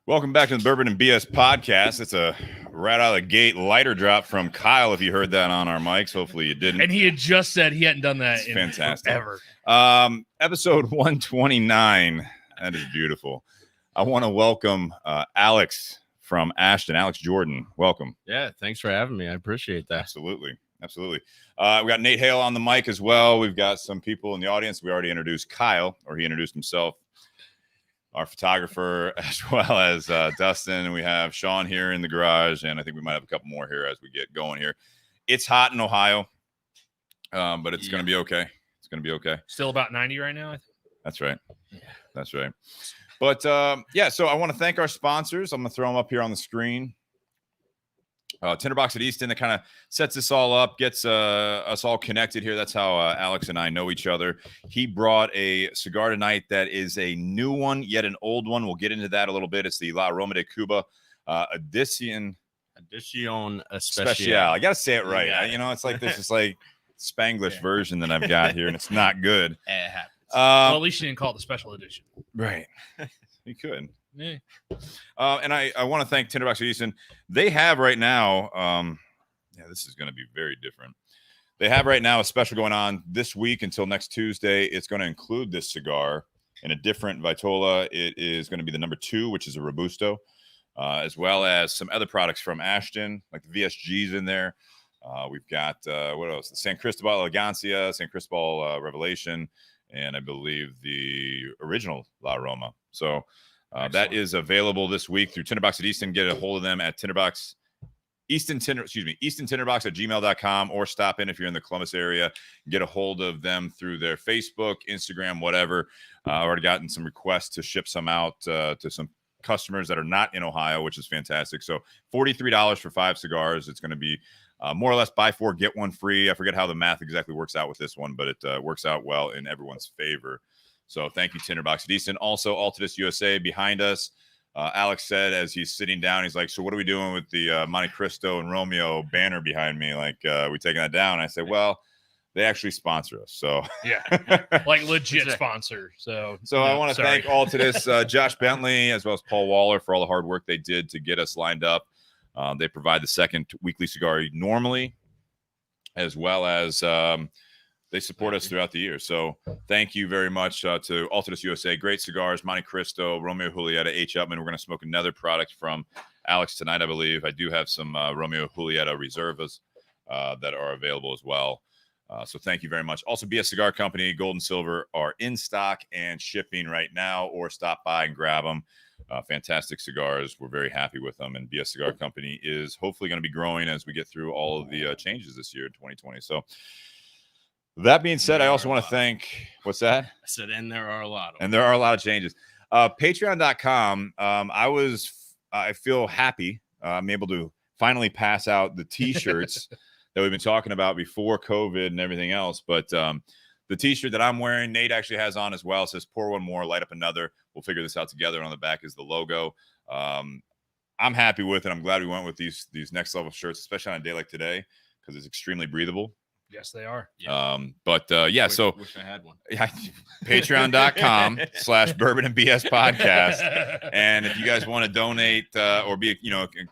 Welcome back to the Bourbon and BS podcast. It's a right out of the gate lighter drop from Kyle. If you heard that on our mics, hopefully you didn't. And he had just said he hadn't done that in fantastic. forever. Episode 129. That is beautiful. I want to welcome Alex from Ashton. Alex Jordan, welcome. Yeah, thanks for having me. I appreciate that. Absolutely. We got Nate Hale on the mic as well. We've got some people in the audience. We already introduced Kyle, or he introduced himself. Our photographer, as well as Dustin, and we have Sean here in the garage, and I think we might have a couple more here as we get going here. It's hot in Ohio, but it's going to be okay. It's going to be okay. Still about 90 right now, I think. That's right. Yeah. That's right. But, so I want to thank our sponsors. I'm going to throw them up here on the screen. Tinder Box at Easton that kind of sets this all up, gets us all connected here. That's how Alex and I know each other. He brought a cigar tonight that is a new one, yet an old one. We'll get into that a little bit. It's the Aroma de Cuba Edicion Especial. I got to say it right. It's like this is like Spanglish version that I've got here, and it's not good. It happens. Well, at least you didn't call it the special edition. Right. You could. Yeah. And I want to thank Tinder Box at Easton. They have right now, this is going to be very different. They have right now a special going on this week until next Tuesday. It's going to include this cigar in a different Vitola. It is going to be the number 2, which is a Robusto, as well as some other products from Ashton, like the VSGs in there. We've got, what else? The San Cristobal Elegancia, San Cristobal Revelation, and I believe the original La Aroma. So, that is available this week through Tinder Box at Easton. Get a hold of them at eastontinderbox at gmail.com, or stop in if you're in the Columbus area. Get a hold of them through their Facebook, Instagram, whatever. I've already gotten some requests to ship some out to some customers that are not in Ohio, which is fantastic. So $43 for 5 cigars. It's going to be more or less buy 4, get 1 free. I forget how the math exactly works out with this one, but it works out well in everyone's favor. So thank you, Tinder Box at Easton. Also, Altadis USA behind us. Alex said as he's sitting down, he's like, so what are we doing with the Monte Cristo and Romeo banner behind me? Like, we taking that down? I said, well, they actually sponsor us. So yeah, like legit sponsor. So I want to thank Altadis, Josh Bentley, as well as Paul Waller for all the hard work they did to get us lined up. They provide the second weekly cigar normally, as well as they support us throughout the year. So thank you very much to Altadis USA. Great cigars, Monte Cristo, Romeo Julieta, H. Upman. We're going to smoke another product from Alex tonight, I believe. I do have some Romeo Julieta Reservas that are available as well. So thank you very much. Also, Cigar Company, Gold and Silver are in stock and shipping right now, or stop by and grab them. Fantastic cigars. We're very happy with them. And Cigar Company is hopefully going to be growing as we get through all of the changes this year in 2020. So that being said, I also want to thank, what's that? I said, and there are a lot of them. And there are a lot of changes. Patreon.com. I feel happy. I'm able to finally pass out the t-shirts that we've been talking about before COVID and everything else. But the t-shirt that I'm wearing, Nate actually has on as well. It says, pour one more, light up another. We'll figure this out together. And on the back is the logo. I'm happy with it. I'm glad we went with these next level shirts, especially on a day like today, because it's extremely breathable. Yes, they are. Yeah. Wish I had one. Patreon.com/bourbon and BS podcast. And if you guys want to donate or be a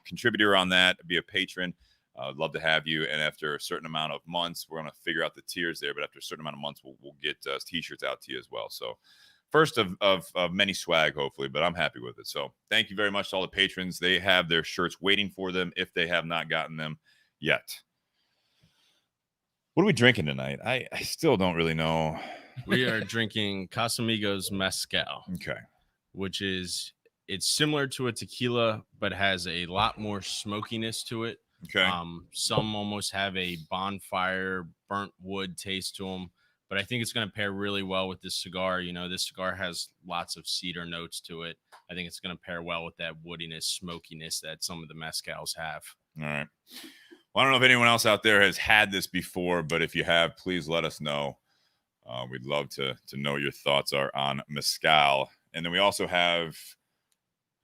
contributor on that, be a patron, I'd love to have you. And after a certain amount of months, we're going to figure out the tiers there. But after a certain amount of months, we'll get t-shirts out to you as well. So first of many swag, hopefully, but I'm happy with it. So thank you very much to all the patrons. They have their shirts waiting for them if they have not gotten them yet. What are we drinking tonight? I still don't really know. We are drinking Casamigos Mezcal. Okay. Which is, it's similar to a tequila, but has a lot more smokiness to it. Okay. Some almost have a bonfire, burnt wood taste to them, but I think it's going to pair really well with this cigar. This cigar has lots of cedar notes to it. I think it's going to pair well with that woodiness, smokiness that some of the mezcals have. All right. Well, I don't know if anyone else out there has had this before, but if you have, please let us know. We'd love to know what your thoughts are on mezcal. And then we also have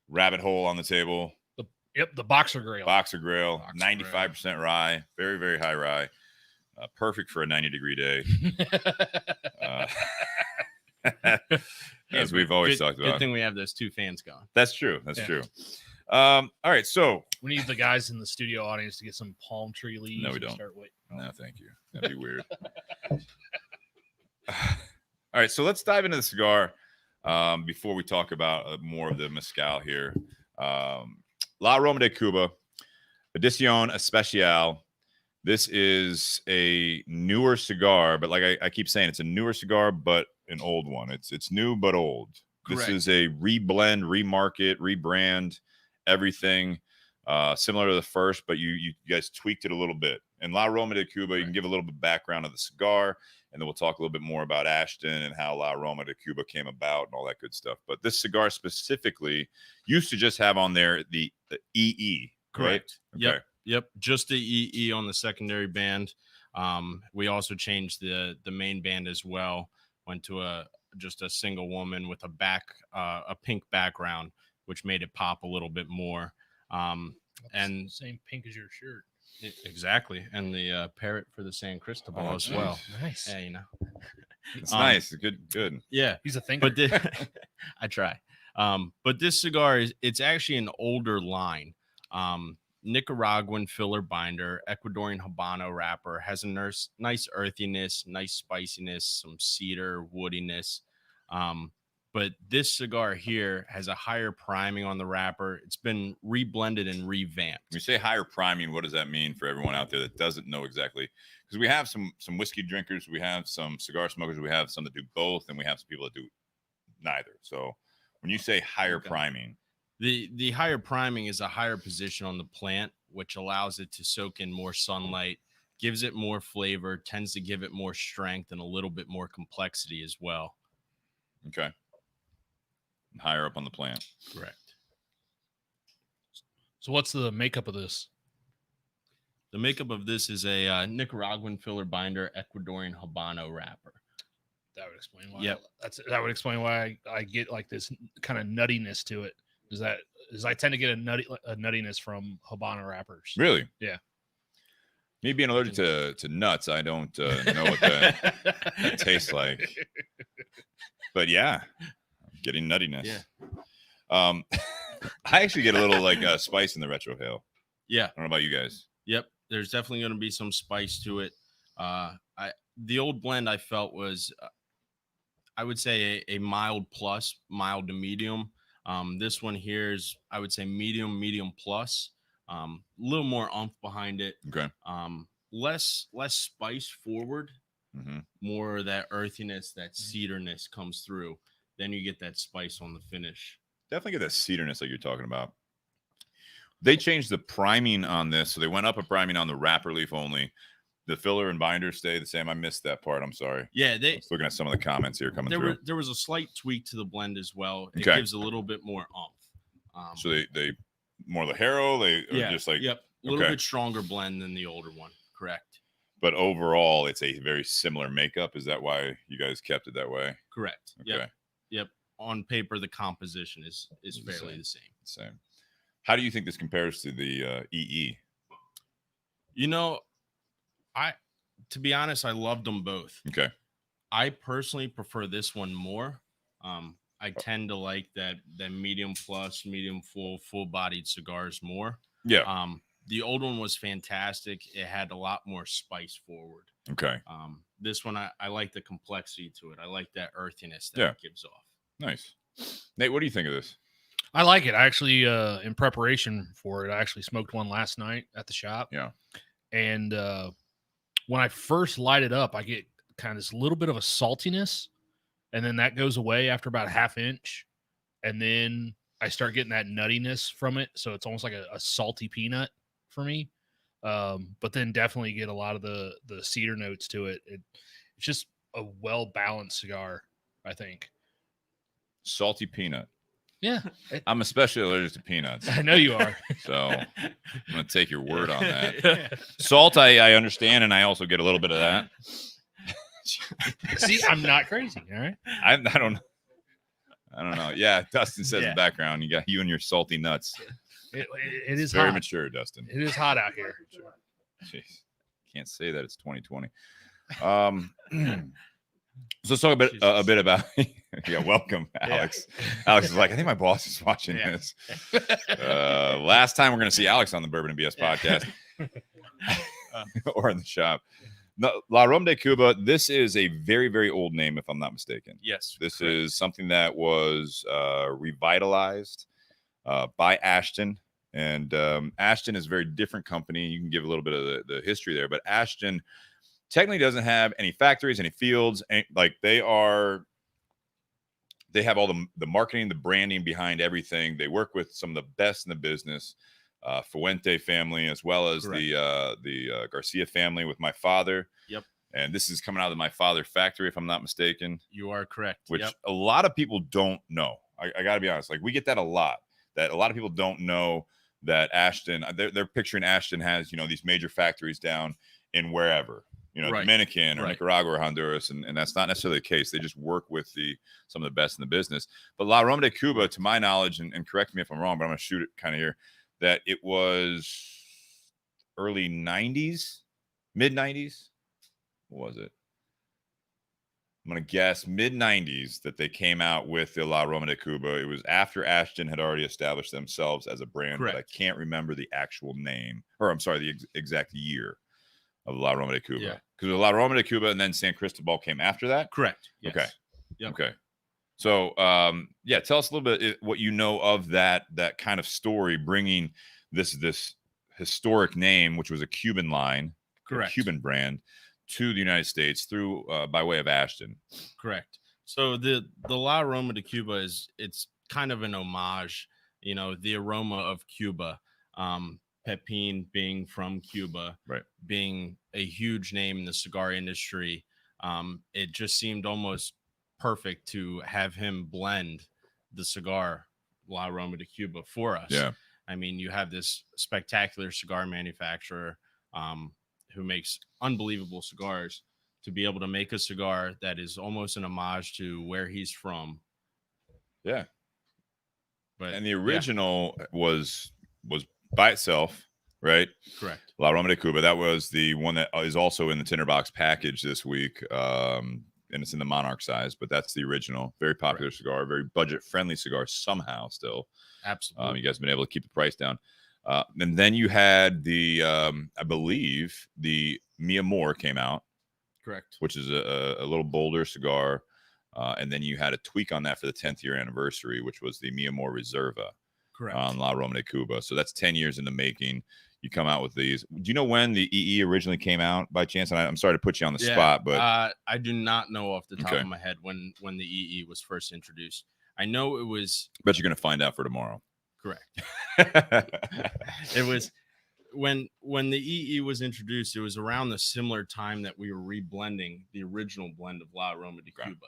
Rabbit Hole on the table. The Boxer Grail. Boxer Grail, 95% rye, very, very high rye. Perfect for a 90-degree day. as we've always good, talked about. Good thing we have those 2 fans going. That's true. That's Yeah. true. All right. So We need the guys in the studio audience to get some palm tree leaves. No, we and don't. Start waiting. no, thank you. That'd be weird. All right. So let's dive into the cigar before we talk about more of the mezcal here. La Aroma de Cuba, Edicion Especial. This is a newer cigar, but like I keep saying, it's a newer cigar, but an old one. It's new but old. Correct. This is a reblend, remarket, rebrand, everything similar to the first, but you guys tweaked it a little bit. And La Aroma de Cuba, you can give a little bit of background of the cigar, and then we'll talk a little bit more about Ashton and how La Aroma de Cuba came about and all that good stuff. But this cigar specifically used to just have on there the EE, Correct. Right? Okay. Yep. Just the EE on the secondary band. We also changed the main band as well. Went to just a single woman with a pink background, which made it pop a little bit more. And Same pink as your shirt. exactly. And the parrot for the San Cristobal as well. Nice. Yeah, you know. It's nice. Good. Yeah. He's a thinker. But I try. But this cigar it's actually an older line. Nicaraguan filler binder, Ecuadorian Habano wrapper, has a nice earthiness, nice spiciness, some cedar woodiness. But this cigar here has a higher priming on the wrapper. It's been reblended and revamped. When you say higher priming, what does that mean for everyone out there that doesn't know exactly? Because we have some whiskey drinkers, we have some cigar smokers, we have some that do both, and we have some people that do neither. So when you say higher priming, the higher priming is a higher position on the plant, which allows it to soak in more sunlight, gives it more flavor, tends to give it more strength and a little bit more complexity as well. okay, higher up on the plant. Correct. So what's the makeup of this? The makeup of this is a Nicaraguan filler binder, Ecuadorian Habano wrapper. That would explain why. Yep. That would explain why I get like this kind of nuttiness to it. Is I tend to get a nuttiness from Habano wrappers. Really? Yeah. Me being allergic to nuts, I don't know what that tastes like. But yeah, I'm getting nuttiness. Yeah. I actually get a little like spice in the retro hail. Yeah. I don't know about you guys. Yep. There's definitely going to be some spice to it. The old blend I felt was, I would say a mild plus, mild to medium. This one here is, I would say medium plus, a little more oomph behind it. Okay. Less spice forward, Mm-hmm. more of that earthiness, that cederness comes through. Then you get that spice on the finish. Definitely get that cederness like you're talking about. They changed the priming on this, so they went up a priming on the wrapper leaf only. The filler and binder stay the same. I missed that part. I'm sorry. Yeah, I was looking at some of the comments here coming through. there was a slight tweak to the blend as well. It Okay. gives a little bit more oomph. So they more the harrow, or just like yep, a little okay. bit stronger blend than the older one. Correct. But overall, it's a very similar makeup. Is that why you guys kept it that way? Correct. Okay. Yep. On paper, the composition is the fairly same. the same. Same. How do you think this compares to the EE? You know, to be honest, I loved them both. Okay. I personally prefer this one more. I tend to like that medium plus, medium full bodied cigars more. Yeah. The old one was fantastic. It had a lot more spice forward. Okay. This one, I like the complexity to it. I like that earthiness that it gives off. Nice. Nate, what do you think of this? I like it. I actually, in preparation for it, I actually smoked one last night at the shop. Yeah. And when I first light it up, I get kind of this little bit of a saltiness, and then that goes away after about a half inch. And then I start getting that nuttiness from it. So it's almost like a salty peanut for me. But then definitely get a lot of the cedar notes to it. It's just a well-balanced cigar, I think. Salty peanut. Yeah. I'm especially allergic to peanuts. I know you are. So I'm going to take your word on that. Salt, I understand, and I also get a little bit of that. See, I'm not crazy. All right. I don't know. Yeah, Dustin says in the background, you got you and your salty nuts. It is very hot. mature, Dustin. It is hot out here. Jeez. Can't say that it's 2020. So let's talk a bit about. Yeah, welcome, Yeah. Alex. Alex is like, I think my boss is watching Yeah. this. Last time we're going to see Alex on the Bourbon and BS podcast or in the shop. No, La Aroma de Cuba. This is a very, very old name, if I'm not mistaken. Yes. This correct. is something that was revitalized by Ashton. And Ashton is a very different company. You can give a little bit of the history there, but Ashton technically doesn't have any factories, any fields. Like they have all the marketing, the branding behind everything. They work with some of the best in the business, Fuente family, as well as the Garcia family with my father. Yep. And this is coming out of my father's factory, if I'm not mistaken. You are correct. Which a lot of people don't know. I got to be honest. Like we get that a lot. That a lot of people don't know that Ashton. They're picturing Ashton has these major factories down in wherever. Dominican or Nicaragua or Honduras, and that's not necessarily the case. They just work with some of the best in the business. But La Aroma de Cuba, to my knowledge, and correct me if I'm wrong, but I'm going to shoot it kind of here, that it was early 90s, mid 90s. What was it? I'm going to guess mid 90s that they came out with the La Aroma de Cuba. It was after Ashton had already established themselves as a brand, but I can't remember the actual name, or I'm sorry, the exact year of La Aroma de Cuba, because La Aroma de Cuba and then San Cristobal came after that. Correct. Yes. Okay. Yep. Okay. So, tell us a little bit what you know of that kind of story, bringing this historic name, which was a Cuban line, correct, Cuban brand, to the United States through by way of Ashton. Correct. So the La Aroma de Cuba it's kind of an homage, the aroma of Cuba. Pepin being from Cuba, right, being a huge name in the cigar industry, it just seemed almost perfect to have him blend the cigar La Aroma de Cuba for us. Yeah. I mean, you have this spectacular cigar manufacturer who makes unbelievable cigars. To be able to make a cigar that is almost an homage to where he's from. Yeah. But and the original was by itself, right? Correct. La Aroma de Cuba. That was the one that is also in the Tinder Box package this week. And it's in the Monarch size, but that's the original. Very popular cigar, very budget-friendly cigar somehow still. Absolutely. You guys have been able to keep the price down. And then you had the, I believe, the Mi Amor came out. Correct. Which is a little bolder cigar. And then you had a tweak on that for the 10th year anniversary, which was the Mi Amor Reserva. Correct. On La Aroma de Cuba. So that's 10 years in the making. You come out with these. Do you know when the EE originally came out by chance? And I'm sorry to put you on the spot, but I do not know off the top of my head when the EE was first introduced. I know it was. Bet you're going to find out for tomorrow. Correct. It was when the EE was introduced. It was around the similar time that we were reblending the original blend of La Aroma de Cuba.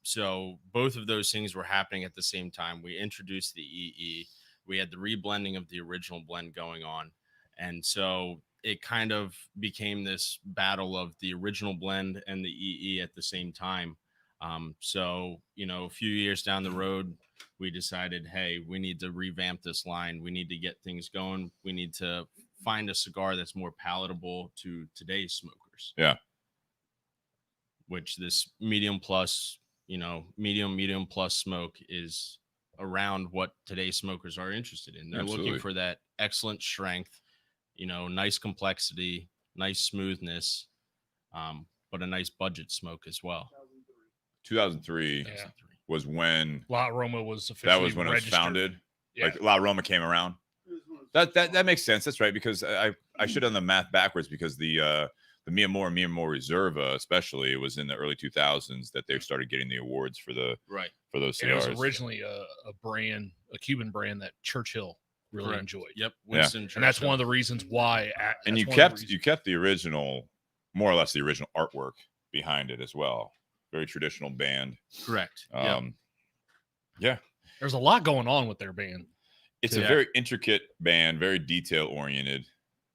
So both of those things were happening at the same time. We introduced the EE. We had the reblending of the original blend going on. And so it kind of became this battle of the original blend and the EE at the same time. So, a few years down the road, we decided, hey, we need to revamp this line. We need to get things going. We need to find a cigar that's more palatable to today's smokers. Yeah. Which this medium plus, medium plus smoke is around what today's smokers are interested in. They're looking for that excellent strength, nice complexity, nice smoothness, but a nice budget smoke as well. 2003 was when La Aroma was officially that was when registered. It was founded. Yeah. Like La Aroma came around. That makes sense. That's right, because I should have done the math backwards, because the Mi Amor and Mi Amor Reserva, especially, it was in the early 2000s that they started getting the awards for those cigars. It was originally a Cuban brand that Churchill really enjoyed. Yep, Winston Churchill. And that's one of the reasons why. And you kept the original, more or less the original artwork behind it as well. Very traditional band. Correct. Yeah. There's a lot going on with their band. It's a very intricate band, very detail oriented.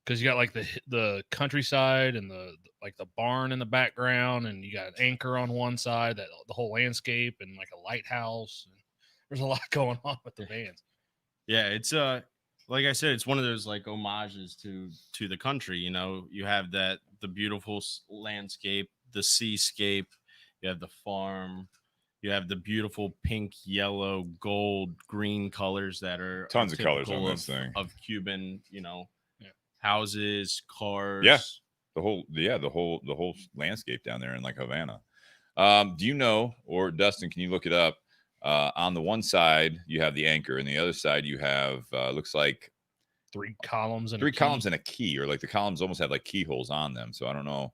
Because you got like the countryside and the barn in the background, and you got an anchor on one side, that the whole landscape, and like a lighthouse. And there's a lot going on with the band. Yeah, it's like I said, it's one of those like homages to the country. You have the beautiful landscape, the seascape. You have the farm. You have the beautiful pink, yellow, gold, green colors that are Tons of colors on typical this thing. of Cuban, Yeah. houses, cars. Yeah. The whole landscape down there in like Havana. Do you know, or Dustin, can you look it up? On the one side you have the anchor, and the other side you have looks like 3 columns and three a key. columns and a key, or like the columns almost have like keyholes on them. So I don't know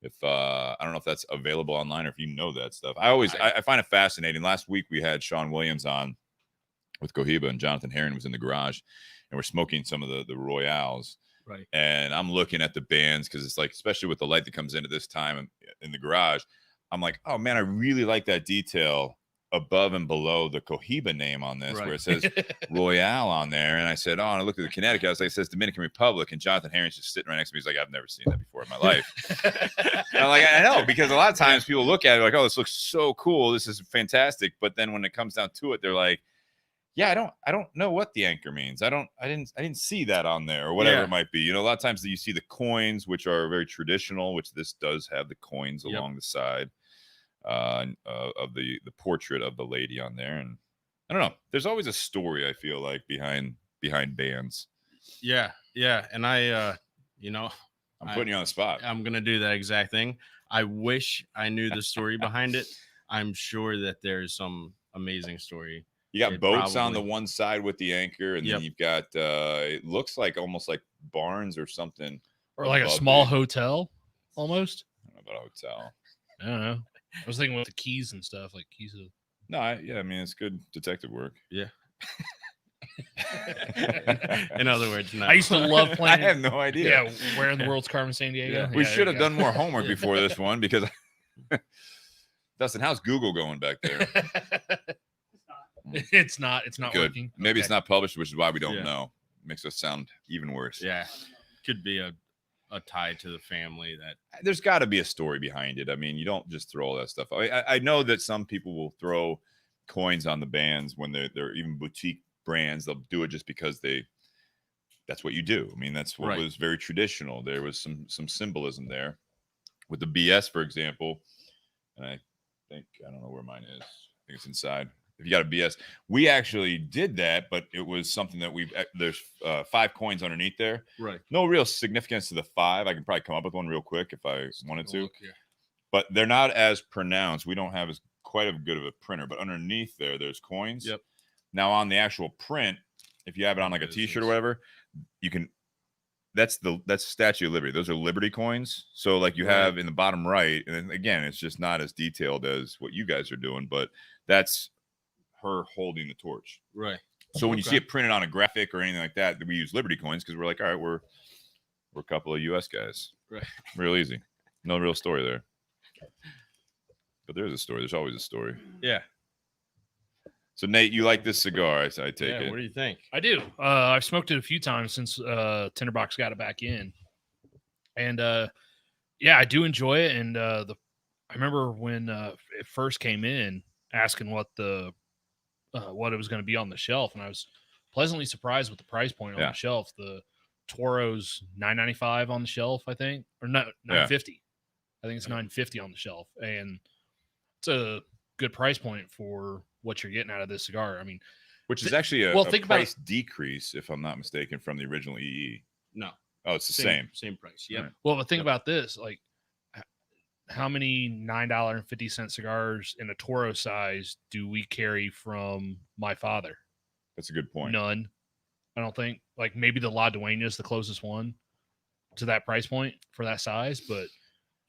if that's available online, or if you know that stuff. I find it fascinating. Last week we had Sean Williams on with Cohiba, and Jonathan Herring was in the garage, and we're smoking some of the Royales. Right. And I'm looking at the bands because it's like, especially with the light that comes into this time in the garage, I'm like, oh man, I really like that detail above and below the Cohiba name on this, where it says Royale on there. And I said, oh, and I looked at the Connecticut, I was like, it says Dominican Republic, and Jonathan Herring's just sitting right next to me. He's like, I've never seen that before in my life. And I'm like, I know, because a lot of times people look at it like, oh, this looks so cool, this is fantastic. But then when it comes down to it, they're like, yeah, I don't know what the anchor means. I didn't see that on there, or whatever it might be. A lot of times you see the coins, which are very traditional, which this does have the coins along the side of the portrait of the lady on there. And I don't know, there's always a story, I feel like, behind bands. Yeah. And I'm putting you on the spot. I'm gonna do that exact thing. I wish I knew the story behind it. I'm sure that there's some amazing story. You got boats on the one side with the anchor, and then you've got it looks like almost like barns or something, or like a small hotel almost. I don't know about a hotel. I don't know. I was thinking with the keys and stuff, like keys of. No, I mean, it's good detective work. Yeah. In other words, no. I used to love playing. I have no idea. Yeah, where in the world's Carmen San Diego? We should have done more homework before this one, because Dustin, how's Google going back there? It's not Good. working. Maybe it's not published, which is why we don't know. Makes us sound even worse. Yeah. Could be a tie to the family. That there's got to be a story behind it. I mean, you don't just throw all that stuff. I know that some people will throw coins on the bands when they're even boutique brands. They'll do it just because that's what you do. I mean, that's what was very traditional. There was some symbolism there with the BS, for example. And I don't know where mine is. I think it's inside. If you got a BS, we actually did that, but it was something that there's 5 coins underneath there. Right. No real significance to the 5. I can probably come up with one real quick if I wanted to. But they're not as pronounced. We don't have quite as good of a printer, but underneath there's coins. Yep. Now on the actual print, if you have it on like a t-shirt or whatever, you can, that's Statue of Liberty. Those are Liberty coins. So like you have in the bottom right, and then again, it's just not as detailed as what you guys are doing, but that's her holding the torch. Right. So when you see it printed on a graphic or anything like that, we use Liberty coins because we're like, all right, we're a couple of US guys. Right. Real easy. No real story there. But there's a story. There's always a story. Yeah. So Nate, you like this cigar? I take it. What do you think? I do. I've smoked it a few times since Tinder Box got it back in, and I do enjoy it. And I remember when it first came in, asking what it was going to be on the shelf, and I was pleasantly surprised with the price point on the shelf. The Toro's $9.95 on the shelf, I think, or no, $9.50. I think it's $9.50 on the shelf, and it's a good price point for what you're getting out of this cigar. I mean, which is actually a price decrease, if I'm not mistaken, from the original EE. No. Oh, it's the same price. Yeah. Right. Well, but think about this: like, how many $9.50 cigars in a Toro size do we carry from my father? That's a good point. None. I don't think. Like maybe the La Dueña is the closest one to that price point for that size, but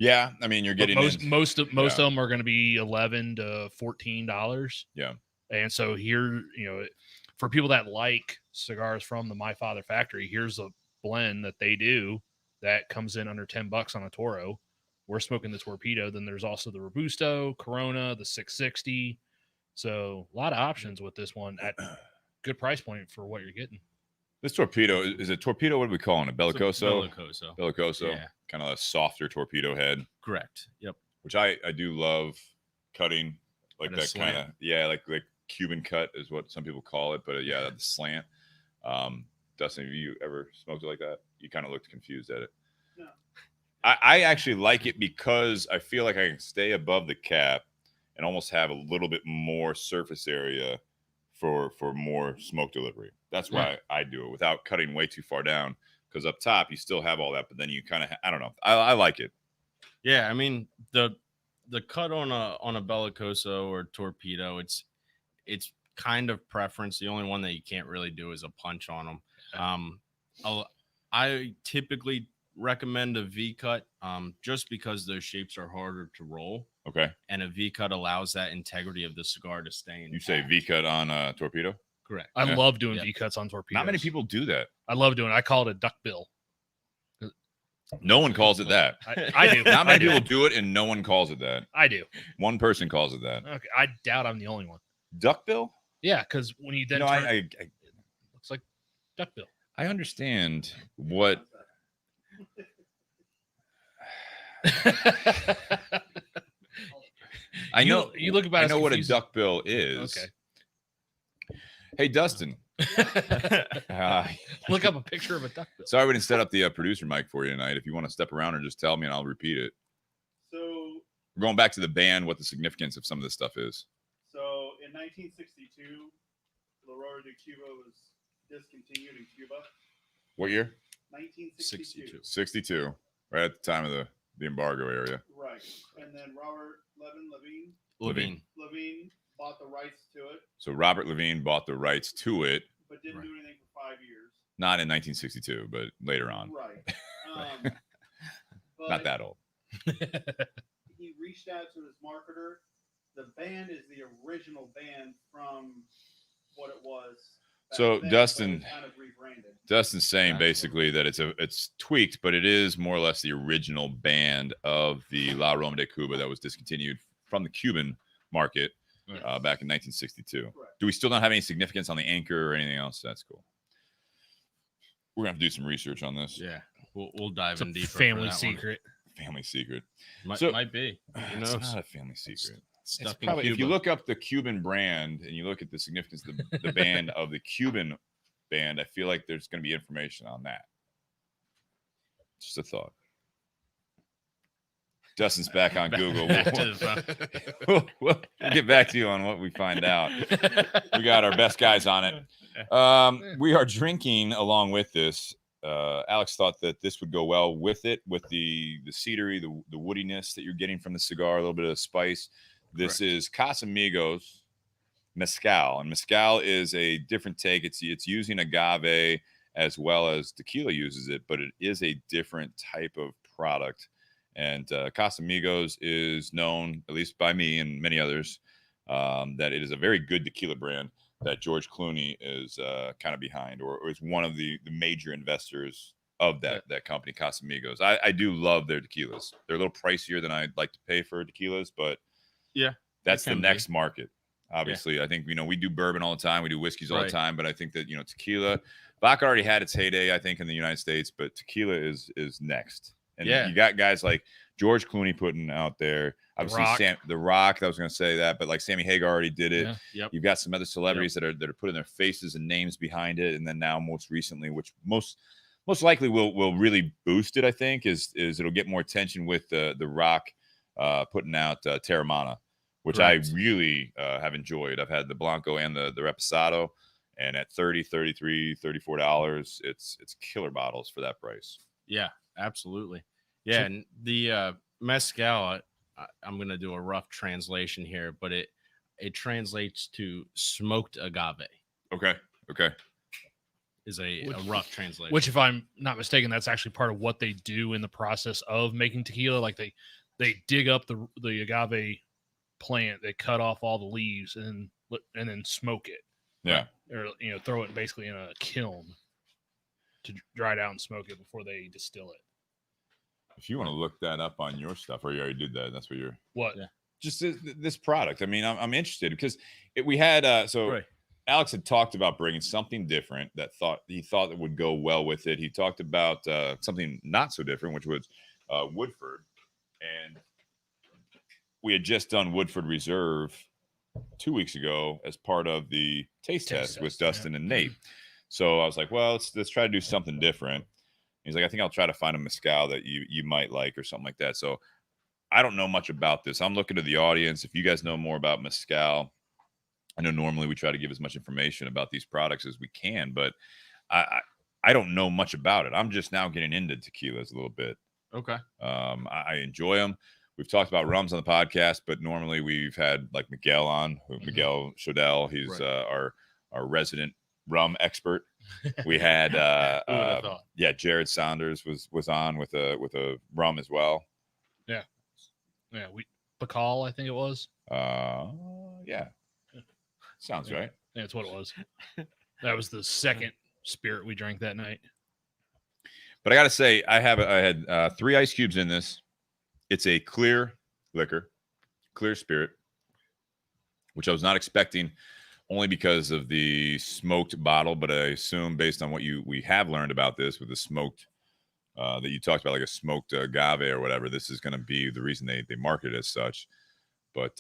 yeah, I mean, you're getting most of them are going to be $11 to $14. Yeah, and so here, for people that like cigars from the My Father factory, here's a blend that they do that comes in under $10 on a Toro. We're smoking the Torpedo. Then there's also the Robusto, Corona, the 660. So a lot of options with this one at good price point for what you're getting. This Torpedo, is it Torpedo? What are we calling it? Bellicoso? Bellicoso. Yeah. Kind of a softer torpedo head. Correct. Yep. Which I do love cutting. Like and that kind of, like Cuban cut is what some people call it. But the slant. Dustin, have you ever smoked it like that? You kind of looked confused at it. I actually like it because I feel like I can stay above the cap and almost have a little bit more surface area for more smoke delivery. That's why I do it without cutting way too far down, because up top you still have all that, but then you kind of I don't know. I like it. Yeah, I mean the cut on a Bellicoso or Torpedo, it's kind of preference. The only one that you can't really do is a punch on them. I typically recommend a V cut, just because those shapes are harder to roll. Okay. And a V cut allows that integrity of the cigar to stay in. You say V cut on Torpedo? Correct. I Yeah. love doing V cuts on torpedoes. Not many people do that. I love doing it. I call it a duck bill. No one calls it that. I do. Not I many do. people do it, and no one calls it that. I do. One person calls it that. Okay. I doubt I'm the only one. Duckbill? Yeah, because when you then No, turn, I it looks like duck bill. I understand what. I know. You look about. I as know what a confused- duckbill is. Okay. Hey, Dustin. Look up a picture of a duck bill. Sorry we didn't set up the producer mic for you tonight. If you want to step around and just tell me, and I'll repeat it. So, We're going back to the band, what the significance of some of this stuff is. so in 1962, La Aurora de Cuba was discontinued in Cuba. What year? 1962. 62. Right at the time of the embargo area. Right. And then Robert Levine. Levine bought the rights to it, So Robert Levine bought the rights to it, but didn't do anything for 5 years. not in 1962, but later on. Right. But Not that old. he reached out to his marketer. The band is the original band from what it was. back So, then, but Dustin- it's kind of rebranded. Dustin's saying Absolutely. basically that it's tweaked, but it is more or less the original band of the La Aroma de Cuba that was discontinued from the Cuban market back in 1962. Correct. Do we still not have any significance on the anchor or anything else? That's cool. We're gonna have to do some research on this. Yeah, we'll dive It's a in deeper. for family that one. secret. Family secret. Might, So- might be. Who It's knows? not a family secret. It's Stuck in probably, if you Cuba. look up the Cuban brand and you look at the significance of the band of the Cuban band, I feel like there's going to be information on that. Just a thought. Dustin's back on Google. Back to the We'll get back to you on what we find out. We got our best guys on it. We are drinking along with this. Alex thought that this would go well with it, with the cedary, the woodiness that you're getting from the cigar, a little bit of spice. This is Casamigos Mezcal, and Mezcal is a different take. It's using agave as well as tequila uses it, but it is a different type of product. And Casamigos is known, at least by me and many others, that it is a very good tequila brand that George Clooney is kind of behind, or is one of the major investors of that company, Casamigos. I do love their tequilas. They're a little pricier than I'd like to pay for tequilas, but Yeah, that's the can be. next market. Obviously, I think, we do bourbon all the time. We do whiskeys all the Right. time, but I think that, tequila, vodka already had its heyday, I think, in the United States, but tequila is next. And Yeah. you got guys like George Clooney putting out there. Obviously, Rock. The Rock. I was going to say that, but like Sammy Hagar already did it. Yeah. Yep. You've got some other celebrities that are putting their faces and names behind it, and then now most recently, which most likely will really boost it, I think, is it'll get more attention with the Rock putting out Terramana, which Correct. I really have enjoyed. I've had the Blanco and the Reposado, and at $30, $33, $34, it's killer bottles for that price. Yeah, absolutely. Yeah, and the mezcal, I'm gonna do a rough translation here, but it translates to smoked agave. Okay. Is a rough translation. Which, if I'm not mistaken, that's actually part of what they do in the process of making tequila. Like they dig up the agave plant, they cut off all the leaves, and then smoke it, Yeah. or throw it basically in a kiln to dry it out and smoke it before they distill it. If you want to look that up on your stuff, or you already did that, that's what you're. What? Yeah. Just this product. I mean, I'm interested because we had so Right. Alex had talked about bringing something different that he thought that would go well with it. He talked about something not so different, which was Woodford, and we had just done Woodford Reserve 2 weeks ago as part of the taste test with test, yeah. Dustin and Nate. So I was like, well, let's try to do something different. He's like, I think I'll try to find a mezcal that you might like or something like that. So I don't know much about this. I'm looking to the audience. If you guys know more about mezcal, I know normally we try to give as much information about these products as we can, but I don't know much about it. I'm just now getting into tequilas a little bit. Okay. I enjoy them. We've talked about rums on the podcast, but normally we've had like Miguel on, Miguel Chodell. He's our resident rum expert. We had Jared Saunders was on with a rum as well. Yeah, Bacall, I think it was. Yeah, sounds right. Yeah, that's what it was. That was the second spirit we drank that night. But I gotta say, I had 3 ice cubes in this. It's a clear liquor, clear spirit, which I was not expecting, only because of the smoked bottle. But I assume, based on what we have learned about this with the smoked that you talked about, like a smoked agave or whatever, this is going to be the reason they market it as such. But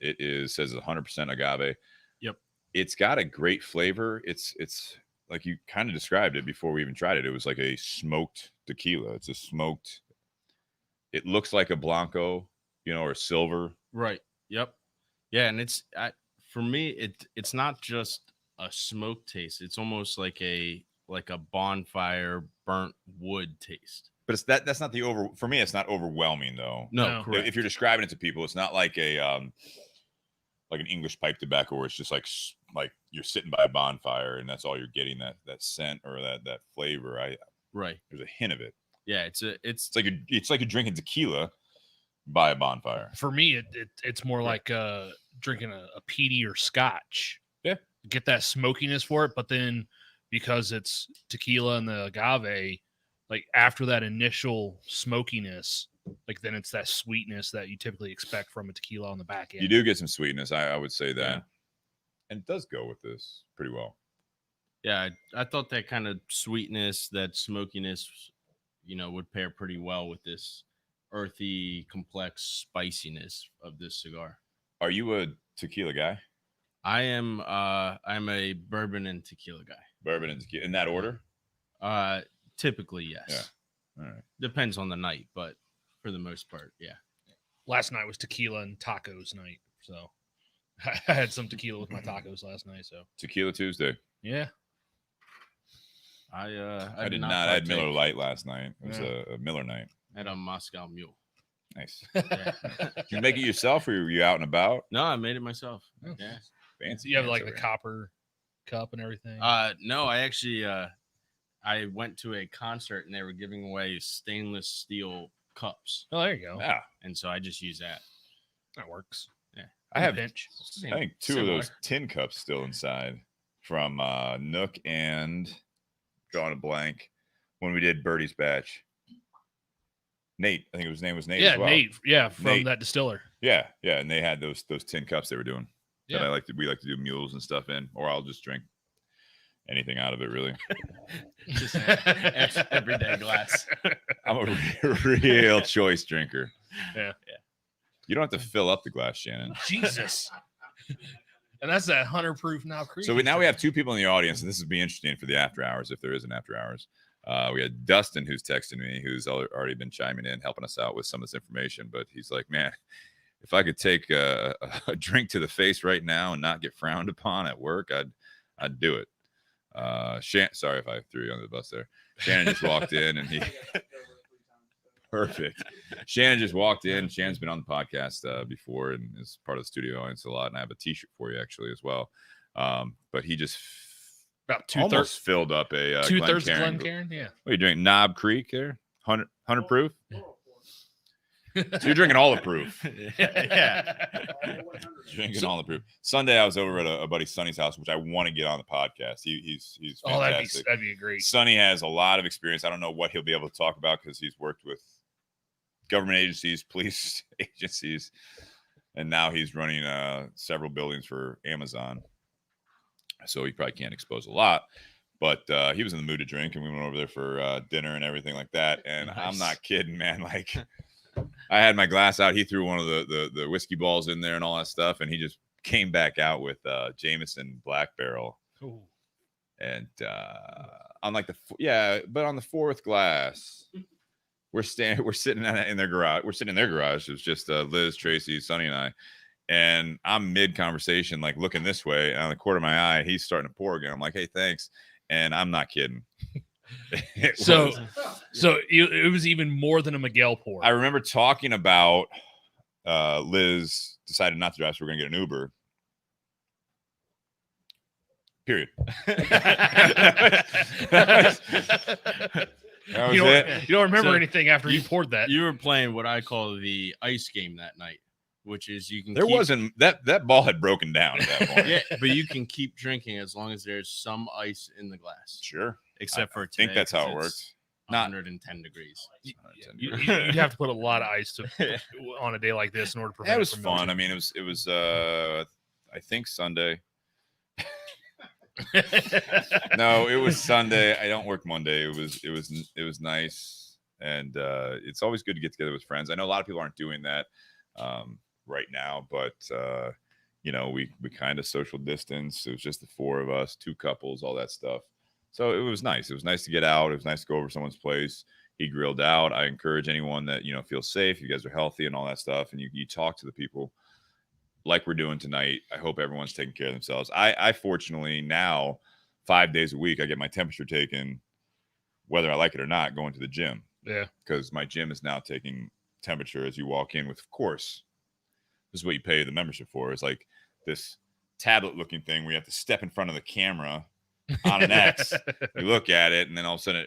it says 100% agave. Yep. It's got a great flavor. It's like you kind of described it before we even tried it. It was like a smoked tequila. It's a smoked. It looks like a Blanco, or silver. Right. Yep. Yeah, and for me, it's not just a smoke taste. It's almost like a bonfire burnt wood taste. But that's not for me. It's not overwhelming though. No, correct. If you're describing it to people, it's not like like an English pipe tobacco where it's just like you're sitting by a bonfire and that's all you're getting, that scent or that flavor. Right. There's a hint of it. Yeah, it's like you're drinking tequila by a bonfire. For me, it's more like drinking a peaty or scotch. Yeah, get that smokiness for it, but then because it's tequila and the agave, like after that initial smokiness, like then it's that sweetness that you typically expect from a tequila on the back end. You do get some sweetness. I would say that, Yeah. And it does go with this pretty well. Yeah, I thought that kind of sweetness, that smokiness, would pair pretty well with this earthy, complex spiciness of this cigar. Are you a tequila guy? I'm a bourbon and tequila guy. Bourbon and tequila in that order? Typically, yes. Yeah. All right. Depends on the night, but for the most part, yeah. Last night was tequila and tacos night, so I had some tequila with my tacos last night. So Tequila Tuesday. Yeah. I did not. I had Miller Lite last night. It was a Miller night. I had a Mezcal Mule. Nice. Yeah. Did you make it yourself, or were you out and about? No, I made it myself. Oh. Yeah. Fancy. You have like pants the over copper cup and everything. No, I actually I went to a concert and they were giving away stainless steel cups, Oh, there you go. here. Yeah. and so I just use that. That works. I have pinch. I think 2 of those tin cups still inside from Nook and drawing a blank when we did Birdie's batch. Nate, I think his name was Nate. Yeah, as well. Nate. Yeah, from Nate. that distiller. Yeah, and they had those tin cups they were doing. Yeah. That we like to do mules and stuff in, or I'll just drink anything out of it. Really, Just everyday glass. I'm a real choice drinker. Yeah. You don't have to fill up the glass, Shannon. Jesus. And that's that 100 proof now. So now we have 2 people in the audience, and this would be interesting for the after hours if there is an after hours. We had Dustin who's texting me, who's already been chiming in, helping us out with some of this information. But he's like, man, if I could take a drink to the face right now and not get frowned upon at work, I'd do it. Sorry if I threw you under the bus there. Shannon just walked in and he perfect. Shannon just walked in. Shannon's been on the podcast before and is part of the studio audience a lot. And I have a t-shirt for you actually as well. But he just about almost filled up a 2/3 of Glencairn. Glencairn. Yeah. What are you drinking? Knob Creek there? 100 proof? So you're drinking all the proof. Yeah. Drinking all the proof. Sunday, I was over at a buddy Sonny's house, which I want to get on the podcast. He's Oh, fantastic. that'd be great. Sonny has a lot of experience. I don't know what he'll be able to talk about because he's worked with government agencies, police agencies, and now he's running several buildings for Amazon. So he probably can't expose a lot. But he was in the mood to drink, and we went over there for dinner and everything like that. And Nice. I'm not kidding, man. Like, I had my glass out. He threw one of the whiskey balls in there and all that stuff, and he just came back out with Jameson Black Barrel. Ooh. And on like but on the fourth glass, we're sitting in their garage. We're sitting in their garage. It was just Liz, Tracy, Sonny, and I. And I'm mid conversation, like looking this way, and on the corner of my eye, he's starting to pour again. I'm like, hey, thanks. And I'm not kidding. It was even more than a Miguel pour. I remember talking about Liz decided not to drive, so we're gonna get an Uber. Period. You don't remember anything after you poured that. You were playing what I call the ice game that night, which is you can. Wasn't that ball had broken down at that point. Yeah, but you can keep drinking as long as there's some ice in the glass. Sure. Except for today, I think that's how it works. Not 110 degrees. You'd have to put a lot of ice on a day like this in order to prevent it was from fun. melting. I mean, it was I think Sunday. No, it was Sunday. I don't work Monday. It was nice, and it's always good to get together with friends. I know a lot of people aren't doing that right now, but we kind of social distance. It was just the four of us, two couples, all that stuff. So it was nice. It was nice to get out. It was nice to go over someone's place. He grilled out. I encourage anyone that feels safe. You guys are healthy and all that stuff, and you talk to the people like we're doing tonight. I hope everyone's taking care of themselves. I fortunately now 5 days a week I get my temperature taken, whether I like it or not, going to the gym. Yeah, because my gym is now taking temperature as you walk in. With, of course, this is what you pay the membership for. It's like this tablet-looking thing where you have to step in front of the camera on an X. You look at it, and then all of a sudden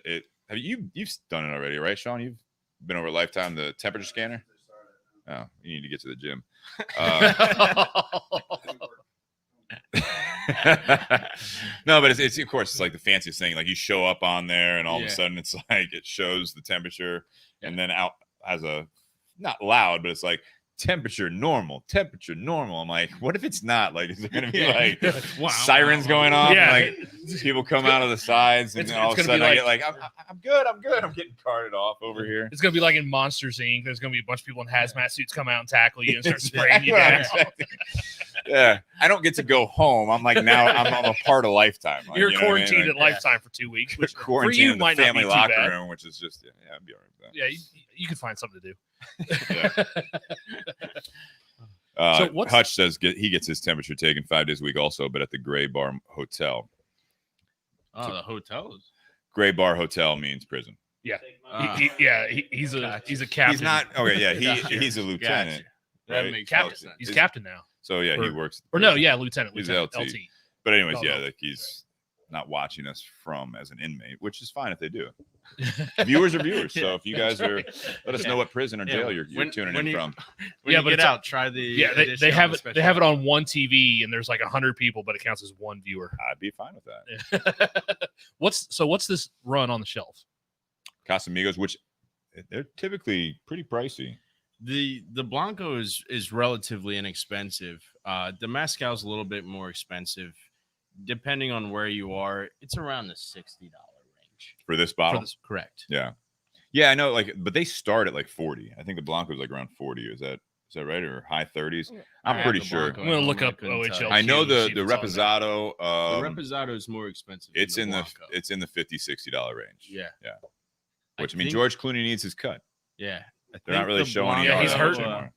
you've done it already, right, Sean? You've been over Lifetime, the temperature scanner. Oh, you need to get to the gym. No, but it's of course it's like the fanciest thing. Like you show up on there, and all of a sudden it's like it shows the temperature, and then out has a not loud, but it's like temperature normal. I'm like, what if it's not? Like, is there gonna be like sirens going off? Yeah. Like people come out of the sides, and then all of a sudden I get like, I'm good. I'm getting carted off over here. It's gonna be like in Monsters Inc. There's gonna be a bunch of people in hazmat suits come out and tackle you and start spraying you down. Yeah, I don't get to go home. I'm like, now I'm a part of Lifetime. Like, You're quarantined at Lifetime for 2 weeks, which for you in might the not family be too locker bad. room, which is just I'd be all right with that. Yeah, you could find something to do. So Hutch says he gets his temperature taken 5 days a week also, but at the Gray Bar Hotel. Oh, the hotels. Gray Bar Hotel means prison. Yeah, he's a captain. He's not. Okay, yeah, he's a lieutenant. That right? makes Captain. sense. He's captain now. So yeah, he works. Lieutenant. He's Lieutenant. LT. But anyways, like he's not watching us as an inmate, which is fine if they do. Viewers are viewers. So if you guys let us know what prison or jail you're tuning in from. When you get out, try the they have it on one TV, and there's like 100 people, but it counts as one viewer. I'd be fine with that. What's this run on the shelf? Casamigos, which they're typically pretty pricey. The Blanco is relatively inexpensive. The Mezcal is a little bit more expensive. Depending on where you are, it's around the $60 range. For this bottle? Correct. Yeah. Yeah, I know, but they start at like 40. I think the Blanco is like around 40. Is that right? Or high 30s? I'm pretty sure. I'm gonna look up OHL. I know the Reposado. The Reposado is more expensive. It's in the $50, $60 range. Yeah. Which I mean, George Clooney needs his cut. Yeah. They're not really showing. Yeah, he's hurt anymore.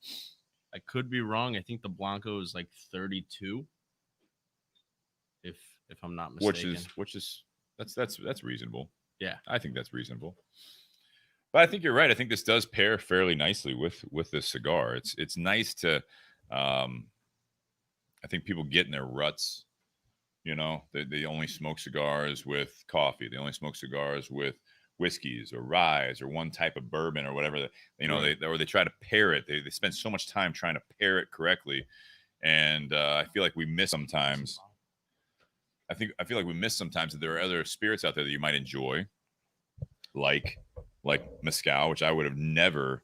I could be wrong. I think the Blanco is like 32. If I'm not mistaken. Which is that's reasonable. Yeah, I think that's reasonable. But I think you're right. I think this does pair fairly nicely with this cigar. It's nice to I think people get in their ruts. They only smoke cigars with coffee. They only smoke cigars with whiskeys or ryes or one type of bourbon or whatever. They try to pair it. They spend so much time trying to pair it correctly, and I feel like we miss sometimes. I feel like we miss sometimes that there are other spirits out there that you might enjoy, like Mezcal, which I would have never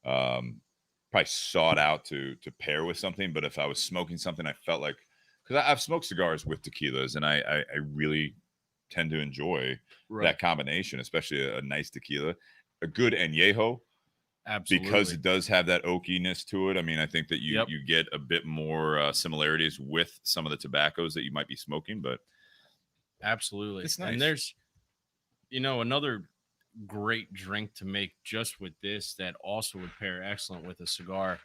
probably sought out to pair with something. But if I was smoking something, I felt like, because I've smoked cigars with tequilas, and I really tend to enjoy that combination, especially a nice tequila, a good añejo. Absolutely. Because it does have that oakiness to it. I mean, I think that you get a bit more similarities with some of the tobaccos that you might be smoking, but Absolutely. It's nice. And there's, another great drink to make just with this that also would pair excellent with a cigar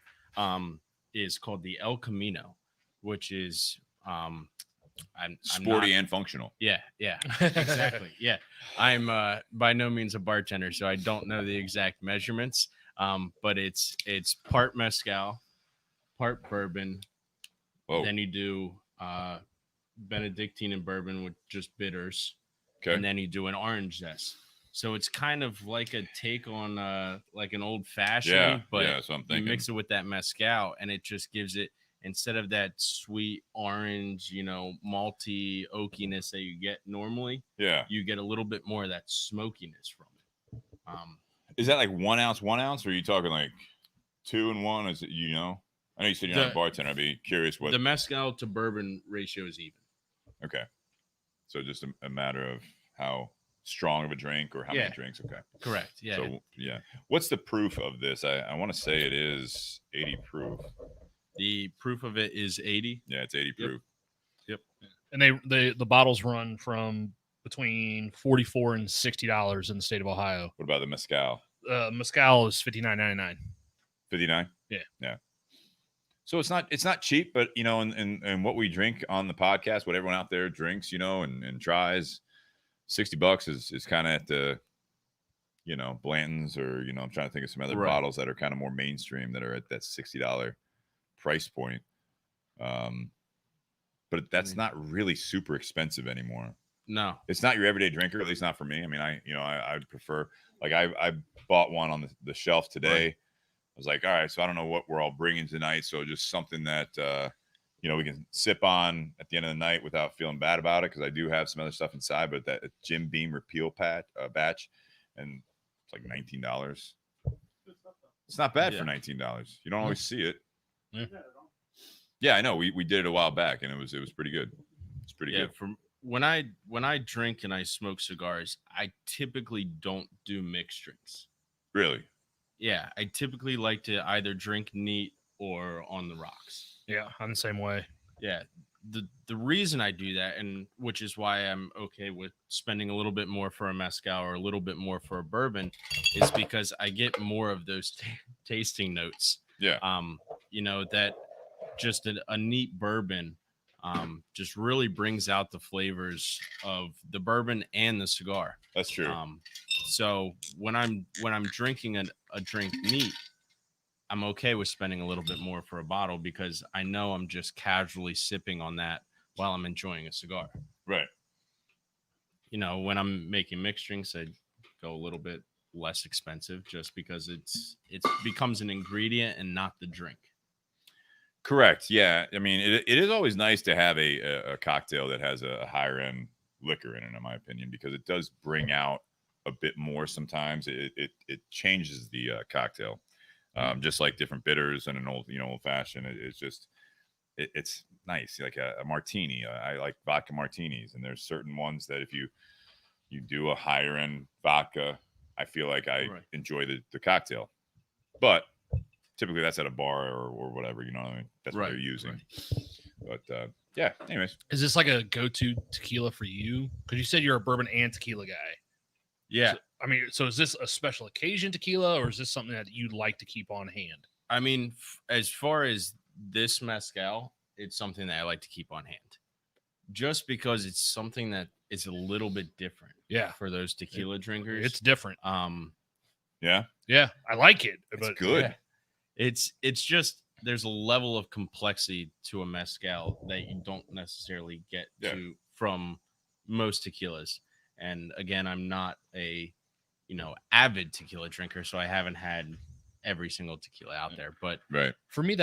is called the El Camino, which is I'm Sporty not, and functional. yeah, exactly. Yeah. I'm by no means a bartender, so I don't know the exact measurements. But it's part mezcal, part bourbon. Whoa. Then you do Benedictine and bourbon with just bitters. Okay. And then you do an orange zest. So it's kind of like a take on like an old fashioned, but yeah, so I'm you thinking. mix it with that mezcal, and it just gives it, instead of that sweet orange, malty oakiness that you get normally, Yeah. you get a little bit more of that smokiness from it. Is that like 1 ounce, or are you talking like 2 and 1? Is it, I know you said you're not a bartender. I'd be curious what the mezcal to bourbon ratio is even. Okay. So just a matter of how strong of a drink or how many drinks. Okay. Correct. Yeah. So, yeah. What's the proof of this? I want to say it is 80 proof. The proof of it is 80. Yeah, it's 80 proof. Yep. And the bottles run from between $44 and $60 in the state of Ohio. What about the mezcal? Mezcal is $59.99. 59? Yeah. Yeah. So it's not cheap, but and what we drink on the podcast, what everyone out there drinks, and tries, $60 is kind of at the, Blanton's, or I'm trying to think of some other bottles that are kind of more mainstream that are at that $60 price point. But that's not really super expensive anymore. No, it's not your everyday drinker, at least not for me. I mean, I prefer, like, I bought one on the shelf today. Right. I was like, all right, so I don't know what we're all bringing tonight. So just something that, we can sip on at the end of the night without feeling bad about it. Cause I do have some other stuff inside, but that Jim Beam Repeal batch, and it's like $19. It's not bad for $19. You don't always see it. Yeah, I know. We did it a while back, and it was pretty good. It's pretty good. From when I drink and I smoke cigars, I typically don't do mixed drinks. Really? Yeah, I typically like to either drink neat or on the rocks. Yeah, I'm the same way. Yeah. The reason I do that, and which is why I'm okay with spending a little bit more for a mezcal or a little bit more for a bourbon, is because I get more of those tasting notes. Yeah. That just a neat bourbon just really brings out the flavors of the bourbon and the cigar. That's true. So when I'm drinking a drink neat, I'm okay with spending a little bit more for a bottle because I know I'm just casually sipping on that while I'm enjoying a cigar. Right. When I'm making mixed drinks, I go a little bit less expensive just because it becomes an ingredient and not the drink. Correct. Yeah. I mean, it is always nice to have a cocktail that has a higher end liquor in it, in my opinion, because it does bring out a bit more sometimes. It changes the cocktail, just like different bitters and an old fashioned. It's nice, like a martini. I like vodka martinis, and there's certain ones that if you do a higher end vodka, I feel like I enjoy the cocktail, but typically that's at a bar or whatever, what I mean? That's what they're using. Right. But yeah, anyways. Is this like a go-to tequila for you? Because you said you're a bourbon and tequila guy. Yeah. So is this a special occasion tequila, or is this something that you'd like to keep on hand? I mean, as far as this mezcal, it's something that I like to keep on hand. Just because it's something that is a little bit different. Yeah. For those tequila drinkers. It's different. Yeah. Yeah. I like it. It's good. Yeah. It's just there's a level of complexity to a mezcal that you don't necessarily get to from most tequilas. And again, I'm not a avid tequila drinker, so I haven't had every single tequila out there. But for me,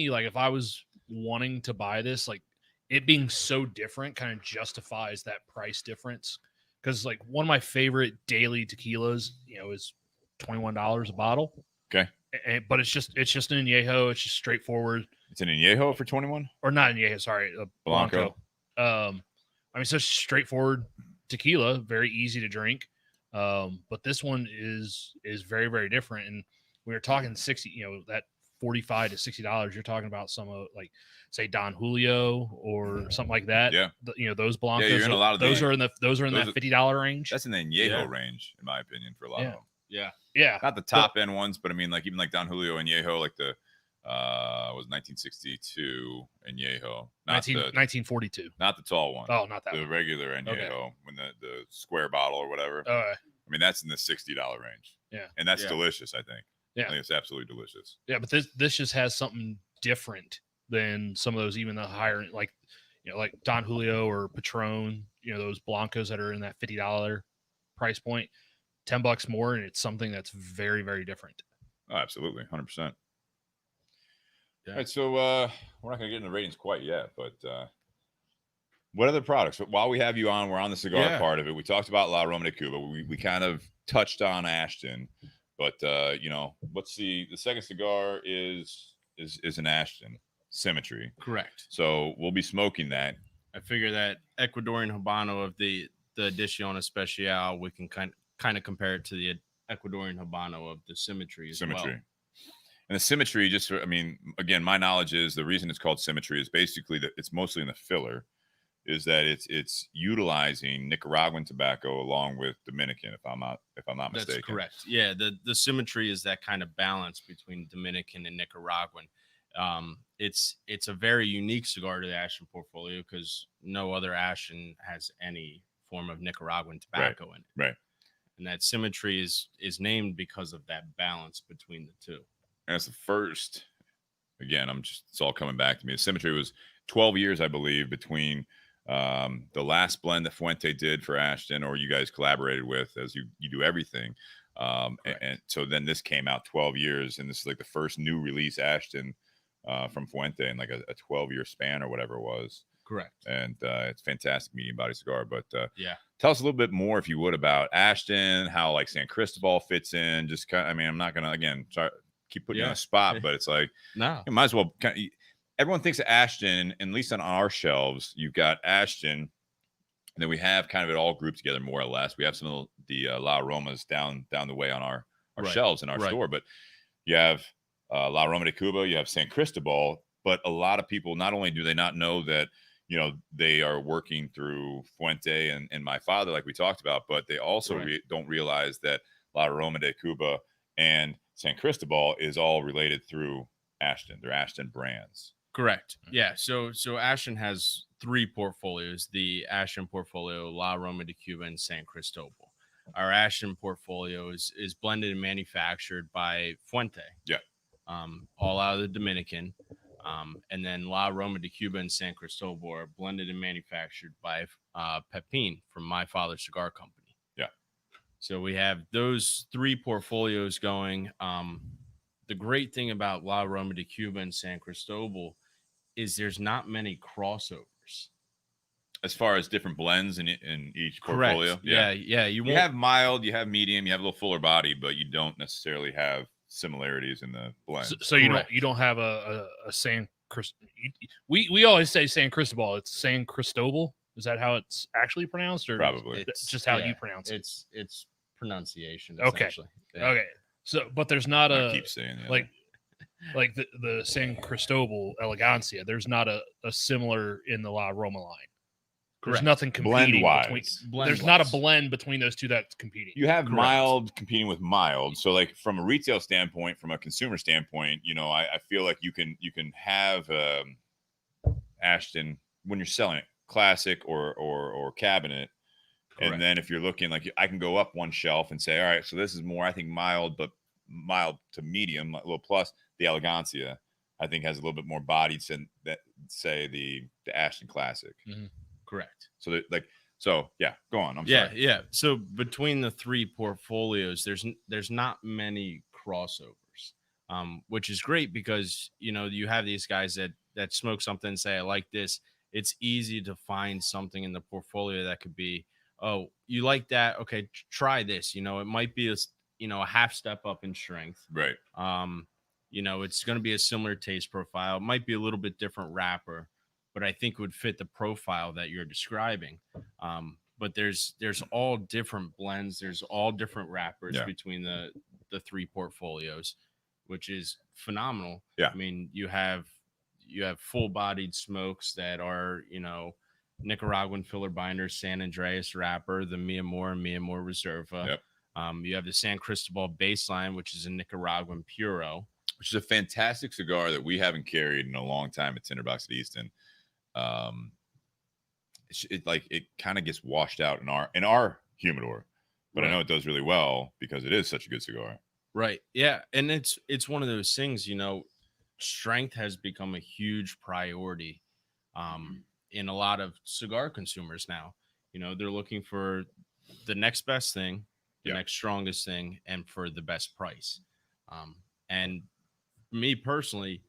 like if I was wanting to buy this, like it being so different kind of justifies that price difference. Because like one of my favorite daily tequilas, is $21 a bottle. Okay. But it's just an añejo. It's just straightforward. It's an añejo for 21, or not añejo. Sorry, Blanco. So it's straightforward tequila, very easy to drink. But this one is very, very different. And we were talking 60. That $45 to $60, you're talking about some of like say Don Julio or something like that. Yeah. Those Blancos. you're in a lot of those the- are in that those $50 range. That's in the Añejo range, in my opinion, for a lot of them. Yeah. Yeah. Not the top end ones, but I mean, like even like Don Julio and Añejo, like the was 1962 Añejo, not 1942. not the tall one. Oh, not that the one. regular Añejo, when the square bottle or whatever. I mean, that's in the $60 range. Yeah. And that's Yeah. delicious, I think. Yeah. I think it's absolutely delicious. Yeah, but this just has something different than some of those, even the higher, like like Don Julio or Patron, those Blancos that are in that $50 price point, $10 more, and it's something that's very, very different. Oh, absolutely. 100%. Yeah. All right. So we're not going to get into the ratings quite yet, but what other products? While we have you on, we're on the cigar part of it. We talked about La Aroma de Cuba. We kind of touched on Ashton, but what's the second cigar is an Ashton Symmetry. Correct. So we'll be smoking that. I figure that Ecuadorian Habano of the Edicion Especial, we can kind of compare it to the Ecuadorian Habano of the Symmetry as well. And the Symmetry, again, my knowledge is the reason it's called Symmetry is basically that it's mostly in the filler, is that it's utilizing Nicaraguan tobacco along with Dominican, if I'm not mistaken. That's correct. Yeah, the Symmetry is that kind of balance between Dominican and Nicaraguan. It's a very unique cigar to the Ashton portfolio because no other Ashton has any form of Nicaraguan tobacco in it. Right. And that Symmetry is named because of that balance between the two. And it's the first, again, it's all coming back to me. Symmetry was 12 years, I believe, between the last blend that Fuente did for Ashton, or you guys collaborated with, as you do everything. And so then this came out 12 years, and this is like the first new release Ashton from Fuente in like a 12-year span or whatever it was. Correct. And it's a fantastic medium body cigar. But yeah, tell us a little bit more, if you would, about Ashton, how like San Cristobal fits in. Just kind of, I'm not going to, again, keep putting you on a spot, but it's like, no, you might as well everyone thinks of Ashton, and at least on our shelves, you've got Ashton, and then we have kind of it all grouped together more or less. We have some of the La Aromas down the way on our shelves in our store, but you have La Aroma de Cuba, you have San Cristobal, but a lot of people, not only do they not know that, they are working through Fuente and my father, like we talked about, but they also don't realize that La Aroma de Cuba and San Cristobal is all related through Ashton. They're Ashton brands. Correct. Yeah. So Ashton has three portfolios: the Ashton portfolio, La Aroma de Cuba, and San Cristobal. Our Ashton portfolio is blended and manufactured by Fuente. Yeah. All out of the Dominican. And then La Aroma de Cuba and San Cristobal are blended and manufactured by Pepin from My Father's Cigar Company. Yeah. So we have those three portfolios going. The great thing about La Aroma de Cuba and San Cristobal is there's not many crossovers. As far as different blends in each portfolio. Correct. Yeah. You have mild, you have medium, you have a little fuller body, but you don't necessarily have similarities in the blend. So you don't have a San Cristobal. We always say San Cristobal. It's San Cristobal. Is that how it's actually pronounced, or probably it's just how you pronounce it? It's pronunciation. Okay. Yeah. Okay. So, but there's not I keep saying that. like the San Cristobal Elegancia. There's not a similar in the La Aroma line. There's nothing competing there's not a blend between those two that's competing. You have mild competing with mild. So like from a retail standpoint, from a consumer standpoint, I feel like you can have Ashton when you're selling it, classic or cabinet. Correct. And then if you're looking, like, I can go up one shelf and say, all right, so this is more, I think, mild, but mild to medium, a little plus. The Elegancia, I think, has a little bit more body than that, say, the Ashton Classic. Mm-hmm. Correct. So yeah, go on. I'm sorry. Yeah. So between the three portfolios, there's not many crossovers, which is great because you have these guys that smoke something and say, I like this. It's easy to find something in the portfolio that could be, oh, you like that? Okay, try this. It might be a half step up in strength. Right. It's going to be a similar taste profile. It might be a little bit different wrapper, but I think would fit the profile that you're describing. But there's all different blends. There's all different wrappers between the three portfolios. which is phenomenal. Yeah. I mean, you have full-bodied smokes that are, Nicaraguan filler binder, San Andreas wrapper, the Mi Amor and Mi Amor Reserva. Yep. You have the San Cristobal baseline, which is a Nicaraguan Puro, which is a fantastic cigar that we haven't carried in a long time at Tinder Box at Easton. It kind of gets washed out in our humidor, but I know it does really well because it is such a good cigar. Right. Yeah, and it's one of those things, strength has become a huge priority in a lot of cigar consumers now. They're looking for the next best thing, the next strongest thing, and for the best price. And me personally,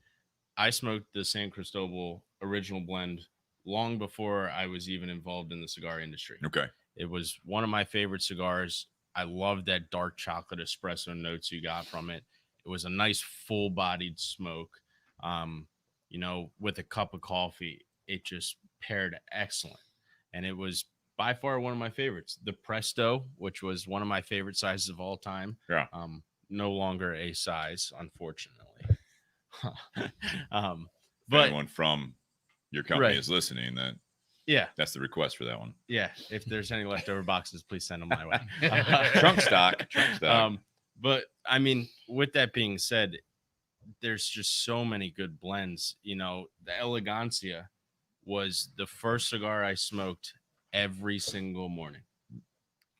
I smoked the San Cristobal original blend long before I was even involved in the cigar industry. Okay. It was one of my favorite cigars. I loved that dark chocolate espresso notes you got from it. It was a nice full-bodied smoke. With a cup of coffee, it just paired excellent. And it was by far one of my favorites. The Presto, which was one of my favorite sizes of all time. Yeah. No longer a size, unfortunately. But anyone from your company Right. is listening, Yeah. that's the request for that one. Yeah. If there's any leftover boxes, please send them my way. Trunk stock. But I mean, with that being said, there's just so many good blends. The Elegancia was the first cigar I smoked every single morning.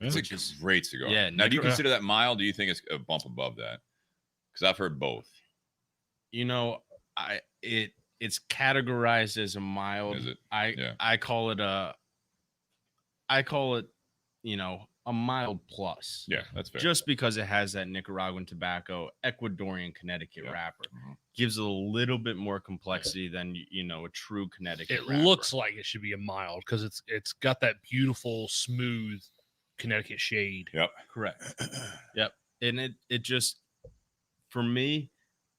It's Which a is- great cigar. yeah, Now, do you consider that mild? Do you think it's a bump above that? Because I've heard both. It's categorized as a mild. Is it? I call it a mild plus. Yeah, that's fair. Just because it has that Nicaraguan tobacco, Ecuadorian Connecticut wrapper. Mhm. Gives it a little bit more complexity than a true Connecticut It wrapper. looks like it should be a mild because it's got that beautiful, smooth Connecticut shade. Yep. Correct. Yep. And it just, for me,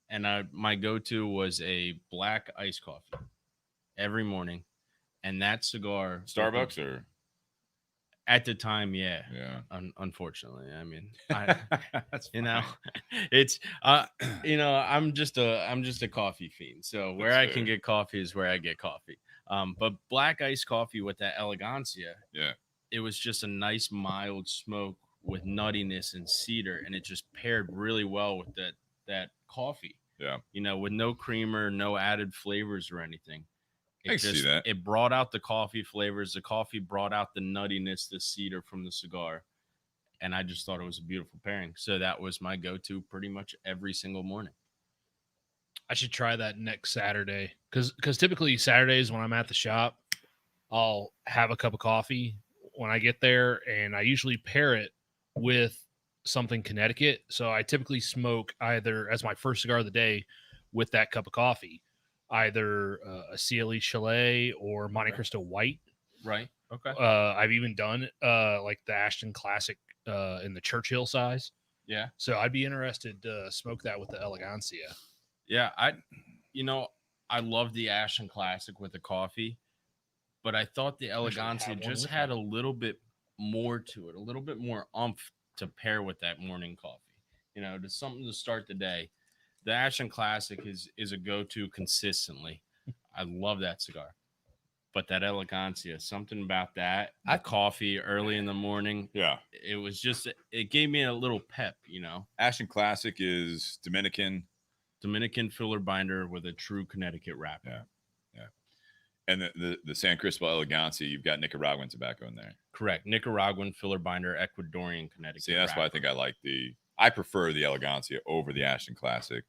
and my go-to was a black iced coffee every morning. And that cigar, Starbucks or at the time, yeah. Unfortunately, I mean, that's it's I'm just a coffee fiend. So where I can get coffee is where I get coffee. But black iced coffee with that Elegancia, it was just a nice mild smoke with nuttiness and cedar, and it just paired really well with that coffee. Yeah. With no creamer, no added flavors or anything. I can see that. It brought out the coffee flavors. The coffee brought out the nuttiness, the cedar from the cigar. And I just thought it was a beautiful pairing. So that was my go-to pretty much every single morning. I should try that next Saturday because typically Saturdays when I'm at the shop, I'll have a cup of coffee when I get there, and I usually pair it with something Connecticut. So I typically smoke either as my first cigar of the day with that cup of coffee, either a CLE Chalet or Monte Cristo White. Right. Okay. I've even done like the Ashton Classic in the Churchill size. Yeah. So I'd be interested to smoke that with the Elegancia. Yeah. I love the Ashton Classic with the coffee, but I thought the Elegancia just had a little bit more to it, a little bit more oomph to pair with that morning coffee. Just something to start the day. The Ashton Classic is a go-to consistently. I love that cigar. But that Elegancia, something about that, the coffee early in the morning. Yeah. It was just, it gave me a little pep, Ashton Classic is Dominican filler binder with a true Connecticut wrapper. Yeah. And the San Cristobal Elegancia, you've got Nicaraguan tobacco in there. Correct. Nicaraguan filler binder, Ecuadorian Connecticut. See, that's why I think I prefer the Elegancia over the Ashton Classic.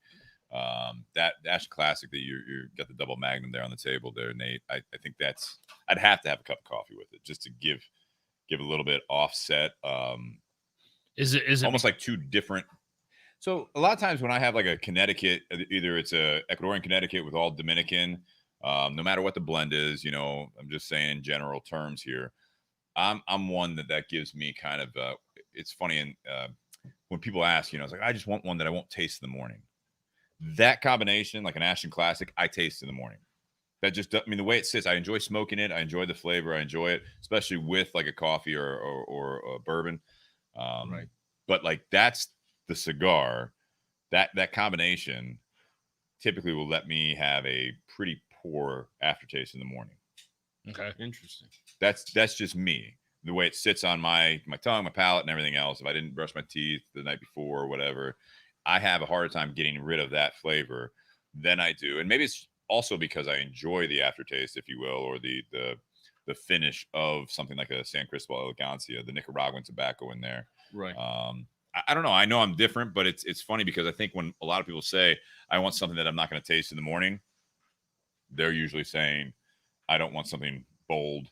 That Ashton Classic that you got the double magnum there on the table there, Nate. I think I'd have to have a cup of coffee with it just to give a little bit offset. Is it almost like two different? So a lot of times when I have like a Connecticut, either it's a Ecuadorian Connecticut with all Dominican, no matter what the blend is, I'm just saying in general terms here. I'm one that gives me kind of it's funny, and when people ask, it's like I just want one that I won't taste in the morning. That combination, like an Ashton Classic, I taste in the morning. That just, the way it sits, I enjoy smoking it. I enjoy the flavor. I enjoy it, especially with like a coffee or a bourbon. Right. But like that's the cigar that combination typically will let me have a pretty poor aftertaste in the morning. Okay. Interesting. That's just me. The way it sits on my tongue, my palate, and everything else. If I didn't brush my teeth the night before or whatever, I have a harder time getting rid of that flavor than I do. And maybe it's also because I enjoy the aftertaste, if you will, or the finish of something like a San Cristobal Elegancia, the Nicaraguan tobacco in there. Right. I don't know. I know I'm different, but it's funny because I think when a lot of people say I want something that I'm not going to taste in the morning, they're usually saying I don't want something bold,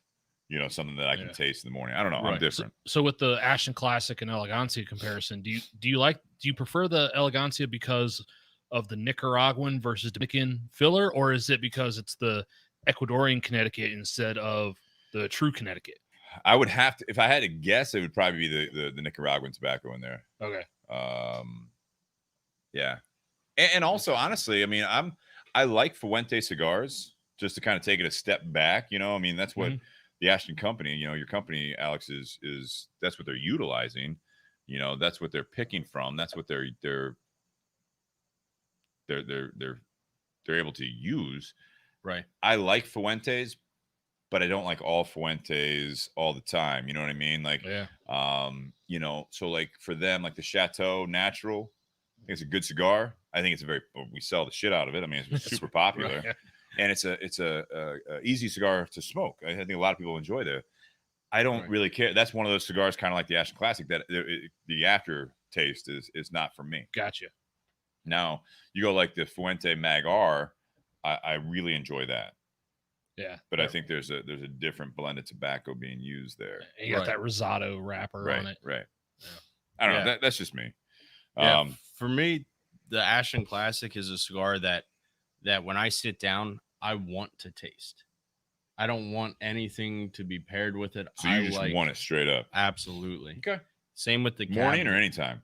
something that I can taste in the morning. I don't know. I'm different. So with the Ashton Classic and Elegancia comparison, do you prefer the Elegancia because of the Nicaraguan versus Dominican filler, or is it because it's the Ecuadorian Connecticut instead of the true Connecticut? I would have to, if I had to guess, it would probably be the Nicaraguan tobacco in there. Okay. Yeah. And also, honestly, I mean, I like Fuente cigars, just to kind of take it a step back. I mean, that's what the Ashton Company, your company, Alex, is that's what they're utilizing. That's what they're picking from. That's what they're able to use. Right. I like Fuentes, but I don't like all Fuentes all the time. You know what I mean? Like, so like for them, like the Chateau Natural, I think it's a good cigar. I think we sell the shit out of it. I mean, it's super popular, Right. and it's a easy cigar to smoke. I think a lot of people enjoy that. I don't really care. That's one of those cigars, kind of like the Ashton Classic, that the aftertaste is not for me. Gotcha. Now you go like the Fuente Mag R, I really enjoy that. Yeah, but I think there's a different blended tobacco being used there. And you got that Rosado wrapper on it. Right. Yeah. I don't know. That's just me. Yeah, for me, the Ashton Classic is a cigar that when I sit down, I want to taste. I don't want anything to be paired with it. So you just want it straight up. Absolutely. Okay. Same with the morning cabinet. or anytime.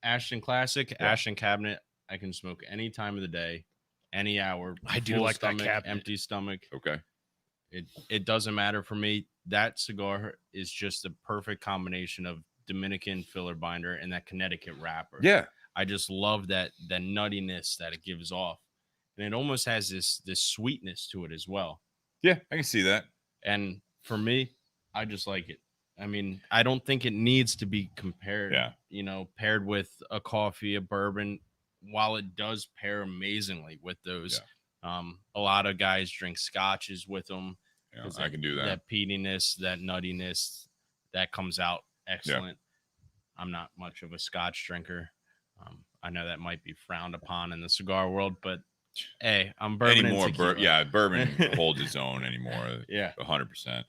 Ashton Classic, Ashton Cabinet. I can smoke any time of the day, any hour. I do full like stomach, that cabinet. empty stomach. Okay. It doesn't matter for me. That cigar is just the perfect combination of Dominican filler binder and that Connecticut wrapper. Yeah. I just love that nuttiness that it gives off. And it almost has this sweetness to it as well. Yeah, I can see that. And for me, I just like it. I mean, I don't think it needs to be compared, paired with a coffee, a bourbon, while it does pair amazingly with those. Yeah. A lot of guys drink scotches with them. I can do that. That peatiness, that nuttiness, that comes out excellent. Yeah. I'm not much of a scotch drinker. I know that might be frowned upon in the cigar world, but hey, I'm bourbon anymore. Bourbon holds its own anymore. Yeah, 100%.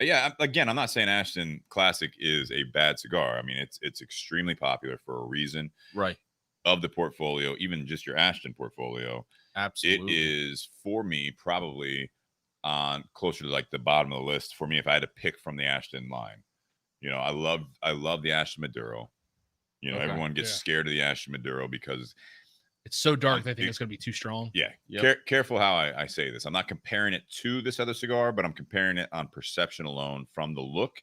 Yeah, again, I'm not saying Ashton Classic is a bad cigar. I mean, it's extremely popular for a reason. Right. Of the portfolio, even just your Ashton portfolio. Absolutely. It is, for me, probably on closer to like the bottom of the list for me if I had to pick from the Ashton line. I love the Ashton Maduro. Everyone gets scared of the Ashton Maduro because it's so dark they think it's going to be too strong. Yeah. Yep. Careful how I say this. I'm not comparing it to this other cigar, but I'm comparing it on perception alone from the look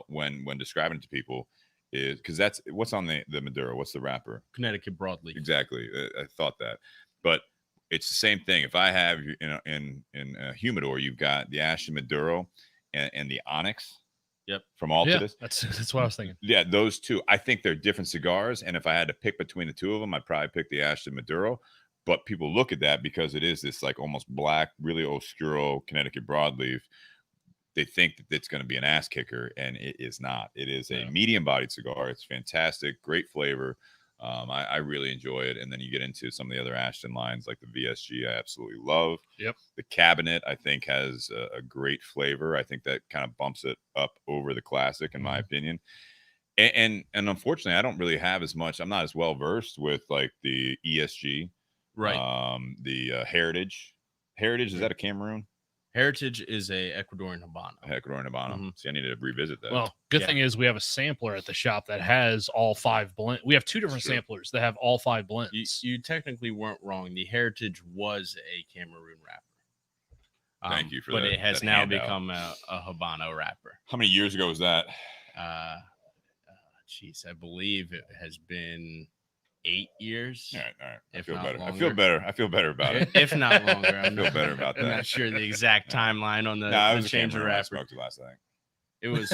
when describing it to people. Is because that's what's on the Maduro. What's the wrapper? Connecticut broadleaf. Exactly. I thought that, but it's the same thing. If I have in a humidor, you've got the Ashton Maduro and the Onyx. Yep. From Altadis. Yeah, that's what I was thinking. Yeah, those two. I think they're different cigars, and if I had to pick between the two of them, I'd probably pick the Ashton Maduro. But people look at that because it is this like almost black, really oscuro Connecticut broadleaf. They think that it's going to be an ass kicker, and it is not. It is a medium-bodied cigar. It's fantastic, great flavor. I really enjoy it. And then you get into some of the other Ashton lines, like the VSG, I absolutely love. Yep. The Cabinet, I think, has a great flavor. I think that kind of bumps it up over the Classic, in my opinion. And unfortunately, I don't really have as much. I'm not as well versed with like the ESG, right? The Heritage. Heritage, is that a Cameroon? Heritage is a Ecuadorian Habano. Ecuadorian Habano. See, I need to revisit that. Well, good thing is we have a sampler at the shop that has all 5 blends. We have 2 different samplers that have all 5 blends. You technically weren't wrong. The Heritage was a Cameroon wrapper. Thank you for that. But it has now handout. Become a Habano wrapper. How many years ago was that? I believe it has been 8 years. All right. I If feel not better. I longer. feel better. I feel better about it. If not longer. I feel better about I'm that. not sure the exact timeline on the, No, it the was a change of Cameron when I wrapper. smoked it last night. It was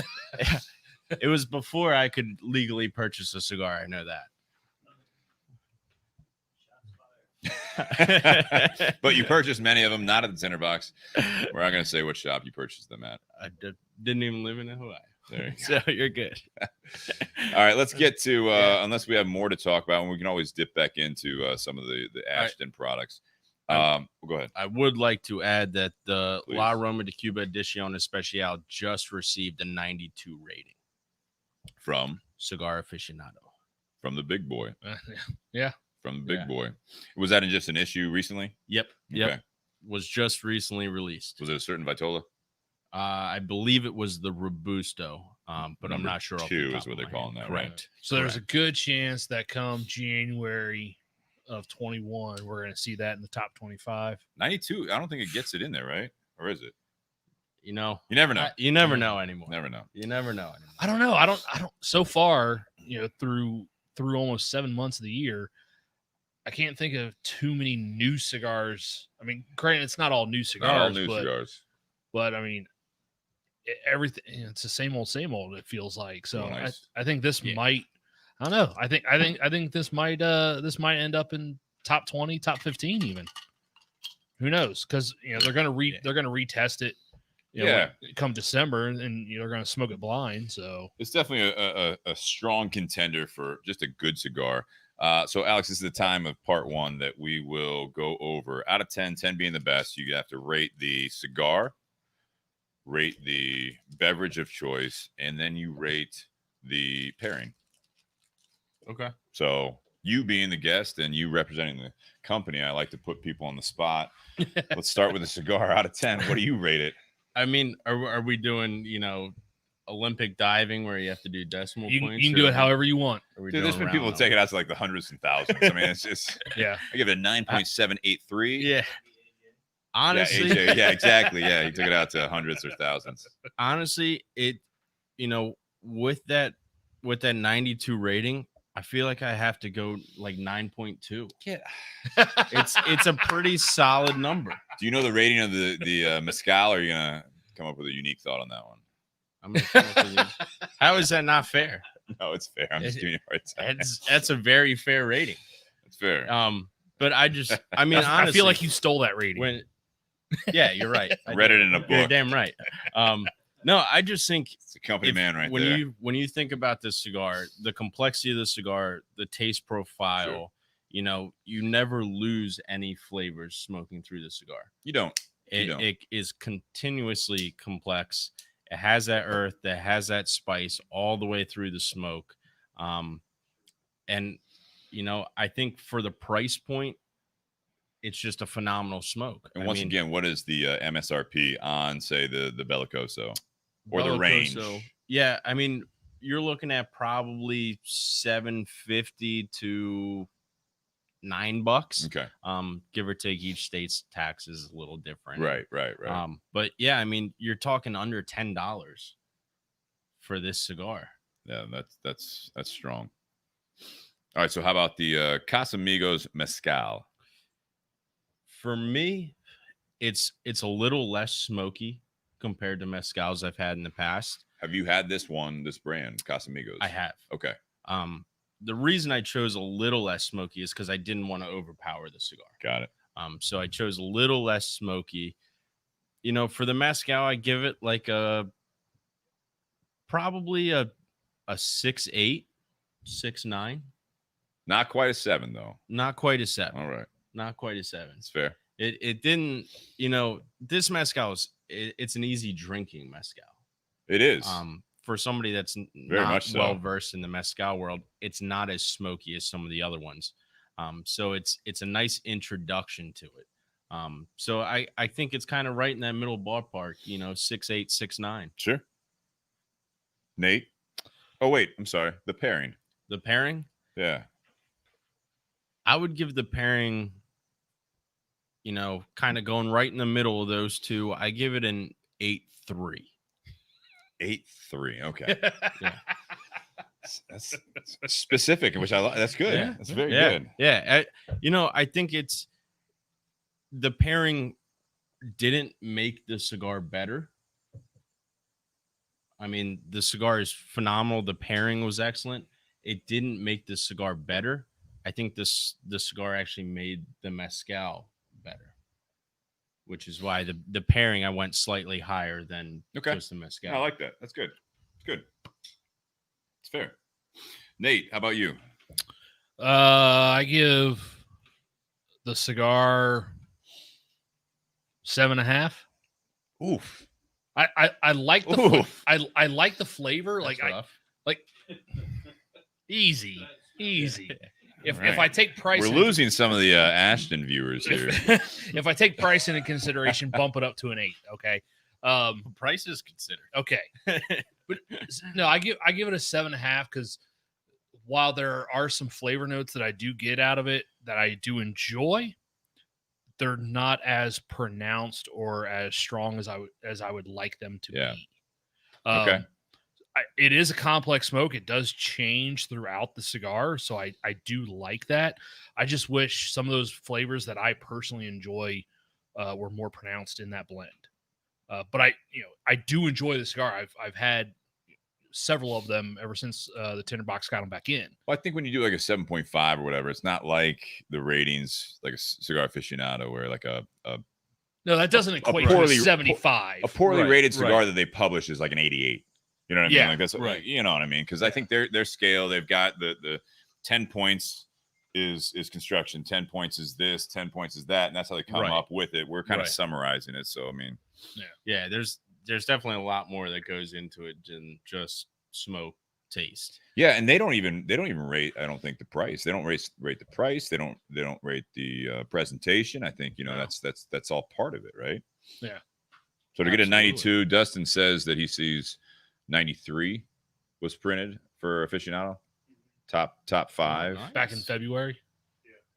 it was before I could legally purchase a cigar. I know that. But you purchased many of them, not at the Tinder Box. We're not going to say what shop you purchased them at. I didn't even live in Hawaii. There you go. So you're good. All right, let's get to unless we have more to talk about, and we can always dip back into some of the Ashton products. Go ahead. I would like to add that the Please. La Aroma de Cuba Edicion Especial just received a 92 rating. From Cigar Aficionado. the big boy. Yeah. From the big Yeah. boy. Was that in just an issue recently? Yep. Okay. Was just recently released. Was it a certain Vitola? I believe it was the Robusto, but I'm Number not sure. off the 2 top is what of they're my calling head. that, right? Correct. So there's a good chance that come January of 21, we're going to see that in the top 25. 92. I don't think it gets it in there, right? Or is it? You know, You never know. you never know anymore. Never know. You never know anymore. I don't know. I don't. So far, through almost 7 months of the year, I can't think of too many new cigars. I mean, granted, it's not all new cigars, Not all new but, cigars. but I mean, everything. It's the same old, same old. It feels like. So Oh, nice. I think this Yeah. might. I don't know. I think this might end up in top 20, top 15 even. Who knows? Because they're gonna retest it. Come December, and they're gonna smoke it blind. So It's definitely a strong contender for just a good cigar. So, Alex, this is the time of part 1 that we will go over. Out of 10, 10 being the best, you have to rate the cigar, rate the beverage of choice, and then you rate the pairing. Okay. So, you being the guest and you representing the company, I like to put people on the spot. Let's start with a cigar. Out of 10, what do you rate it? I mean, are we doing Olympic diving where you have to do decimal you points? can do it however you want. Dude, there's been people that take it out to like the hundreds and thousands. I mean, it's just, Yeah. I give it a 9.783. Yeah. Honestly, Yeah, AJ, yeah, exactly. Yeah, he took it out to hundreds or thousands. honestly, with that 92 rating, I feel like I have to go like 9.2. Yeah. It's a pretty solid number. Do you know the rating of the mezcal, or are you gonna come up with a unique thought on that one? I'm gonna come up with you. How is that not fair? No, it's fair. I'm just giving you a hard time. That's a very fair rating. It's fair. But I mean, honestly, I feel like you stole that rating. Yeah, you're right. I Read did. it in a You're book. damn right. No, I just think It's a company man right when there. when you think about this cigar, the complexity of the cigar, the taste profile, you never lose any flavors smoking through the cigar. You don't. It is continuously complex. It has that earth, that has that spice all the way through the smoke. And I think for the price point, it's just a phenomenal smoke. And once again, what is the MSRP on, say, the Bellicoso or the Bellicoso, range? Yeah, I mean, you're looking at probably $7.50 to $9. Okay. Give or take. Each state's tax is a little different. Right. But yeah, I mean, you're talking under $10 for this cigar. Yeah, that's strong. All right. So how about the Casamigos Mezcal? For me, it's a little less smoky compared to mezcals I've had in the past. Have you had this brand, Casamigos? I have. Okay. The reason I chose a little less smoky is because I didn't want to overpower the cigar. Got it. So I chose a little less smoky. For the mezcal, I give it like probably a 6.8, 6.9. Not quite a 7 though. Not quite a 7. All right. Not quite a 7. It's fair. It didn't, this mezcal it's an easy drinking mezcal. It is. For somebody that's Very not much so. well versed in the mezcal world, it's not as smoky as some of the other ones. So it's a nice introduction to it. So I think it's kind of right in that middle ballpark, 6.8, 6.9. Sure. Nate. Oh, wait. I'm sorry. The pairing. The pairing, Yeah. I would give the pairing, kind of going right in the middle of those two. I give it an 8.3. 8.3. Okay. Yeah. That's specific, which I like. That's good. Yeah. That's very Yeah. good. Yeah. I think it's the pairing didn't make the cigar better. I mean, the cigar is phenomenal. The pairing was excellent. It didn't make the cigar better. I think the cigar actually made the mezcal better, which is why the pairing I went slightly higher than just the mezcal. I like that. That's good. It's good. It's fair. Nate, how about you? I give the cigar 7.5. Oof. I like the Oof. I like the flavor. That's like rough. Easy. If Right. I take price, We're losing some of the Ashton viewers here. if I take price into consideration, bump it up to an 8. Okay. Price is considered. Okay. But no, I give it a 7.5 because while there are some flavor notes that I do get out of it that I do enjoy, they're not as pronounced or as strong as I would like them to Yeah. be. Okay. It is a complex smoke. It does change throughout the cigar, so I do like that. I just wish some of those flavors that I personally enjoy were more pronounced in that blend. But I do enjoy the cigar. I've had several of them ever since the Tinder Box got them back in. Well, I think when you do like a 7.5 or whatever, it's not like the ratings like a cigar aficionado where like a No, that doesn't equate poorly- to 75. a poorly Right, rated cigar right. that they publish is like an 88. You know what I mean? Yeah, Like that's right. You know what I mean? Because I think their scale, they've got the 10 points is construction, 10 points is this, 10 points is that, and that's how they come Right. up with it. We're kind of Right. summarizing it. So I mean, Yeah, there's definitely a lot more that goes into it than just smoke taste. yeah, and they don't even rate. I don't think the price. They don't rate the price. They don't rate the presentation. I think No. that's all part of it, right? Yeah. So to get a Absolutely. 92, Dustin says that he sees 93 was printed for aficionado. Top 5. nice. Back in February.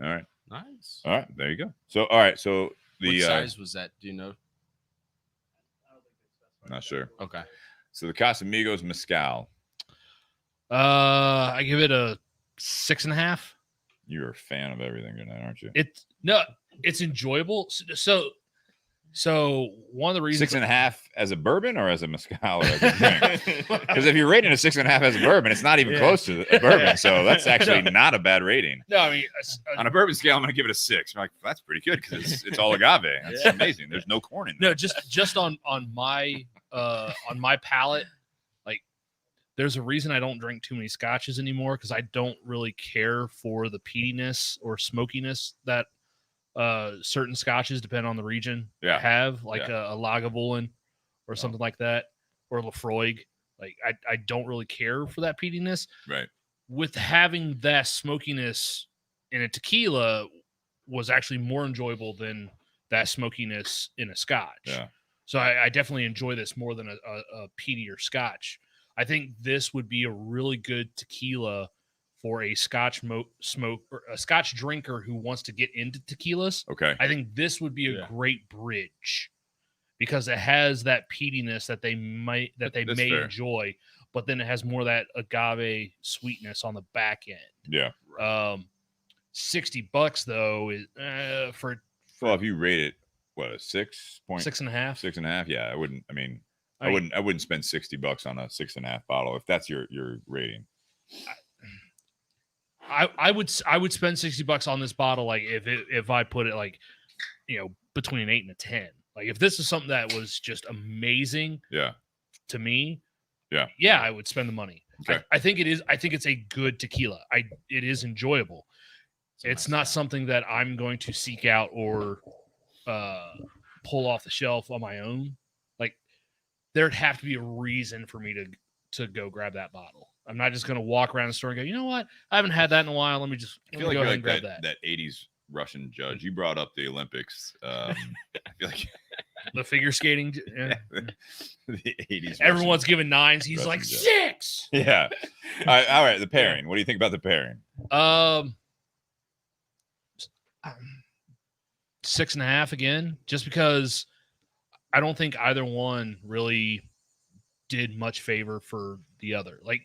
All right. Nice. All right. There you go. So all right. So the What size was that? Do you know? not sure. Okay. So the Casamigos Mezcal. I give it a 6.5. You're a fan of everything tonight, aren't you? It's enjoyable. So one of the reasons 6.5 as a bourbon or as a mezcal or as a drink? Because if you're rating a 6.5 as a bourbon, it's not even Yeah. close to a bourbon. So that's actually not a bad rating. No, I mean, On a bourbon scale, I'm going to give it a 6. I'm like, that's pretty good because it's all agave. That's Yeah. amazing. There's no corn in there. no, just on my palate, like there's a reason I don't drink too many scotches anymore because I don't really care for the peatiness or smokiness that certain scotches, depending on the region, Yeah. have, like a Lagavulin or something like that, or Lafroig. Like I don't really care for that peatiness. Right. With having that smokiness in a tequila was actually more enjoyable than that smokiness in a scotch. Yeah. So I definitely enjoy this more than a peatier scotch. I think this would be a really good tequila for a scotch smoke or a scotch drinker who wants to get into tequilas. Okay. I think this would be a Yeah. great bridge because it has that peatiness that they may That's fair. enjoy, but then it has more of that agave sweetness on the back end. Yeah. $60 though is for Well, if you rate it, what, a 6.6 6.5. 6.5? Yeah, I wouldn't. I wouldn't spend $60 on a 6.5 bottle if that's your rating. I would spend $60 on this bottle like if I put it like between an 8 and a 10. Like if this is something that was just amazing Yeah. to me, Yeah. I would spend the money. Okay. I think it is. I think it's a good tequila. It is enjoyable. It's not something that I'm going to seek out or pull off the shelf on my own. Like there'd have to be a reason for me to go grab that bottle. I'm not just going to walk around the store and go, you know what? I haven't had that in a while. Let me I go feel like ahead you're and like grab that 80s Russian judge. You brought up the Olympics. I feel like The figure skating. Yeah. the 80s. Everyone's giving 9s. He's Russian like judge. 6. Yeah. All right. The pairing. What do you think about the pairing? 6.5 again, just because I don't think either one really did much favor for the other. Like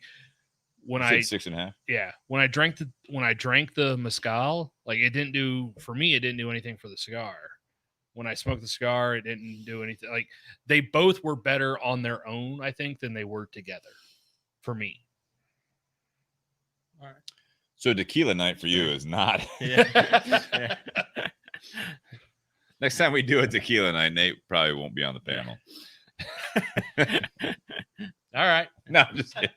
when You I said 6.5. yeah, when I drank the mezcal, like it didn't do for me. It didn't do anything for the cigar. When I smoked the cigar, it didn't do anything. Like they both were better on their own, I think, than they were together for me. All right. So tequila night for you is not. Yeah. Next time we do a tequila night, Nate probably won't be on the panel. All right. No, I'm just kidding.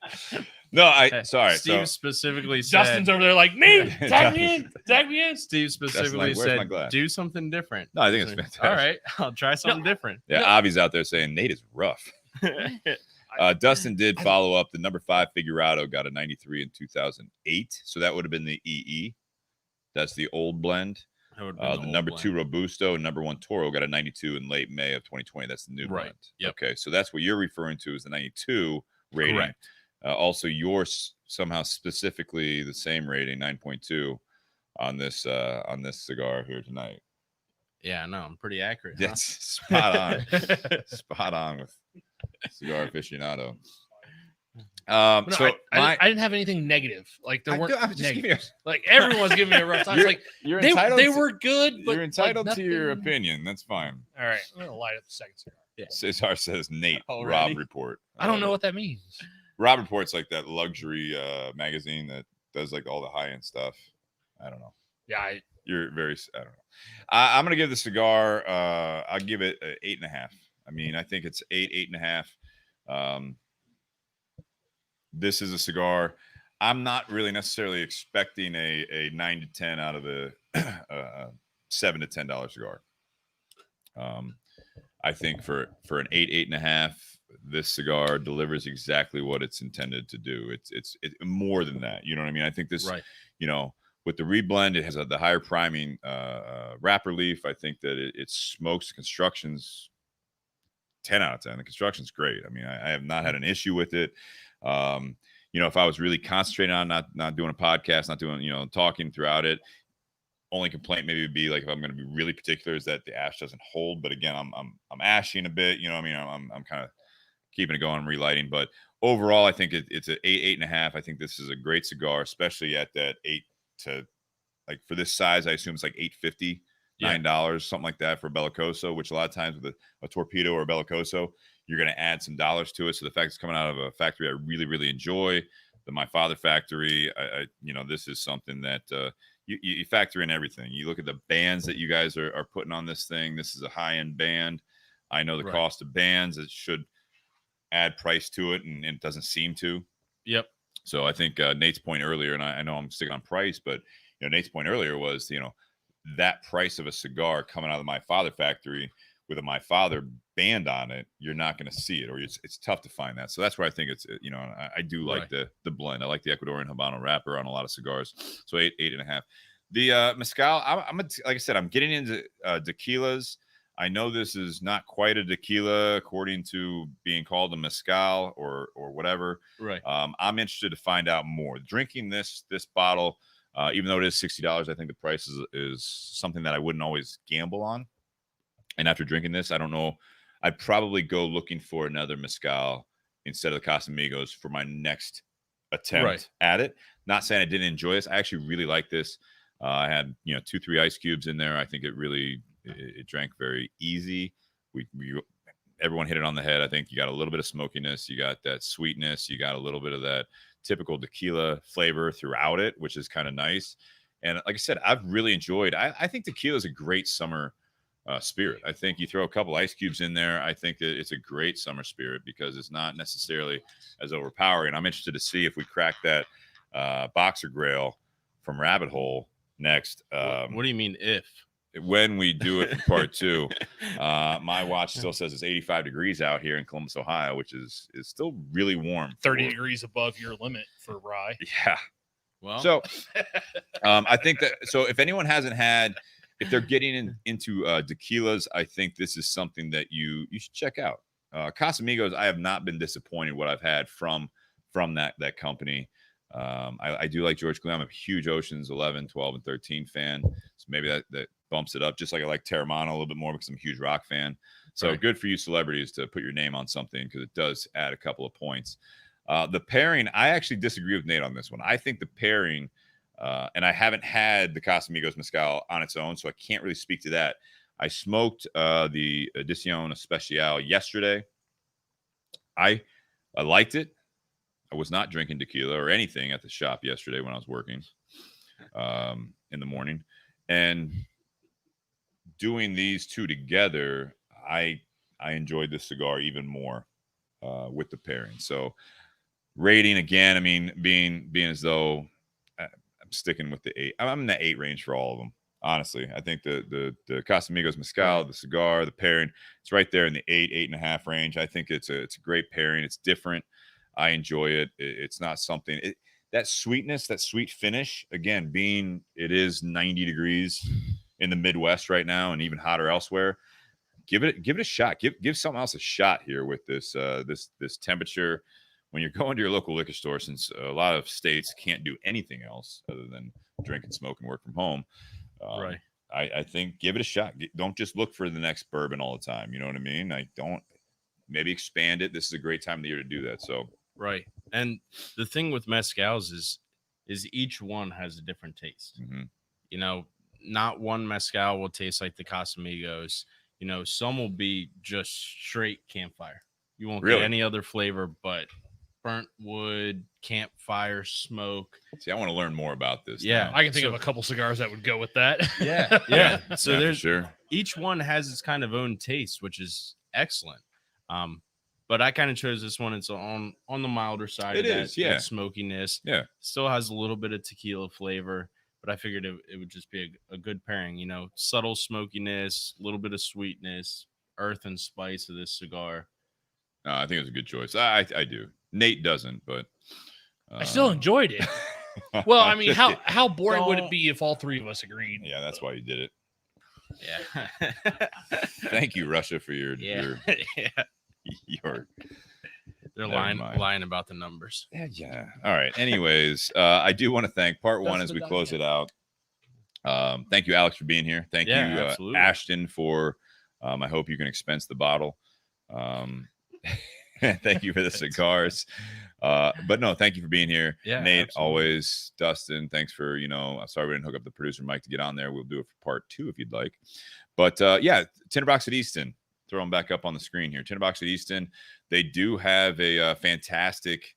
No, sorry. Steve So specifically said. Justin's over there like me. Tag me in. Tag me in. Steve specifically where's my said, glass? do something different. no, I think it's fantastic. All right. I'll try something different. Yeah, Avi's out there saying Nate is rough. Dustin did follow up. The number 5 Figurado got a 93 in 2008. So that would have been the EE. That's the old blend. That would've been The old number blend. 2 Robusto and number 1 Toro got a 92 in late May of 2020. That's the new Right. blend. Yep. Okay, so that's what you're referring to as the 92 rating. Correct. Also, yours somehow specifically the same rating, 9.2 on this cigar here tonight. Yeah, no, I'm pretty accurate. Huh? That's spot on. Spot on with Cigar Aficionado. No, So I didn't have anything negative. Like there weren't I'm just giving negatives. Like everyone's giving me a rough time. It's like you're they entitled. were good, but You're entitled like to your nothing- opinion. That's fine. All right, I'm gonna light up the second cigar. Cesar says Nate Already? Rob Report. I don't love know it. what that means. Rob Report's like that luxury magazine that does like all the high end stuff. I don't know. Yeah, You're very. I don't know. I'm gonna give the cigar. I'll give it 8.5. I mean, I think it's 8.5. This is a cigar. I'm not really necessarily expecting a 9 to 10 out of the $7 to $10 cigar. I think for an 8.5, this cigar delivers exactly what it's intended to do. It's more than that. You know what I mean? I think this, Right. you know, with the reblend, it has the higher priming wrapper leaf. I think that it smokes. Construction's 10 out of 10. The construction's great. I mean, I have not had an issue with it. You know, if I was really concentrating on not doing a podcast, not doing, talking throughout it, only complaint maybe would be like if I'm going to be really particular is that the ash doesn't hold. But again, I'm ashing a bit. You know, what I mean, I'm kind of keeping it going, relighting. But overall, I think it's an 8.5. I think this is a great cigar, especially at that 8 to, like, for this size, I assume it's like $8.50. $9, something like that for a Bellicoso, which a lot of times with a Torpedo or a Bellicoso, you're going to add some dollars to it. So the fact it's coming out of a factory I really, really enjoy, the My Father factory, this is something that you factor in everything. You look at the bands that you guys are putting on this thing. This is a high-end band. I know the cost of bands. It should add price to it, and it doesn't seem to. Yep. So I think Nate's point earlier, and I know I'm sticking on price, but Nate's point earlier was, that price of a cigar coming out of the My Father factory with a My Father band on it, you're not going to see it, or it's tough to find that. So that's where I think it's, I do like the blend. I like the Ecuadorian Habano wrapper on a lot of cigars. So 8.5. The Mezcal, like I said, I'm getting into tequilas. I know this is not quite a tequila according to being called a Mezcal or whatever. Right. I'm interested to find out more. Drinking this bottle, even though it is $60, I think the price is something that I wouldn't always gamble on. And after drinking this, I don't know. I'd probably go looking for another Mezcal instead of the Casamigos for my next attempt at it. Not saying I didn't enjoy this. I actually really like this. I had 2-3 ice cubes in there. I think it really it drank very easy. Everyone hit it on the head. I think you got a little bit of smokiness. You got that sweetness. You got a little bit of that typical tequila flavor throughout it, which is kind of nice. And like I said, I've really enjoyed. I think tequila is a great summer spirit. I think you throw a couple ice cubes in there. I think that it's a great summer spirit because it's not necessarily as overpowering. I'm interested to see if we crack that Boxer Grail from Rabbit Hole next. What do you mean if? When we do it for part 2, my watch still says it's 85 degrees out here in Columbus, Ohio, which is still really warm. 30 degrees above your limit for rye. Yeah. Well, So I think that, so if anyone hasn't had, if they're getting into tequilas, I think this is something that you should check out. Casamigos, I have not been disappointed what I've had from that company. I do like George Clooney. I'm a huge Oceans 11, 12, and 13 fan. So maybe that bumps it up, just like I like Terramana a little bit more because I'm a huge rock fan. So good for you celebrities to put your name on something because it does add a couple of points. The pairing, I actually disagree with Nate on this one. I think the pairing, and I haven't had the Casamigos Mezcal on its own, so I can't really speak to that. I smoked the Edicion Especial yesterday. I liked it. I was not drinking tequila or anything at the shop yesterday when I was working in the morning. And doing these two together, I enjoyed this cigar even more with the pairing. So rating again, I mean, being as though I'm sticking with the 8. I'm in the 8 range for all of them. Honestly, I think the Casamigos Mezcal, the cigar, the pairing, it's right there in the 8.5 range. I think it's a great pairing. It's different. I enjoy it. It's not something that sweetness, that sweet finish. Again, being it is 90 degrees in the Midwest right now, and even hotter elsewhere. Give it a shot. Give something else a shot here with this this temperature. When you're going to your local liquor store, since a lot of states can't do anything else other than drink and smoke and work from home. Right. I think give it a shot. Don't just look for the next bourbon all the time. You know what I mean? Maybe expand it. This is a great time of the year to do that. So right. And the thing with mezcals is each one has a different taste. mm-hmm. You know, not one mezcal will taste like the Casamigos. You know, some will be just straight campfire. You won't Really? get any other flavor but burnt wood, campfire smoke. See, I want to learn more about this. Yeah. now. I can think of a couple cigars that would go with that. Yeah. So Yeah, for there's sure. each one has its kind of own taste, which is excellent. But I kind of chose this one. It's on the milder side. It of is, that, yeah. that smokiness. Yeah. Still has a little bit of tequila flavor, but I figured it would just be a good pairing. You know, subtle smokiness, a little bit of sweetness, earth and spice of this cigar. I think it was a good choice. I do. Nate doesn't, but I still enjoyed it. Well, I mean, how boring would it be if all three of us agreed? Yeah, that's why you did it. Yeah. Thank you, Russia, for your Yeah. your They're Never mind. lying about the numbers. yeah. All right. Anyways, I do want to thank part one That's as we the close done it out. Thank you, Alex, for being here. Thank Yeah, you, absolutely. Ashton, for I hope you can expense the bottle. Thank you for the cigars. But no, thank you for being here. Yeah, Nate, absolutely. always. Dustin, thanks for, I'm sorry we didn't hook up the producer Mike to get on there. We'll do it for part 2 if you'd like. But yeah, Tinder Box at Easton. Throw them back up on the screen here. Tinder Box at Easton. They do have a fantastic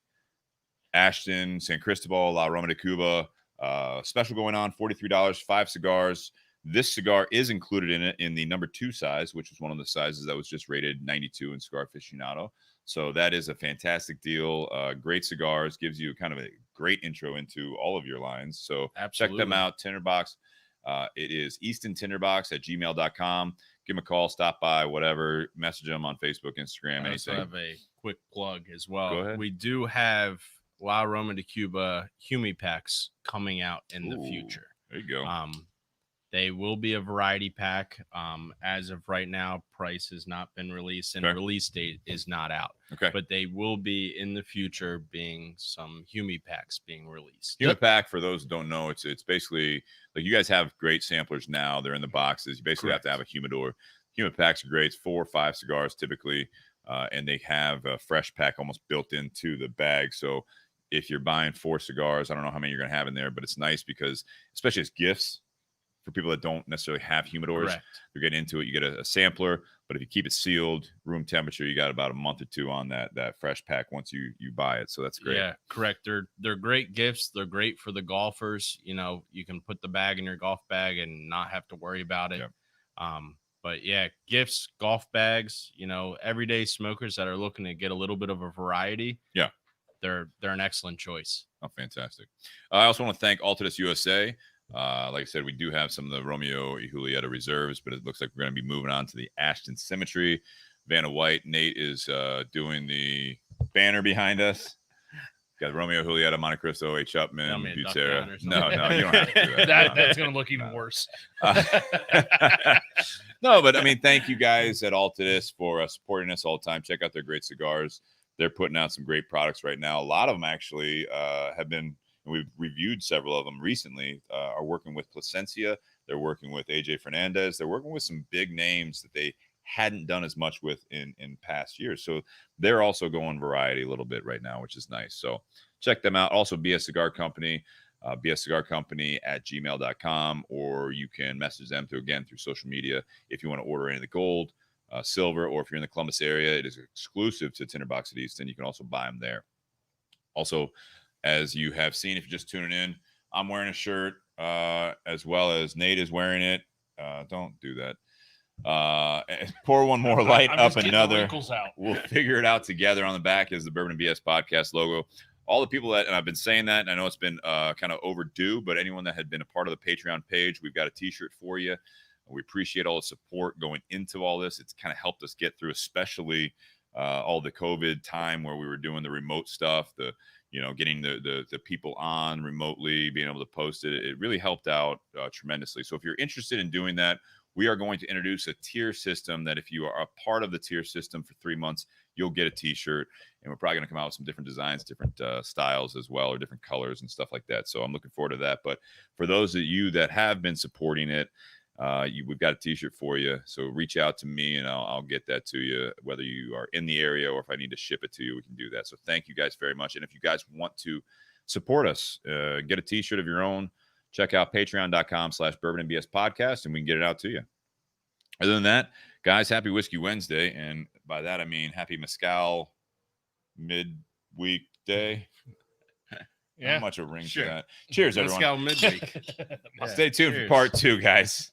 Ashton, San Cristobal, La Aroma de Cuba special going on, $43, 5 cigars. This cigar is included in it in the number 2 size, which was one of the sizes that was just rated 92 in Cigar Aficionado. So that is a fantastic deal. Great cigars, gives you kind of a great intro into all of your lines. So check them Absolutely. out. Tinder Box. It is eastontinderbox@gmail.com. Give them a call, stop by, whatever. Message them on Facebook, Instagram, I also anything. have a quick plug as well. Go ahead. We do have La Aroma de Cuba Humi packs coming out in the Ooh, future. There you go. They will be a variety pack. As of right now, price has not been released and Okay. release date is not out. Okay. But they will be in the future being some Humi packs being released. Unit pack, for those who don't know, it's basically like you guys have great samplers now. They're in the boxes. You basically have to have a humidor. Humid packs are great. It's 4 or 5 cigars typically, and they have a fresh pack almost built into the bag. So if you're buying 4 cigars, I don't know how many you're going to have in there, but it's nice because, especially as gifts for people that don't necessarily have humidors, Correct. they're getting into it. You get a sampler, but if you keep it sealed, room temperature, you got about a month or 2 on that fresh pack once you buy it. So that's great. Yeah, correct. They're great gifts. They're great for the golfers. You know, you can put the bag in your golf bag and not have to worry about it. Yep. But yeah, gifts, golf bags, everyday smokers that are looking to get a little bit of a variety. Yeah. They're an excellent choice. Oh, fantastic. I also want to thank Altadis USA. Like I said, we do have some of the Romeo y Julieta reserves, but it looks like we're going to be moving on to the Ashton Symmetry. Vanna White, Nate is doing the banner behind us. Got Romeo Julieta, Monte Cristo, H. Upman, Tell me a duck Butera. down or something. No, you don't have to do that. That's going to look even worse. No, but I mean, thank you guys at Altadis for supporting us all the time. Check out their great cigars. They're putting out some great products right now. A lot of them actually have been, and we've reviewed several of them recently, are working with Plasencia. They're working with AJ Fernandez. They're working with some big names that they hadn't done as much with in past years. So they're also going variety a little bit right now, which is nice. So check them out. Also, BS Cigar Company, bscigarcompany@gmail.com, or you can message them through social media if you want to order any of the gold, silver, or if you're in the Columbus area, it is exclusive to Tinder Box at Easton. You can also buy them there. Also, as you have seen, if you're just tuning in, I'm wearing a shirt, as well as Nate is wearing it. Don't do that. Pour one more light I'm up just getting the another. wrinkles out. We'll figure it out together. On the back is the Bourbon and BS podcast logo. All the people that, and I've been saying that, and I know it's been kind of overdue, but anyone that had been a part of the Patreon page, we've got a t-shirt for you. We appreciate all the support going into all this. It's kind of helped us get through, especially all the COVID time where we were doing the remote stuff, getting the people on remotely, being able to post it. It really helped out tremendously. So if you're interested in doing that, we are going to introduce a tier system that if you are a part of the tier system for 3 months, you'll get a t-shirt. And we're probably going to come out with some different designs, different styles as well, or different colors and stuff like that. So I'm looking forward to that. But for those of you that have been supporting it, we've got a t-shirt for you. So reach out to me and I'll get that to you, whether you are in the area or if I need to ship it to you, we can do that. So thank you guys very much. And if you guys want to support us, get a t-shirt of your own, check out patreon.com/Bourbon and BS podcast, and we can get it out to you. Other than that, guys, happy Whiskey Wednesday. And by that, I mean happy Mezcal midweek day. Yeah, Not much of a ring sure. to that. Cheers, everyone. Mezcal midweek. Stay tuned cheers. for part 2, guys.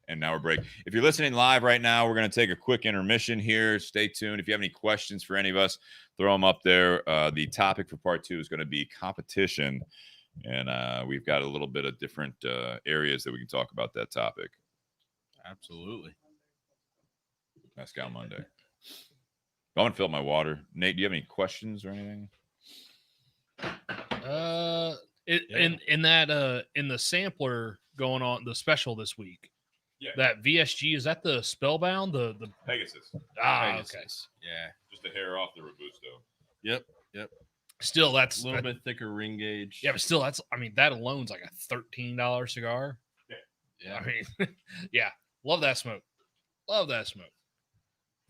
And now we're break. If you're listening live right now, we're going to take a quick intermission here. Stay tuned. If you have any questions for any of us, throw them up there. The topic for part 2 is going to be competition. And we've got a little bit of different areas that we can talk about that topic. Absolutely. Mezcal Monday. I'm going to fill up my water. Nate, do you have any questions or anything? In the sampler going on the special this week, that VSG, is that the Spellbound, the Pegasus. Pegasus. Okay. Yeah. Just a hair off the Robusto. Yep. Still, that's A little bit thicker ring gauge. Yeah, but still, that alone's like a $13 cigar. Yeah. I mean, yeah, love that smoke.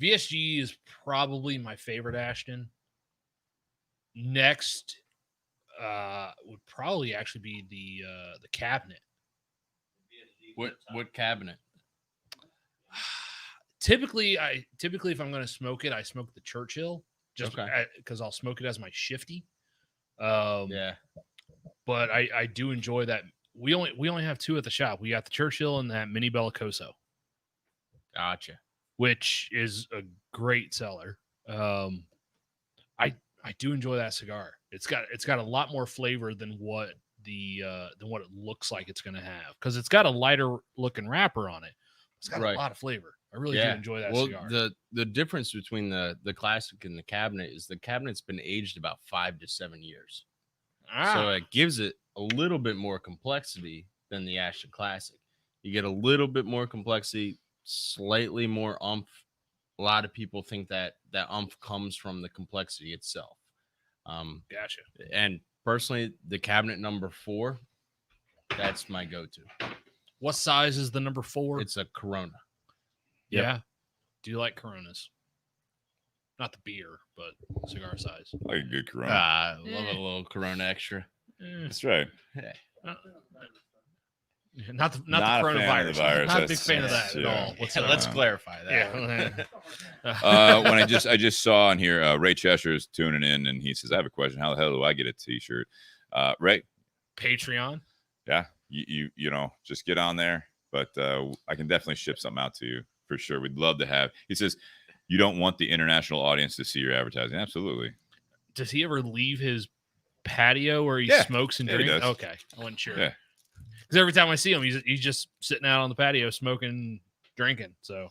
VSG is probably my favorite Ashton. Next would probably actually be the cabinet. What cabinet? Typically, if I'm going to smoke it, I smoke the Churchill just Okay. because I'll smoke it as my shifty. Yeah. But I do enjoy that. We only have 2 at the shop. We got the Churchill and that Mini Bellicoso, Gotcha. which is a great seller. I do enjoy that cigar. It's got a lot more flavor than what it looks like it's going to have, because it's got a lighter looking wrapper on it. It's got a lot of flavor. I really do enjoy that cigar. The difference between the classic and the cabinet is the cabinet's been aged about 5 to 7 years. So it gives it a little bit more complexity than the Ashton Classic. You get a little bit more complexity, slightly more umph. A lot of people think that umph comes from the complexity itself. Gotcha. And personally, the cabinet number 4, that's my go-to. What size is the number 4? It's a Corona. Yeah. Do you like Coronas? Not the beer, but cigar size. I like a good Corona. I love a little Corona extra. That's right. Not the Not a fan of coronavirus. the virus. Not a big That's- fan of that at yeah. all. So let's clarify that. Yeah. When I just saw on here, Ray Cheshire is tuning in, and he says, "I have a question. How the hell do I get a T-shirt?" Ray, Patreon. yeah, you just get on there. But I can definitely ship something out to you for sure. We'd love to have. He says, "You don't want the international audience to see your advertising." Absolutely. Does he ever leave his patio where he smokes and Yeah, he drinks? does. Okay, I wasn't sure. Yeah. Because every time I see him, he's just sitting out on the patio smoking, drinking. So,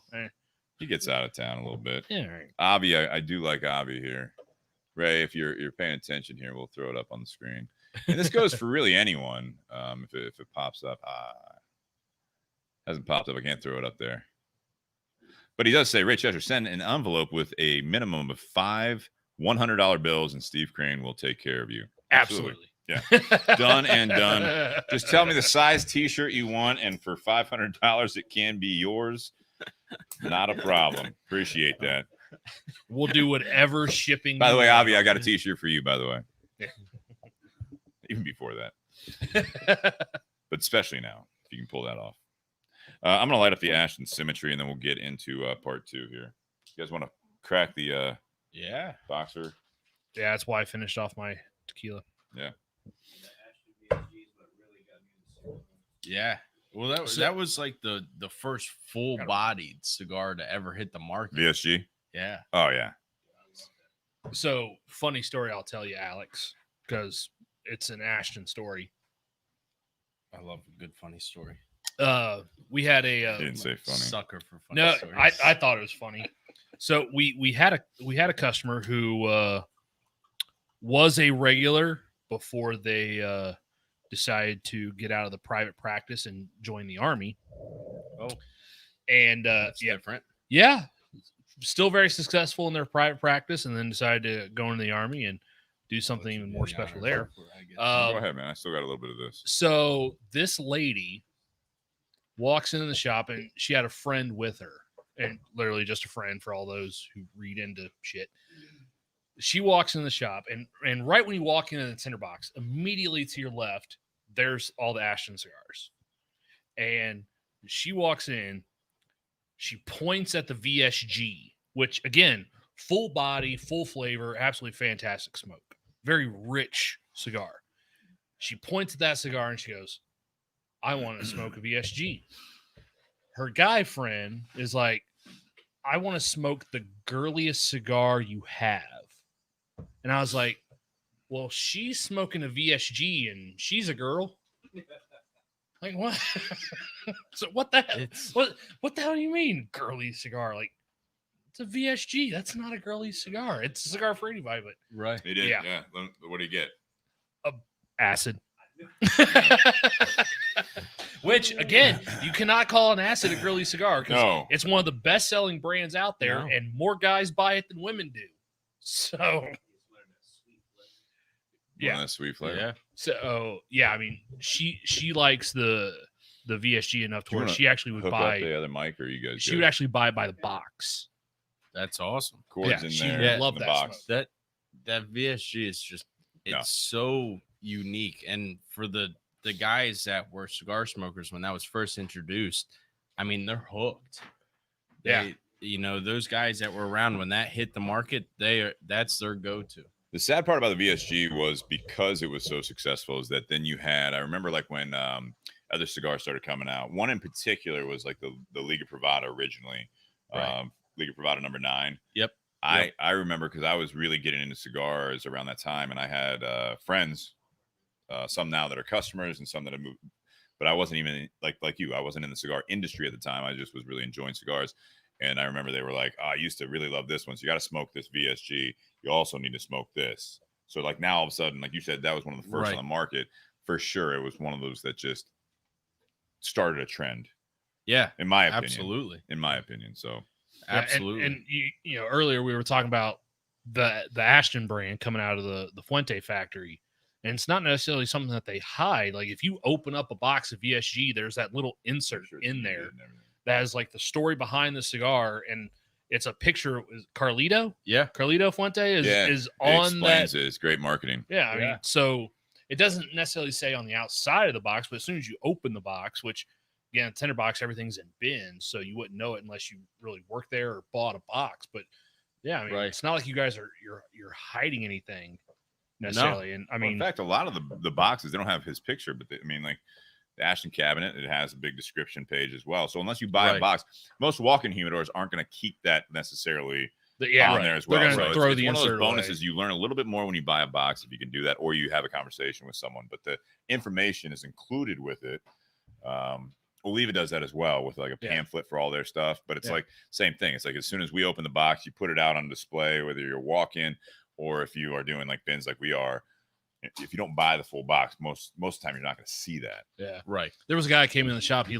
He gets out of town a little bit. yeah, all right. Avi, I do like Avi here. Ray, if you're paying attention here, we'll throw it up on the screen. And this goes for really anyone. If it pops up, hasn't popped up, I can't throw it up there. But he does say, Ray Cheshire, send an envelope with a minimum of 5 $100 bills, and Steve Crane will take care of you. Absolutely. Yeah. Done and done. Just tell me the size T-shirt you want, and for $500, it can be yours. Not a problem. Appreciate that. We'll do whatever shipping. By the you way, want. Avi, I got a T-shirt for you. By the way, Yeah. Even before that, but especially now, if you can pull that off. I'm gonna light up the Ashton Symmetry, and then we'll get into part 2 here. You guys want to crack the Yeah. boxer? Yeah, that's why I finished off my tequila. Yeah. Yeah. Well, that was like the first full-bodied cigar to ever hit the market. VSG. Yeah. Oh yeah. So, funny story I'll tell you, Alex, because it's an Ashton story. I love a good funny story. We had a Didn't say funny. Sucker for funny no, stories. I thought it was funny. So we had a customer who was a regular before they decided to get out of the private practice and join the Army. Oh, And that's yeah, different. yeah, still very successful in their private practice, and then decided to go into the Army and do something even more special there. Go ahead, man. I still got a little bit of this. So this lady walks into the shop, and she had a friend with her, and literally just a friend for all those who read into shit. She walks in the shop, and right when you walk into the Tinder Box, immediately to your left, there's all the Ashton cigars. And she walks in, she points at the VSG, which again, full body, full flavor, absolutely fantastic smoke, very rich cigar. She points at that cigar and she goes, I want to smoke a VSG. Her guy friend is like, I want to smoke the girliest cigar you have. And I was like, well, she's smoking a VSG and she's a girl. Like, what? So what the hell? What the hell do you mean, girly cigar? Like, it's a VSG. That's not a girly cigar. It's a cigar for anybody, but Right. He did. Yeah. Yeah. What do you get? acid. Which, again, you cannot call an acid a girly cigar because No. it's one of the best-selling brands out there, No. and more guys buy it than women do. So, Yeah. That sweet flavor. Yeah. so yeah, I mean, she likes the VSG enough to Do you where wanna she actually would Hook buy. up the other mic, or you guys? She good? would actually buy it by the box. That's awesome. Cords yeah, in she there. would in love the that box. smoke. That VSG is just it's Yeah. so unique. And for the guys that were cigar smokers when that was first introduced, I mean, they're hooked. Yeah. You know, those guys that were around when that hit the market, that's their go-to. The sad part about the VSG was because it was so successful is that then you had, I remember like when other cigars started coming out. One in particular was like the Liga Privada originally, Right. Liga Privada number 9. Yep. I remember because I was really getting into cigars around that time, and I had friends, some now that are customers and some that have moved, but I wasn't even like you. I wasn't in the cigar industry at the time. I just was really enjoying cigars. And I remember they were like, oh, I used to really love this one. So you got to smoke this VSG. You also need to smoke this. So like now all of a sudden, like you said, that was one of the first Right. on the market. For sure, it was one of those that just started a trend, Yeah. in my opinion. Absolutely. In my opinion. So Yeah, Absolutely. And you know, earlier we were talking about the Ashton brand coming out of the Fuente factory. And it's not necessarily something that they hide. Like if you open up a box of VSG, there's that little insert sure in it's there and everything. that has like the story behind the cigar, and it's a picture of Carlito Fuente Yeah, is It on that. explains it. It's great marketing. Yeah, I mean, Yeah. so it doesn't necessarily say on the outside of the box, but as soon as you open the box, which again, Tinder Box, everything's in bins, so you wouldn't know it unless you really worked there or bought a box. But yeah, I mean, Right. it's not like you guys are you're hiding anything necessarily. And I Well, in mean, fact, a lot of the boxes, they don't have his picture, but I mean, like the Ashton cabinet, it has a big description page as well. So unless you buy a Right. box, most walk-in humidors aren't going to keep that necessarily yeah, on right. there as They're well. gonna So it's, throw it's the one of those insert away. bonuses. You learn a little bit more when you buy a box if you can do that, or you have a conversation with someone. But the information is included with it. Oliva does that as well with like a Yeah. pamphlet for all their stuff. But it's Yeah. like same thing. It's like as soon as we open the box, you put it out on display, whether you're walk-in or if you are doing like bins like we are. If you don't buy the full box, most of the time you're not going to see that. Yeah. Right. There was a guy that came in the shop. He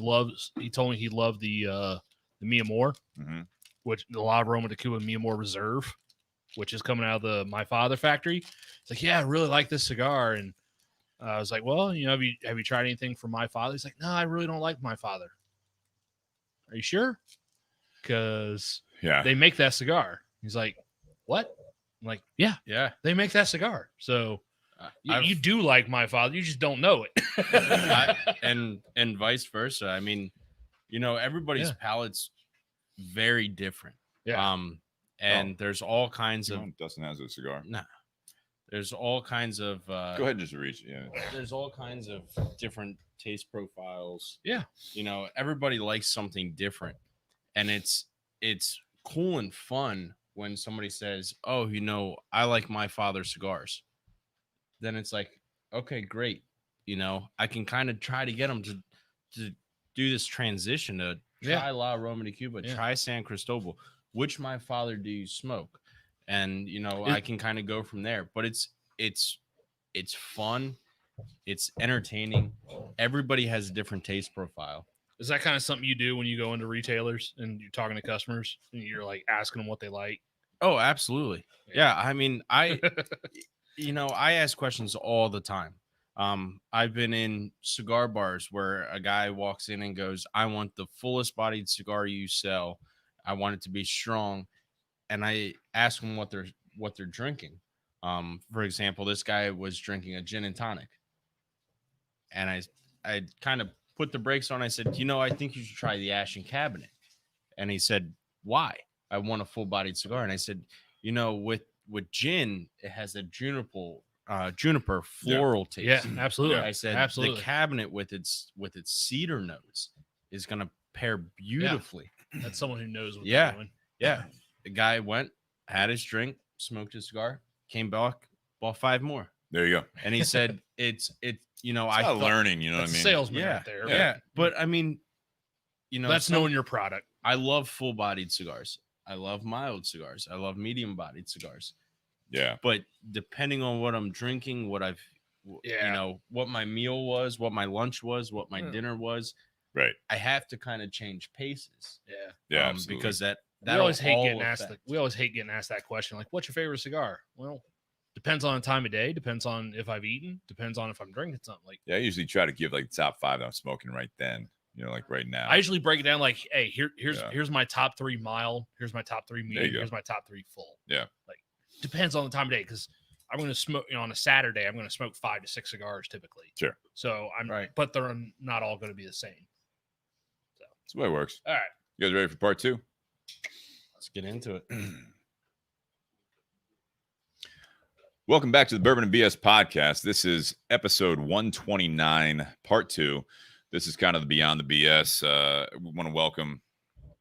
told me he loved the Mia Moore, Mm-hmm. which the La Aroma de Cuba Mia Moore Reserve, which is coming out of the My Father factory. It's like, yeah, I really like this cigar. And I was like, well, have you tried anything from My Father? He's like, no, I really don't like My Father. Are you sure? Because they make that cigar. He's like, what? I'm like, yeah, they make that cigar. So you do like My Father, you just don't know it. and vice versa. I mean, everybody's palate's very different. Yeah. And there's all kinds of. Dustin has a cigar. No. There's all kinds of. Go ahead and just reach. Yeah. There's all kinds of different taste profiles. Yeah. Everybody likes something different, and it's cool and fun when somebody says, "Oh, I like My Father cigars." Then it's like, okay, great. I can kind of try to get them to do this transition to try La Aroma de Cuba, try San Cristobal. Which My Father do you smoke? And I can kind of go from there. But it's fun, it's entertaining. Everybody has a different taste profile. Is that kind of something you do when you go into retailers and you're talking to customers and you're like asking them what they like? Oh, absolutely. Yeah. I mean, I ask questions all the time. I've been in cigar bars where a guy walks in and goes, I want the fullest bodied cigar you sell. I want it to be strong. And I ask them what they're drinking. For example, this guy was drinking a gin and tonic. And I kind of put the brakes on. I said, I think you should try the Ashton Cabinet. And he said, why? I want a full bodied cigar. And I said, with gin, it has a juniper floral taste. Yeah, absolutely. I said, absolutely. The Cabinet with its cedar notes is going to pair beautifully. That's someone who knows what they're doing. Yeah. The guy went, had his drink, smoked his cigar, came back, bought 5 more. There you go. And he said, it's learning, what I mean? Salesman right there. Yeah. But I mean, that's knowing your product. I love full bodied cigars. I love mild cigars. I love medium bodied cigars. Yeah. But depending on what I'm drinking, what what my meal was, what my lunch was, what my dinner was, right, I have to kind of change paces. Yeah. Because we always hate getting asked that question. Like, what's your favorite cigar? Well, depends on the time of day. Depends on if I've eaten. Depends on if I'm drinking something. Like, I usually try to give like the top 5 that I'm smoking right then. Like right now. I usually break it down like, hey, here's my top 3 mild. Here's my top 3 medium. Here's my top 3 full. Yeah. Like, depends on the time of day because I'm going to smoke. On a Saturday, I'm going to smoke 5 to 6 cigars typically. Sure. So but they're not all going to be the same. So that's the way it works. All right. You guys ready for part 2? Let's get into it. Welcome back to the Bourbon and BS podcast. This is episode 129, part 2. This is kind of the Beyond the BS. We want to welcome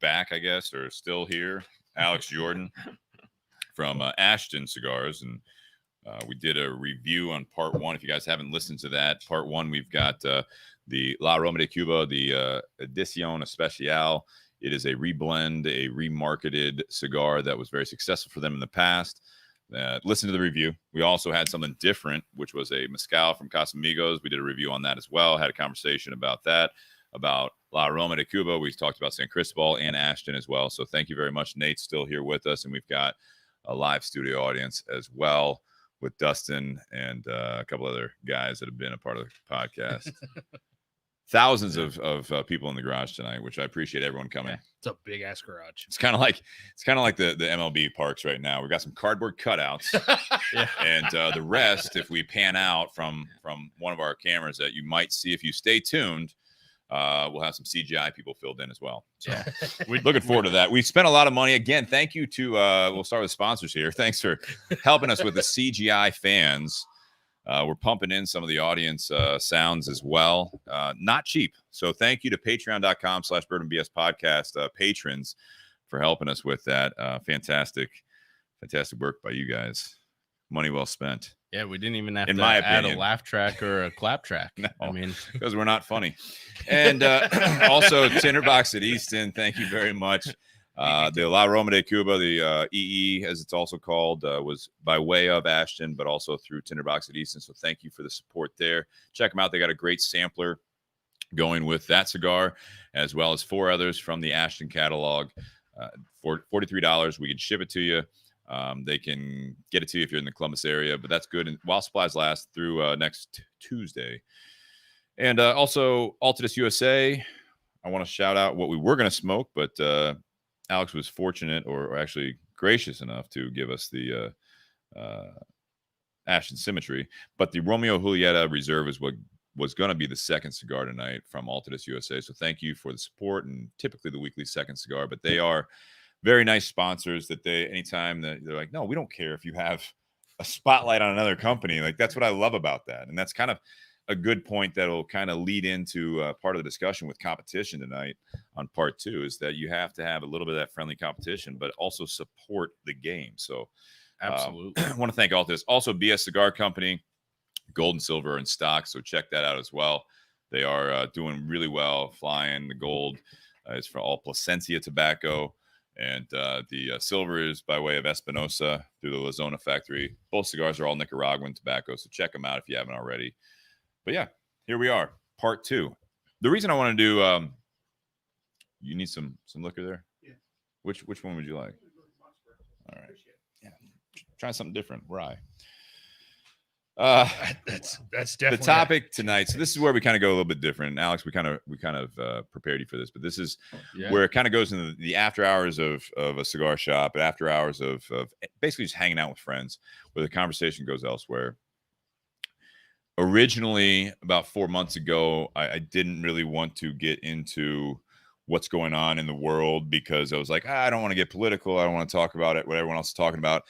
back, I guess, or still here, Alex Jordan from Ashton Cigars. And we did a review on part 1. If you guys haven't listened to that, part 1, we've got the La Aroma de Cuba, the Edicion Especial. It is a reblend, a remarketed cigar that was very successful for them in the past. Listen to the review. We also had something different, which was a Mezcal from Casamigos. We did a review on that as well. Had a conversation about that, about La Aroma de Cuba. We talked about San Cristobal and Ashton as well. So thank you very much. Nate's still here with us, and we've got a live studio audience as well with Dustin and a couple other guys that have been a part of the podcast. Thousands of people in the garage tonight, which I appreciate everyone coming. Yeah, it's a big ass garage. It's kind of like the MLB parks right now. We've got some cardboard cutouts, and the rest, if we pan out from one of our cameras that you might see if you stay tuned, we'll have some CGI people filled in as well. So we're looking forward to that. We spent a lot of money. Again, thank you to we'll start with sponsors here. Thanks for helping us with the CGI fans. We're pumping in some of the audience sounds as well. Not cheap. So thank you to patreon.com/bourbonbs podcast patrons for helping us with that. Fantastic work by you guys. Money well spent. Yeah, we didn't even have in to my add opinion. A laugh track or a clap track. No, I mean, because we're not funny. And also Tinder Box at Easton. Thank you very much. The La Aroma de Cuba, the EE, as it's also called, was by way of Ashton, but also through Tinder Box at Easton. So thank you for the support there. Check them out. They got a great sampler going with that cigar, as well as 4 others from the Ashton catalog. For $43, we can ship it to you. They can get it to you if you're in the Columbus area, but that's good. And while supplies last through next Tuesday. And also Altadis USA. I want to shout out what we were going to smoke, but Alex was fortunate or actually gracious enough to give us the Ashton Symmetry. But the Romeo Julieta Reserve is what was going to be the second cigar tonight from Altadis USA. So thank you for the support, and typically the weekly second cigar, but they are very nice sponsors that anytime that they're like, no, we don't care if you have a spotlight on another company. Like, that's what I love about that. And that's kind of a good point that'll kind of lead into part of the discussion with competition tonight on part 2, is that you have to have a little bit of that friendly competition, but also support the game. So Absolutely. I want to thank all this. Also, Cigar Company, gold and silver in stock. So check that out as well. They are doing really well. Flying the gold is for all Plasencia tobacco. And the silver is by way of Espinosa through the La Zona factory. Both cigars are all Nicaraguan tobacco, so check them out if you haven't already. But yeah, here we are, part 2. The reason I want to do, you need some liquor there? Yeah. Which one would you like? All right. Yeah, try something different. Rye. That's definitely the topic tonight. So this is where we kind of go a little bit different. Alex, we kind of prepared you for this, but this is where it kind of goes into the after hours of a cigar shop, after hours of basically just hanging out with friends, where the conversation goes elsewhere. Originally, about 4 months ago, I didn't really want to get into what's going on in the world, because I was like, I don't want to get political. I don't want to talk about it, what everyone else is talking about.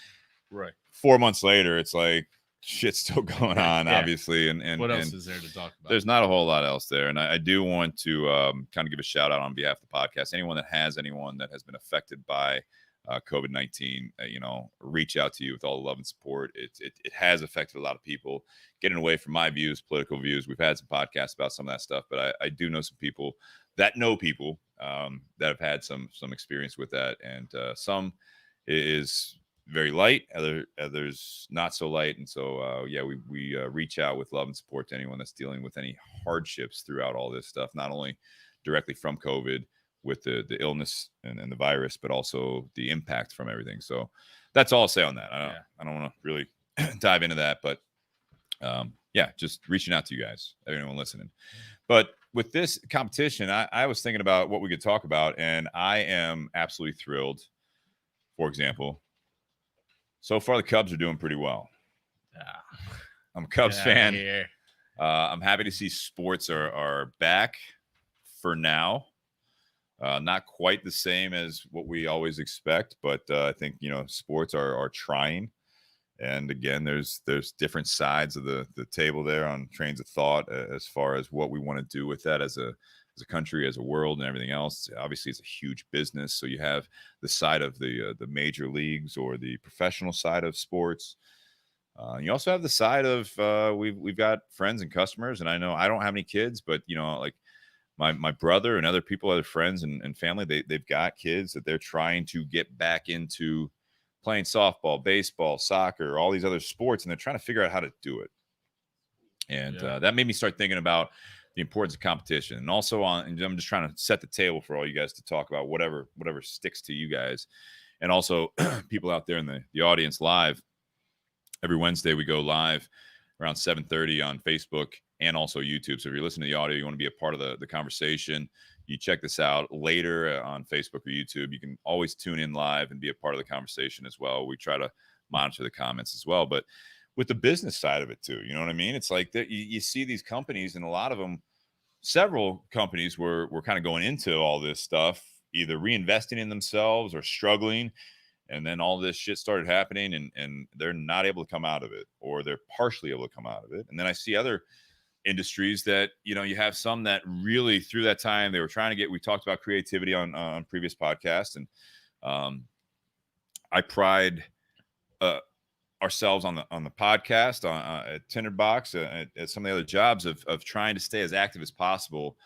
Right. 4 months later, it's like, shit's still going on, obviously, and what else is there to talk about? There's not a whole lot else there, and I do want to kind of give a shout out on behalf of the podcast. Anyone that has been affected by COVID-19, reach out to you with all the love and support. It has affected a lot of people. Getting away from my views, political views, we've had some podcasts about some of that stuff, but I do know some people that know people that have had some experience with that, and some is very light, others not so light. And so we reach out with love and support to anyone that's dealing with any hardships throughout all this stuff, not only directly from COVID with the illness and the virus, but also the impact from everything. So that's all I'll say on that. I don't want to really dive into that, but just reaching out to you guys, everyone listening. But with this competition, I was thinking about what we could talk about, and I am absolutely thrilled. For example, so far, the Cubs are doing pretty well. I'm a Cubs fan. I'm happy to see sports are back for now. Not quite the same as what we always expect, but I think, sports are trying. And again, there's different sides of the table there on trains of thought as far as what we want to do with that as a country, as a world, and everything else. Obviously, it's a huge business. So you have the side of the major leagues or the professional side of sports. You also have the side of we've got friends and customers, and I know I don't have any kids, but like my brother and other people, other friends and family, they've got kids that they're trying to get back into playing softball, baseball, soccer, all these other sports, and they're trying to figure out how to do it. And that made me start thinking about the importance of competition, and also and I'm just trying to set the table for all you guys to talk about whatever sticks to you guys, and also people out there in the audience live. Every Wednesday we go live around 7:30 on Facebook and also YouTube. So if you're listening to the audio, you want to be a part of the conversation, you check this out later on Facebook or YouTube. You can always tune in live and be a part of the conversation as well. We try to monitor the comments as well, but with the business side of it too, you know what I mean? It's like that you see these companies, and a lot of them, several companies were kind of going into all this stuff, either reinvesting in themselves or struggling. And then all this shit started happening, and they're not able to come out of it, or they're partially able to come out of it. And then I see other industries that, you have some that really through that time, they were trying to we talked about creativity on previous podcasts. And I pride ourselves on the podcast, at Tinder Box, at some of the other jobs of trying to stay as active as possible,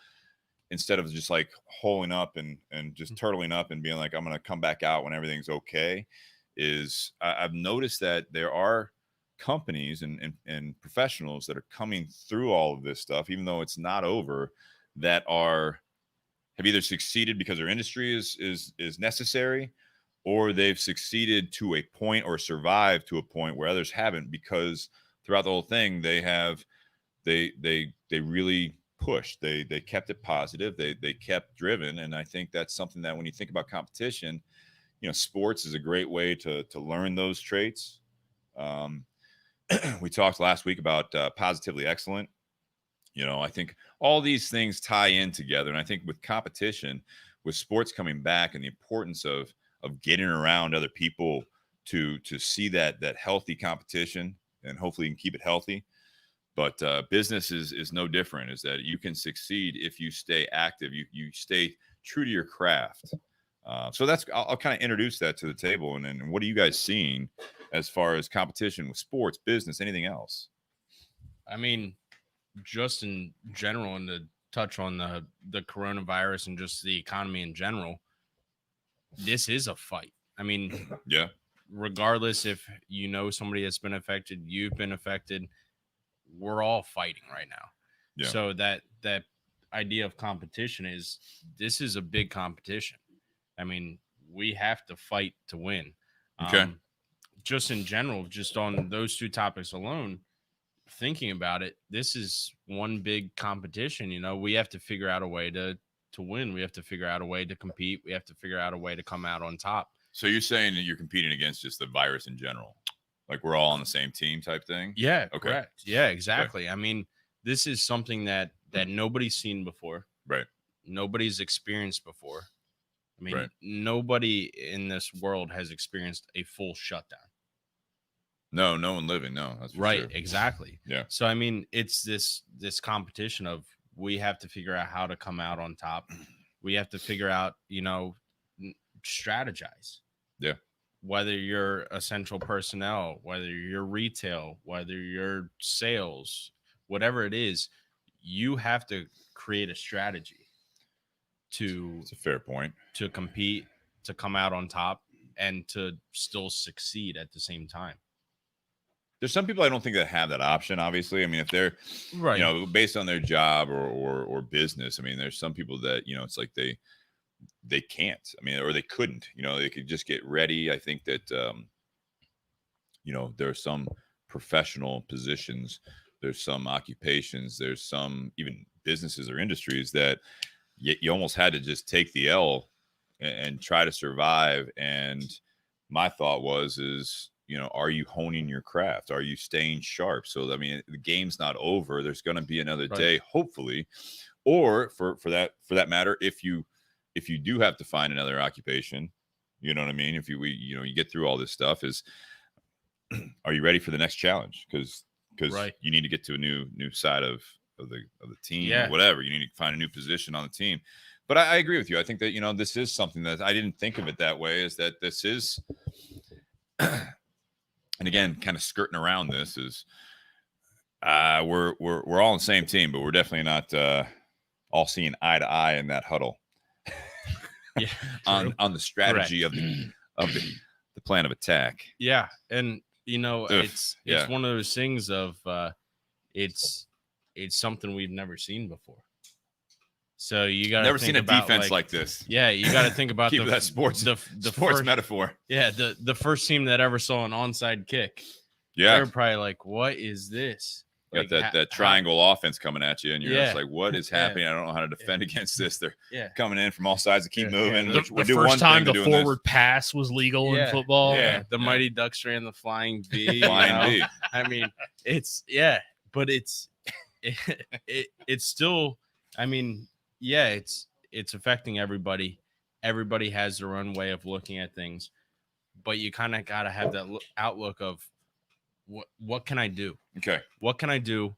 instead of just like holing up and just turtling up and being like, I'm going to come back out when everything's okay. I've noticed that there are companies and professionals that are coming through all of this stuff, even though it's not over, that have either succeeded because their industry is necessary, or they've succeeded to a point or survived to a point where others haven't, because throughout the whole thing they really pushed. They kept it positive. They kept driven. And I think that's something that when you think about competition, sports is a great way to learn those traits. We talked last week about positively excellent. I think all these things tie in together. And I think with competition, with sports coming back, and the importance of getting around other people to see that healthy competition, and hopefully you can keep it healthy. But business is no different, is that you can succeed if you stay active, you stay true to your craft. So I'll kind of introduce that to the table. And then what are you guys seeing as far as competition with sports, business, anything else? I mean, just in general, and to touch on the coronavirus and just the economy in general, this is a fight. I mean, yeah, regardless if somebody that's been affected, you've been affected, we're all fighting right now. Yeah. So that idea of competition this is a big competition. I mean, we have to fight to win. Okay. Just in general, just on those two topics alone, thinking about it, this is one big competition. We have to figure out a way to win. We have to figure out a way to compete. We have to figure out a way to come out on top. So you're saying that you're competing against just the virus in general, like we're all on the same team type thing? Yeah. Okay. Correct. Yeah, exactly. Okay. I mean, this is something that nobody's seen before. Right. Nobody's experienced before. I mean, right. Nobody in this world has experienced a full shutdown. No one living. No, that's for right. Sure. Exactly. Yeah. So, I mean, it's this competition of, we have to figure out how to come out on top. We have to figure out, strategize. Yeah. Whether you're essential personnel, whether you're retail, whether you're sales, whatever it is, you have to create a strategy It's a fair point. To compete, to come out on top, and to still succeed at the same time. There's some people I don't think that have that option, obviously. I mean, if they're right, based on their job or business, I mean, there's some people that, it's like they can't, I mean, or they couldn't, they could just get ready. I think that, there are some professional positions, there's some occupations, there's some even businesses or industries that you almost had to just take the L and try to survive. And my thought is, are you honing your craft? Are you staying sharp? So, I mean, the game's not over. There's going to be another day, hopefully, or for that matter, if you do have to find another occupation, you know what I mean? If you get through all this stuff, are you ready for the next challenge? Because you need to get to a new side of the team, or whatever. You need to find a new position on the team. But I agree with you. I think that, this is something that I didn't think of it that way, is that this is, and again, kind of skirting around this is, we're all on the same team, but we're definitely not all seeing eye to eye in that huddle. Yeah, on the strategy of the plan of attack. Yeah, and it's one of those things of it's something we've never seen before. So you got never seen a defense like this. Yeah, you got to think about that sports the sports first, metaphor. Yeah, the first team that ever saw an onside kick. Yeah, they're probably like, "What is this?" You got that triangle offense coming at you, and you're just like, "What is happening? I don't know how to defend against this." They're coming in from all sides to keep moving. The first time the forward pass was legal in football. Yeah, the Mighty Ducks ran the flying V. Flying V. I mean, but it's still. I mean, it's affecting everybody. Everybody has their own way of looking at things, but you kind of got to have that outlook of what can I do? Okay. What can I do?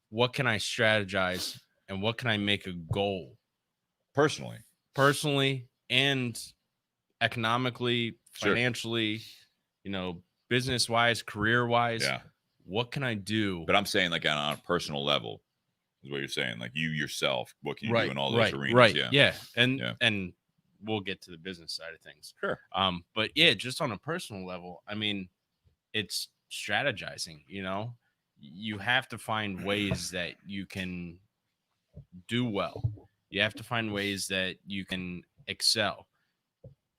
What can I strategize? And what can I make a goal? Personally and economically, financially, business wise, career wise. Yeah. What can I do? But I'm saying, like, on a personal level is what you're saying. Like, you yourself, what can you do in all those arenas? Right. Yeah. And we'll get to the business side of things. Sure. But yeah, just on a personal level, I mean, it's strategizing. You have to find ways that you can do well. You have to find ways that you can excel.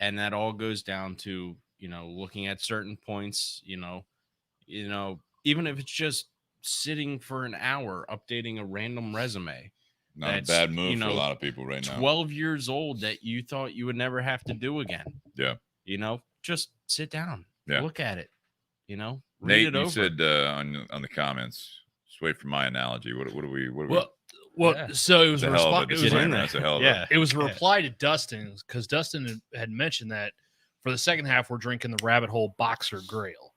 And that all goes down to, looking at certain points, even if it's just sitting for an hour updating a random resume. Not That's, a bad move for a lot of people right now. 12 years old that you thought you would never have to do again. Yeah. Just sit down. Yeah. Look at it. Read Nate, it you over. said on the comments, just wait for my analogy. What do we Well, Yeah. so it was It's a a hell of a response. disclaimer. That's a hell of a It was a reply to Dustin because Dustin had mentioned that for the second half we're drinking the Rabbit Hole Boxer Grail,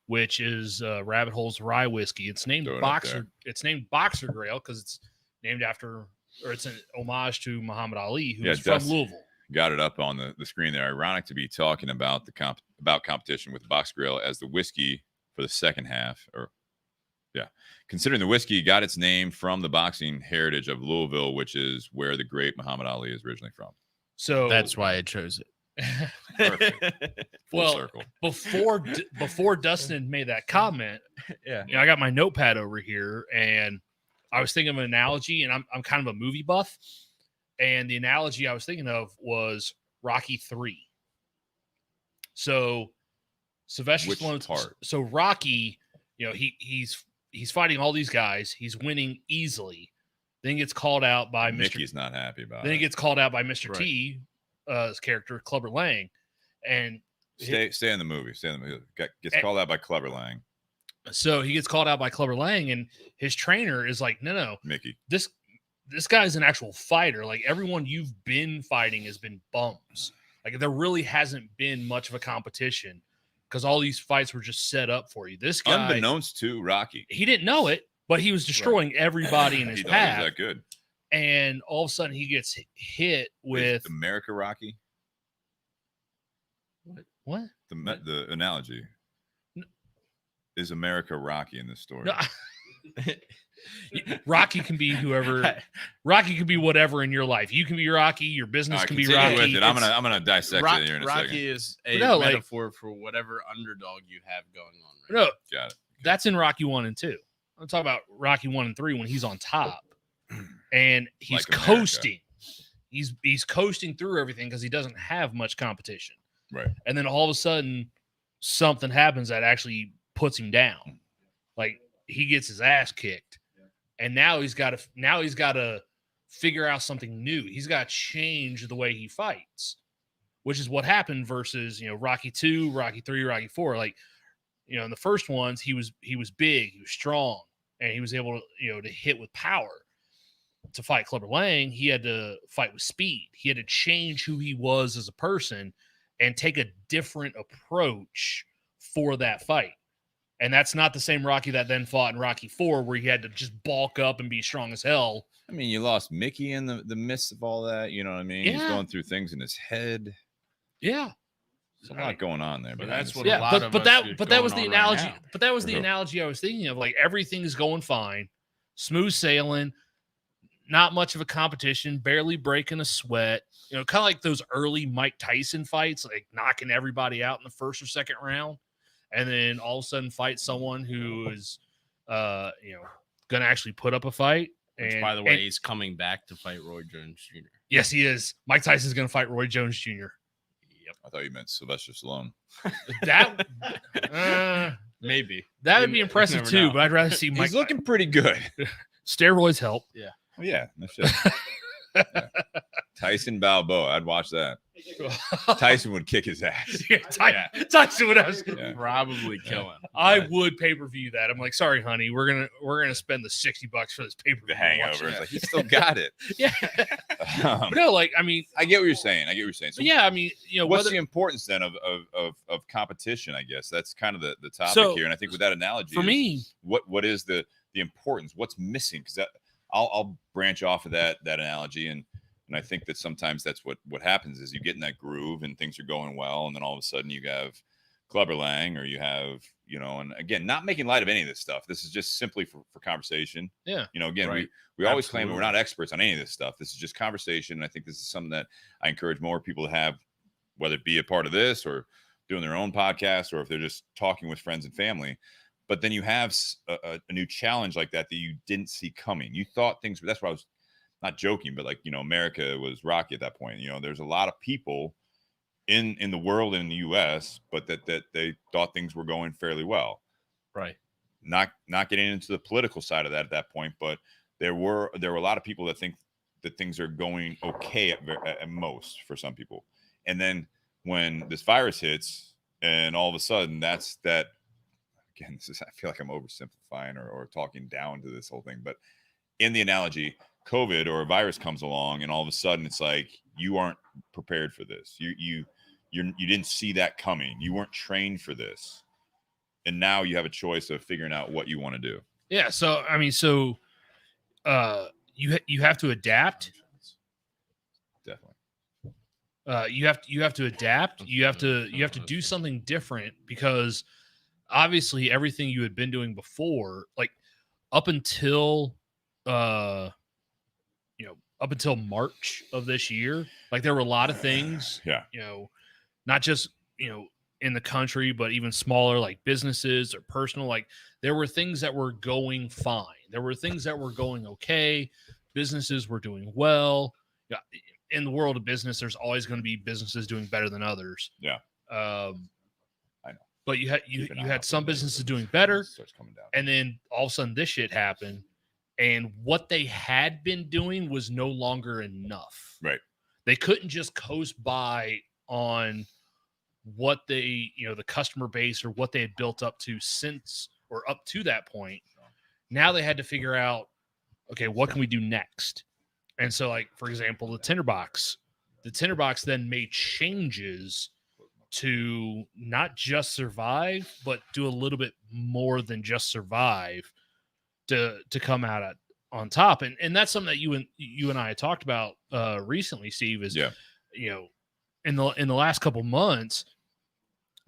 which is Rabbit Hole's rye whiskey. It's named Throw it up Boxer. It's named Boxer Grail because it's named after, or it's an homage to Muhammad Ali, who was from Dustin Louisville. got it up on the screen there. Ironic to be talking about about competition with Box Grill as the whiskey for the second half, considering the whiskey got its name from the boxing heritage of Louisville, which is where the great Muhammad Ali is originally from. So That's why I chose it. Perfect. Full circle. before Dustin had made that comment, I got my notepad over here and I was thinking of an analogy, and I'm kind of a movie buff, and the analogy I was thinking of was Rocky 3. So Sylvester Which Stallone's part? So Rocky, he's fighting all these guys, he's winning easily, then gets called out by Mickey's not happy about Then it. he gets called out by Mr. Right. T, his character Clubber Lang, and Stay in the movie. Gets called out by Clubber Lang. so he gets called out by Clubber Lang, and his trainer is like, no, Mickey. this guy's an actual fighter. Like, everyone you've been fighting has been bums. Like, there really hasn't been much of a competition because all these fights were just set up for you. This guy, Unbeknownst to Rocky. he didn't know it, but he was destroying everybody in his He thought he path. was that good. And all of a sudden, he gets hit with Is America Rocky. what? The analogy. Is America Rocky in this story? No, Rocky can be whoever. Rocky can be whatever in your life. You can be Rocky. Your business All right, can be continue Rocky. with it. I'm gonna dissect it here in a Rocky second. is a No, like- metaphor for whatever underdog you have going on. No, Got it. that's in Rocky 1 and 2. I'm talking about Rocky 1 and 3 when he's on top and he's Like America. coasting. He's coasting through everything because he doesn't have much competition. Right. And then all of a sudden, something happens that actually puts him down. Like, he gets his ass kicked, and now he's got to figure out something new. He's got to change the way he fights, which is what happened versus Rocky 2, Rocky 3, Rocky 4. Like, in the first ones, he was big, he was strong, and he was able to to hit with power. To fight Clubber Lang, he had to fight with speed. He had to change who he was as a person and take a different approach for that fight. And that's not the same Rocky that then fought in Rocky 4, where he had to just bulk up and be strong as hell. I mean, you lost Mickey in the midst of all that. You know what I mean? He's Yeah. going through things in his head. Yeah. There's a lot going on there. But behind that's the what scenes. a lot of us that was going the on right analogy. now. But that was the For who? analogy I was thinking of. Like, everything's going fine, smooth sailing, not much of a competition, barely breaking a sweat. Kind of like those early Mike Tyson fights, like knocking everybody out in the first or second round, and then all of a sudden fight someone who is, going to actually put up a fight. Which, And by the way, and- he's coming back to fight Roy Jones Jr. yes, he is. Mike Tyson's going to fight Roy Jones Jr. I thought you meant Sylvester Stallone. That Maybe. that would You be impressive never too, know. but I'd rather see Mike. He's looking pretty good. Steroids help. Oh, yeah, no shit. Yeah. Tyson Balboa. I'd watch that. Tyson would kick his ass. Tyson would have. Yeah. Probably kill him. I would pay per view that. I'm like, sorry, honey, we're gonna spend the $60 for this pay per view. The hangover. It's like, he still got it. Yeah. Um, But no, like, I mean, I get what you're saying. So but yeah, I mean, what's whether, the importance then of competition? I guess that's kind of the topic So, here. And I think with that analogy, for is me, what is the importance? What's missing? Because I'll branch off of that analogy, and I think that sometimes that's what happens is you get in that groove and things are going well, and then all of a sudden you have Clubber Lang, or you have and again, not making light of any of this stuff. This is just simply for conversation. Yeah. Again, Right. we always claim that we're Absolutely. not experts on any of this stuff. This is just conversation, and I think this is something that I encourage more people to have, whether it be a part of this or doing their own podcast, or if they're just talking with friends and family. But then you have a new challenge like that you didn't see coming. You thought things, that's why I was not joking, but like, America was Rocky at that point. There's a lot of people in the world and in the U.S., but that they thought things were going fairly well. Right. Not getting into the political side of that at that point, but there were a lot of people that think that things are going okay at most for some people. And then when this virus hits, and all of a sudden that's that. Again, I feel like I'm oversimplifying or talking down to this whole thing, but in the analogy, COVID or a virus comes along, and all of a sudden it's like you aren't prepared for this. You didn't see that coming. You weren't trained for this, and now you have a choice of figuring out what you want to do. Yeah. So I mean, you have to adapt. Definitely. You have to adapt. You have to do something different, because obviously everything you had been doing before, like up until up until March of this year, like there were a lot of things, not just, in the country, but even smaller, like businesses or personal, like there were things that were going fine. There were things that were going okay. Businesses were doing well. Yeah. In the world of business, there's always going to be businesses doing better than others. Yeah. I know. But you had some businesses doing better, starts coming down. and then all of a sudden this shit happened, and what they had been doing was no longer enough. Right. They couldn't just coast by on what they, the customer base or what they had built up to since or up to that point. Now they had to figure out, okay, what can we do next? And so, like, for example, the Tinder Box then made changes to not just survive, but do a little bit more than just survive to come out on top. And that's something that you and I had talked about recently, Steve, is, in the last couple months,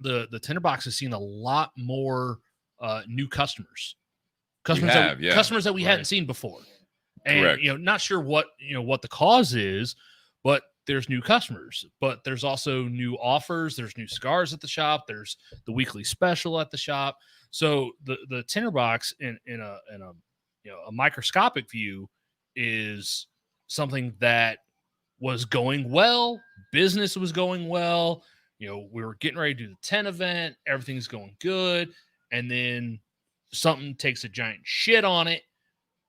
the Tinder Box has seen a lot more new customers that we hadn't seen before. And, Correct. Not sure what the cause is, but there's new customers, but there's also new offers. There's new cigars at the shop. There's the weekly special at the shop. So the Tinder Box in a microscopic view is something that was going well. Business was going well. We were getting ready to do the 10 event. Everything's going good. And then something takes a giant shit on it.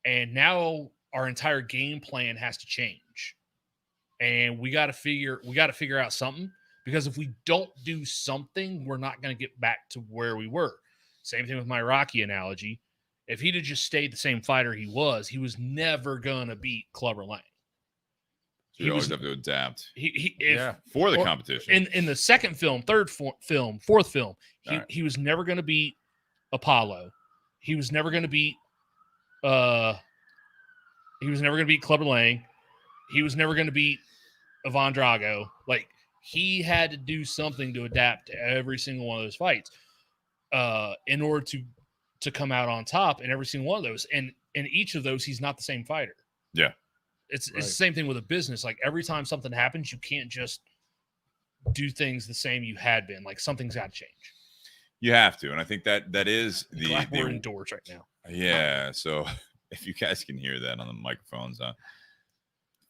And now our entire game plan has to change. And we got to figure out something, because if we don't do something, we're not going to get back to where we were. Same thing with my Rocky analogy. If he'd have just stayed the same fighter he was never going to beat Clubber Lang. So you always have to adapt. For the competition. In the second film, third film, fourth film, he was never going to beat Apollo. He was never going to beat Clubber Lang. He was never going to beat Ivan Drago. Like, he had to do something to adapt to every single one of those fights in order to come out on top in every single one of those. And in each of those, he's not the same fighter. Yeah. It's the same thing with a business. Like, every time something happens, you can't just do things the same you had been. Like, something's got to change. You have to. And I think that is we're indoors right now. Yeah. So if you guys can hear that on the microphones, I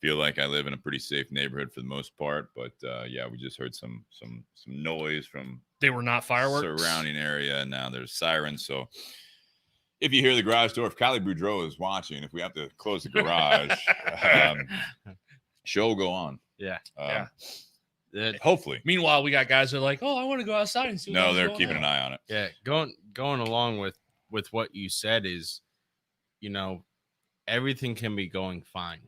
feel like I live in a pretty safe neighborhood for the most part. But we just heard some noise from they were not fireworks surrounding area, and now there's sirens. So if you hear the garage door, if Kylie Boudreau is watching, if we have to close the garage, show will go on. Yeah. Hopefully. Meanwhile, we got guys that are like, "Oh, I want to go outside and see." No, they're keeping an eye on it. Yeah, going along with what you said is, everything can be going fine.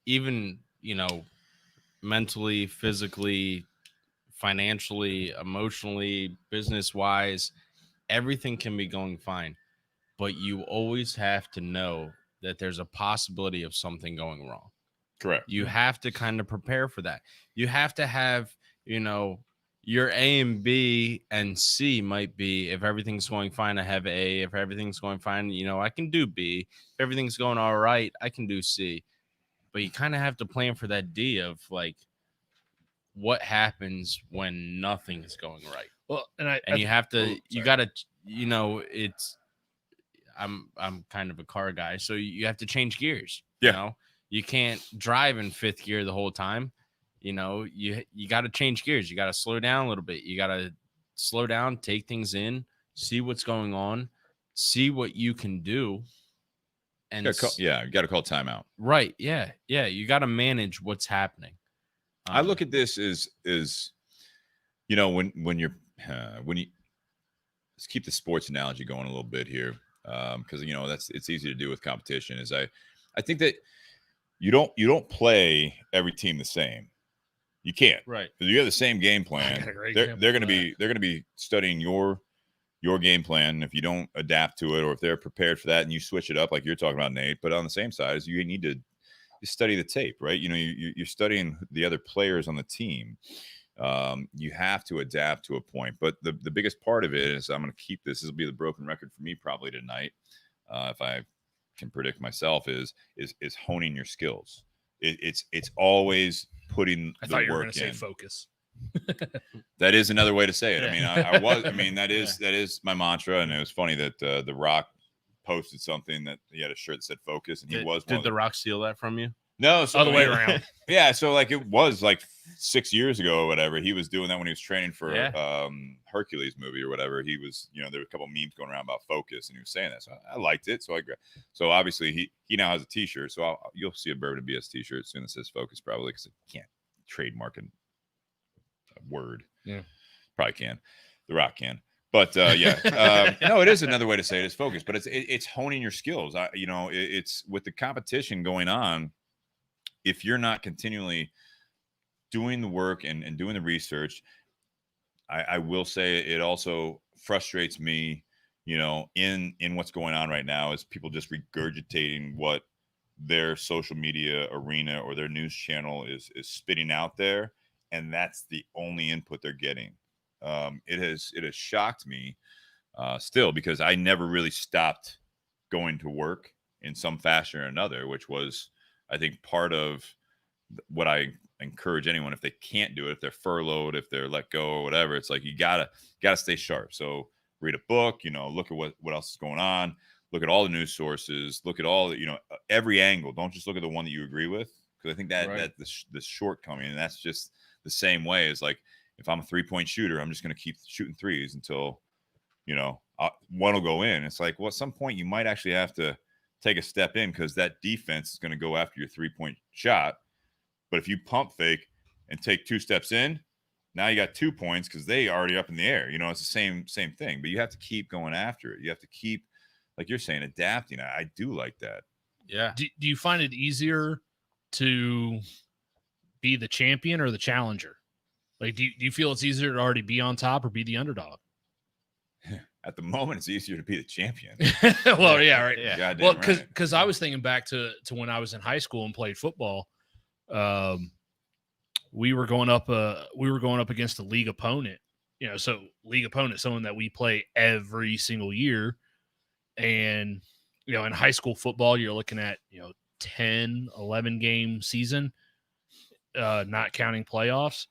Even mentally, physically, financially, emotionally, business-wise, everything can be going fine. But you always have to know that there's a possibility of something going wrong. Correct. You have to kind of prepare for that. You have to have, your A and B and C might be, if everything's going fine, I have A. If everything's going fine, I can do B. If everything's going all right, I can do C. But you kind of have to plan for that D of, like, what happens when nothing's going right. Well, you have to, you got to, it's, I'm kind of a car guy, so you have to change gears. Yeah. You can't drive in fifth gear the whole time. you know, you got to change gears. You got to slow down a little bit. You got to slow down, take things in, see what's going on, see what you can do. And you got to call timeout. Right. Yeah. Yeah. You got to manage what's happening. I look at this as you know, when you let's keep the sports analogy going a little bit here. Because you know, it's easy to do with competition. Is I think that you don't play every team the same. You can't. Right. Because you have the same game plan. They're going to be studying your game plan. And if you don't adapt to it, or if they're prepared for that and you switch it up like you're talking about, Nate, but on the same side is you need to study the tape, right? You know, you're studying the other players on the team. You have to adapt to a point. But the biggest part of it is, I'm going to keep this will be the broken record for me probably tonight. If I can predict myself, is honing your skills. It's always putting I the thought you were work going to say in. focus. That is another way to say it. Yeah. I mean, that is my mantra. And it was funny that The Rock posted something that he had a shirt that said focus, and he was one Did The Rock steal that from you? No, so Other way around. Yeah, so like it was like 6 years ago or whatever. He was doing that when he was training for Hercules movie or whatever. He was, you know, there were a couple of memes going around about focus, and he was saying that. So I liked it. So obviously he now has a T-shirt. So you'll see a Bourbon BS T-shirt soon that says focus, probably, because it can't trademark a word. Yeah, probably can. The Rock can. But no, it is another way to say it is focus. But it's honing your skills. It's with the competition going on. If you're not continually doing the work and doing the research, I will say it also frustrates me, you know, in what's going on right now, is people just regurgitating what their social media arena or their news channel is spitting out there, and that's the only input they're getting. It has shocked me still, because I never really stopped going to work in some fashion or another, which was, I think, part of what I encourage anyone, if they can't do it, if they're furloughed, if they're let go or whatever, it's like you gotta stay sharp. So read a book, you know, look at what else is going on, look at all the news sources, look at all the, you know, every angle. Don't just look at the one that you agree with, because I think that the shortcoming, and that's just the same way as, like, if I'm a 3-point shooter, I'm just going to keep shooting threes until, you know, one will go in. It's like, well, at some point you might actually have to take a step in, because that defense is going to go after your 3-point shot. But if you pump fake and take 2 steps in, now you got 2 points because they already up in the air. You know, it's the same thing. But you have to keep going after it. You have to keep, like you're saying, adapting. I do like that. Yeah. Do you find it easier to be the champion or the challenger? Like, do you feel it's easier to already be on top or be the underdog? At the moment, it's easier to be the champion. Well, yeah, right. Yeah. Goddamn Well, right. because I was thinking back to when I was in high school and played football. We were going up against a league opponent. You know, so league opponent, someone that we play every single year. And, you know, in high school football, you're looking at, you know, 10, 11 game season, not counting playoffs.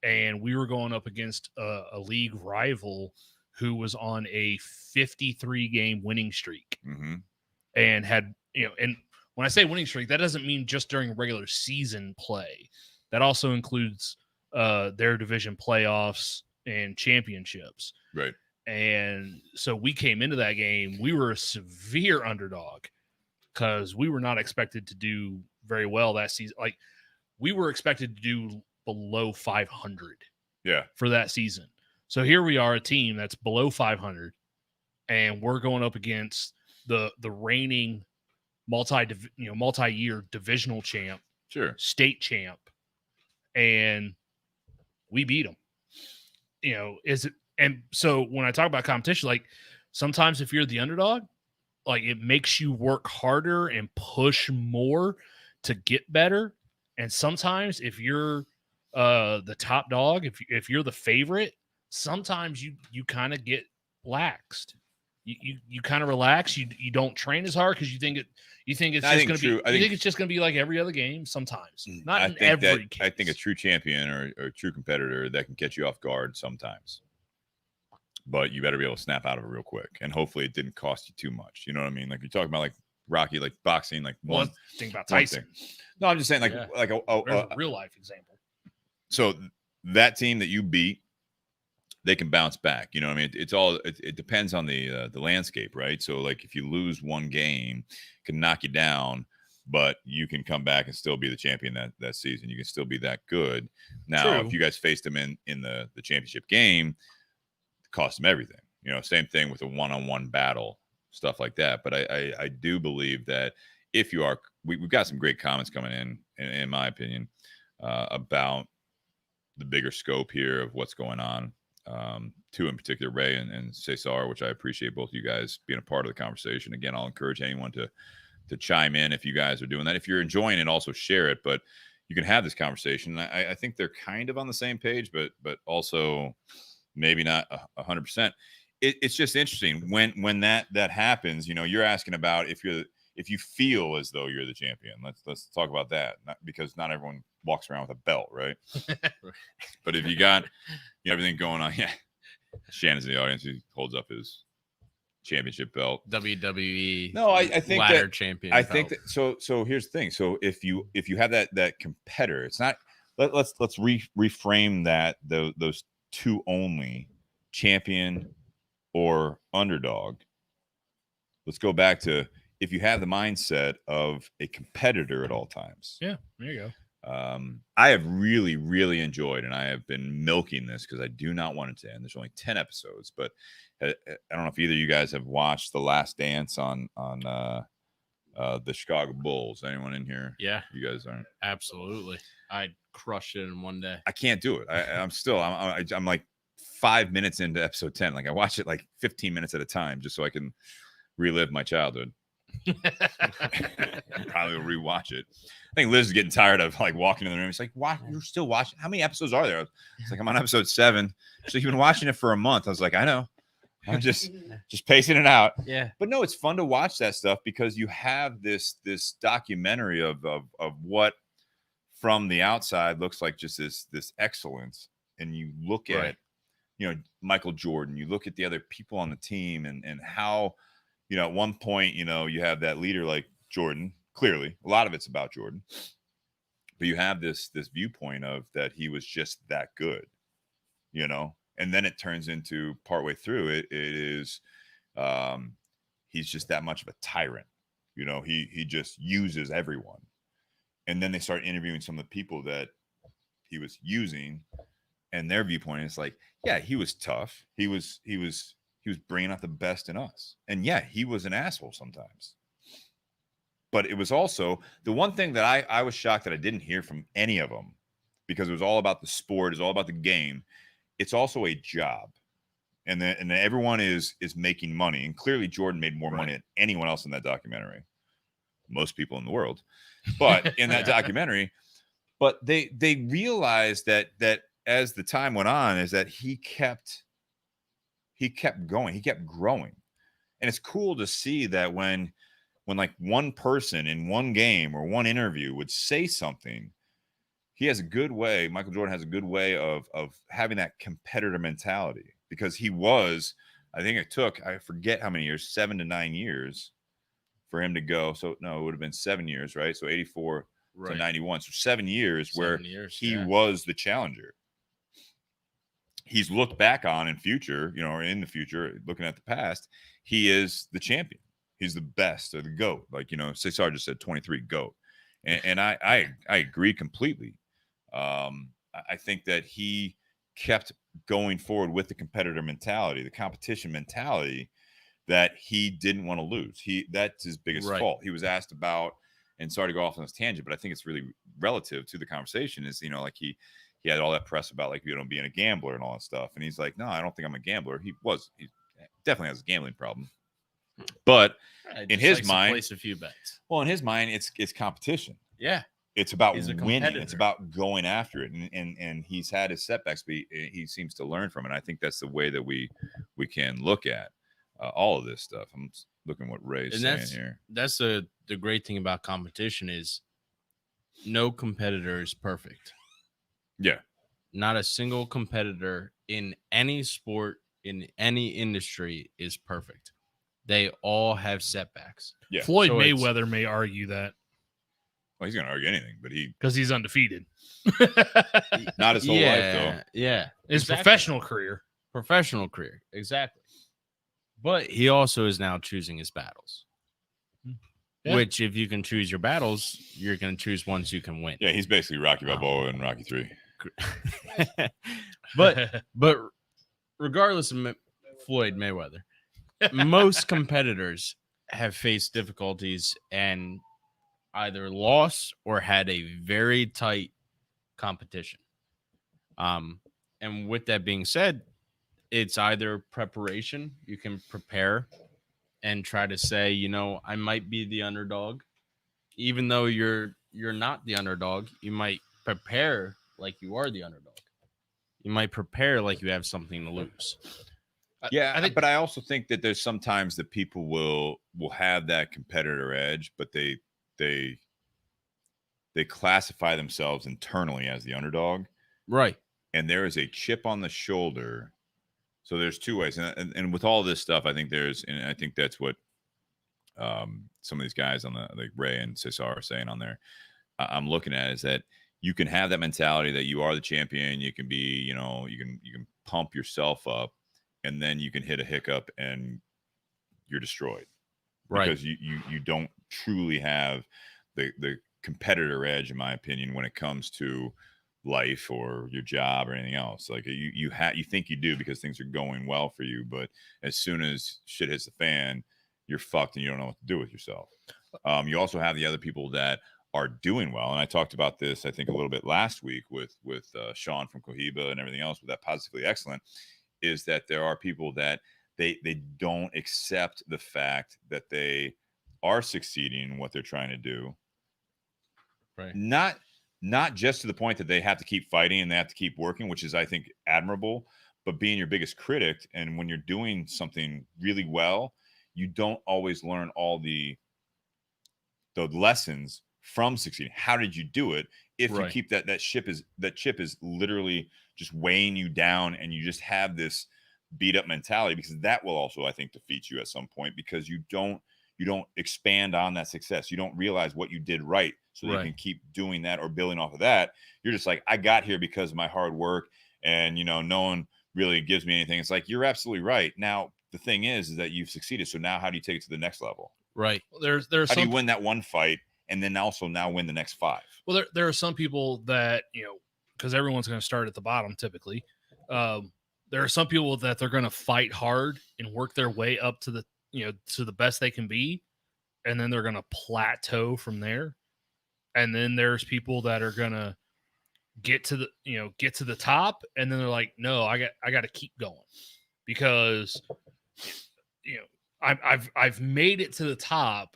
And we were going up against a league rival who was on a 53 game winning streak, and had, you know, and when I say winning streak, that doesn't mean just during regular season play. That also includes their division playoffs and championships. Right. And so we came into that game, we were a severe underdog because we were not expected to do very well that season. Like, we were expected to do below 500 for that season. So here we are, a team that's below 500, and we're going up against the reigning multi-year divisional champ, state champ, and we beat them. You know, and so when I talk about competition, like, sometimes if you're the underdog, like, it makes you work harder and push more to get better. And sometimes if you're the top dog, if you're the favorite, sometimes you kind of get laxed. You kind of relax. You don't train as hard because you think it's just gonna be like every other game. Sometimes, not in every case. I think a true champion or a true competitor that can catch you off guard sometimes, but you better be able to snap out of it real quick, and hopefully it didn't cost you too much. You know what I mean? Like, you're talking about, like, Rocky, like boxing, like think about Tyson. No, I'm just saying, like a real life example. So that team that you beat, they can bounce back. You know what I mean? It depends on the landscape, right? So like if you lose one game, it can knock you down, but you can come back and still be the champion that season. You can still be that good. Now, True. if you guys faced them in the championship game, it cost them everything. You know, same thing with a one-on-one battle, stuff like that. But I do believe that if you are, we've got some great comments coming in my opinion, about the bigger scope here of what's going on. Two in particular, Ray and Cesar, which I appreciate both of you guys being a part of the conversation. Again, I'll encourage anyone to chime in if you guys are doing that. If you're enjoying it, also share it. But you can have this conversation. I think they're kind of on the same page, but also maybe not 100%. It's just interesting when that happens. You know, you're asking about if you feel as though you're the champion. Let's talk about that. Because not everyone walks around with a belt, right? But if you got everything going on, yeah. Shannon's in the audience. He holds up his championship belt. WWE. No, I think ladder that champion. I think that so here's the thing. So if you have that competitor, it's not. Let's reframe that those two only, champion or underdog. Let's go back to if you have the mindset of a competitor at all times. Yeah, there you go. I have really, really enjoyed, and I have been milking this because I do not want it to end. There's only 10 episodes, but I don't know if either of you guys have watched The Last Dance on the Chicago Bulls. Anyone in here? Yeah, you guys aren't. Absolutely. I'd crush it in one day. I can't do it. I'm like 5 minutes into episode 10. Like I watch it like 15 minutes at a time just so I can relive my childhood. Probably will rewatch it. I think Liz is getting tired of like walking in the room. It's like, why you're still watching? How many episodes are there? It's like I'm on episode 7. So you've been watching it for a month. I was like, I know. I'm just pacing it out. Yeah. But no, it's fun to watch that stuff because you have this documentary of what from the outside looks like just this excellence. And you look at Michael Jordan, you look at the other people on the team and how, at one point, you have that leader like Jordan. Clearly, a lot of it's about Jordan, but you have this viewpoint of that he was just that good, and then it turns into partway through it is he's just that much of a tyrant. He just uses everyone, and then they start interviewing some of the people that he was using, and their viewpoint is like, yeah, he was tough. He was bringing out the best in us, and yeah, he was an asshole sometimes. But it was also the one thing that I was shocked that I didn't hear from any of them because it was all about the sport. It's all about the game. It's also a job. And then everyone is making money. And clearly Jordan made more money than anyone else in that documentary. Most people in the world. But in that documentary, but they realized that as the time went on is that he kept going. He kept growing. And it's cool to see that when like one person in one game or one interview would say something, Michael Jordan has a good way of having that competitor mentality because he was, I think it took, I forget how many years, 7 to 9 years for him to go. So no, it would have been 7 years, right? So 84 to 91. So 7 years where he was the challenger. He's looked back on in future, or in the future, looking at the past, he is the champion. He's the best or the GOAT. Like, Cesar just said 23 GOAT. And I agree completely. I think that he kept going forward with the competitor mentality, the competition mentality that he didn't want to lose. That's his biggest fault. He was asked about, and sorry to go off on this tangent, but I think it's really relative to the conversation is, like he had all that press about like, being a gambler and all that stuff. And he's like, no, I don't think I'm a gambler. He definitely has a gambling problem. But in his mind, place a few bets. Well, in his mind, it's competition. Yeah, it's about winning. It's about going after it. And he's had his setbacks, but he seems to learn from it. I think that's the way that we can look at all of this stuff. I'm looking what Ray's saying here. That's the great thing about competition is no competitor is perfect. Yeah, not a single competitor in any sport in any industry is perfect. They all have setbacks. Yeah. Floyd Mayweather may argue that. Well, he's going to argue anything, but because he's undefeated. not his whole life though. Yeah. His Exactly. professional career. Exactly. But he also is now choosing his battles. Yeah. Which, if you can choose your battles, you're going to choose ones you can win. Yeah, he's basically Rocky Balboa in Rocky 3. but regardless of Floyd Mayweather, most competitors have faced difficulties and either lost or had a very tight competition. And with that being said, it's either preparation, you can prepare and try to say, you know, I might be the underdog, even though you're not the underdog. You might prepare like you are the underdog. You might prepare like you have something to lose. Yeah, but I also think that there's sometimes that people will have that competitor edge, but they classify themselves internally as the underdog, Right? And there is a chip on the shoulder. So there's two ways, and with all this stuff, I think I think that's what some of these guys on the like Ray and Cesar are saying on there. I'm looking at is that you can have that mentality that you are the champion. You can be, you know, you can pump yourself up, and then you can hit a hiccup and you're destroyed, Right? Because you don't truly have the competitor edge, in my opinion, when it comes to life or your job or anything else. Like you think you do because things are going well for you, but as soon as shit hits the fan, you're fucked and you don't know what to do with yourself. You also have the other people that are doing well, and I talked about this I think a little bit last week with Sean from Cohiba and everything else with that Positively Excellent, is that there are people that they don't accept the fact that they are succeeding in what they're trying to do. Right. Not just to the point that they have to keep fighting and they have to keep working, which is, I think, admirable, but being your biggest critic. And when you're doing something really well, you don't always learn all the lessons from succeeding. How did you do it? If you keep that chip is literally just weighing you down and you just have this beat up mentality, because that will also, I think, defeat you at some point, because you don't expand on that success. You don't realize what you did right, so that you can keep doing that or building off of that. You're just like, I got here because of my hard work, and, you know, no one really gives me anything. It's like, you're absolutely right. Now, the thing is that you've succeeded. So now how do you take it to the next level? Right. There's how do you win that one fight and then also now win the next 5? Well, there are some people that, you know, because everyone's going to start at the bottom typically. There are some people that they're going to fight hard and work their way up to the, you know, to the best they can be, and then they're going to plateau from there. And then there's people that are going to get to the top, and then they're like, no, I got to keep going, because, you know, I've made it to the top,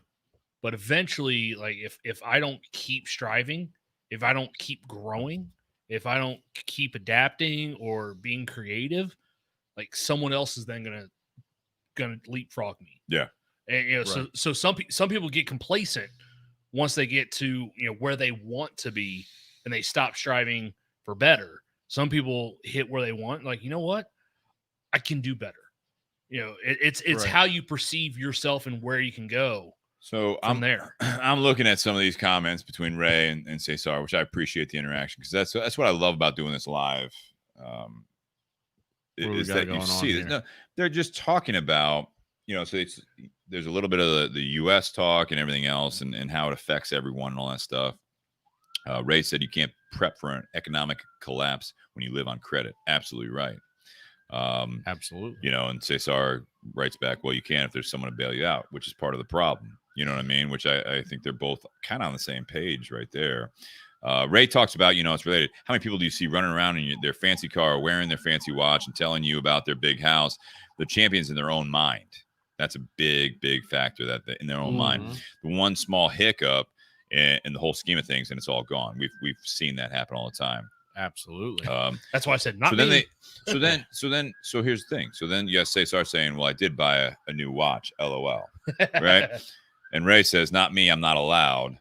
but eventually, like, if I don't keep striving, if I don't keep growing, if I don't keep adapting or being creative, like, someone else is then gonna leapfrog me. Yeah. And, you know, so some people get complacent once they get to, you know, where they want to be, and they stop striving for better. Some people hit where they want, like, you know what, I can do better. You know, it's how you perceive yourself and where you can go. So I'm there. I'm looking at some of these comments between Ray and Cesar, which I appreciate the interaction, because that's what I love about doing this live. Is that you see this? No, they're just talking about, you know, so there's a little bit of the U.S. talk and everything else, and how it affects everyone and all that stuff. Ray said you can't prep for an economic collapse when you live on credit. Absolutely right. Absolutely. You know, and Cesar writes back, well, you can if there's someone to bail you out, which is part of the problem. You know what I mean? Which I think they're both kind of on the same page right there. Ray talks about, you know, it's related. How many people do you see running around in their fancy car, wearing their fancy watch, and telling you about their big house? The champions in their own mind. That's a big, big factor, that in their own mind. The one small hiccup in the whole scheme of things, and it's all gone. We've seen that happen all the time. Absolutely. That's why I said not. So me. So here's the thing. So then you start saying, well, I did buy a new watch, LOL, right? And Ray says, not me, I'm not allowed.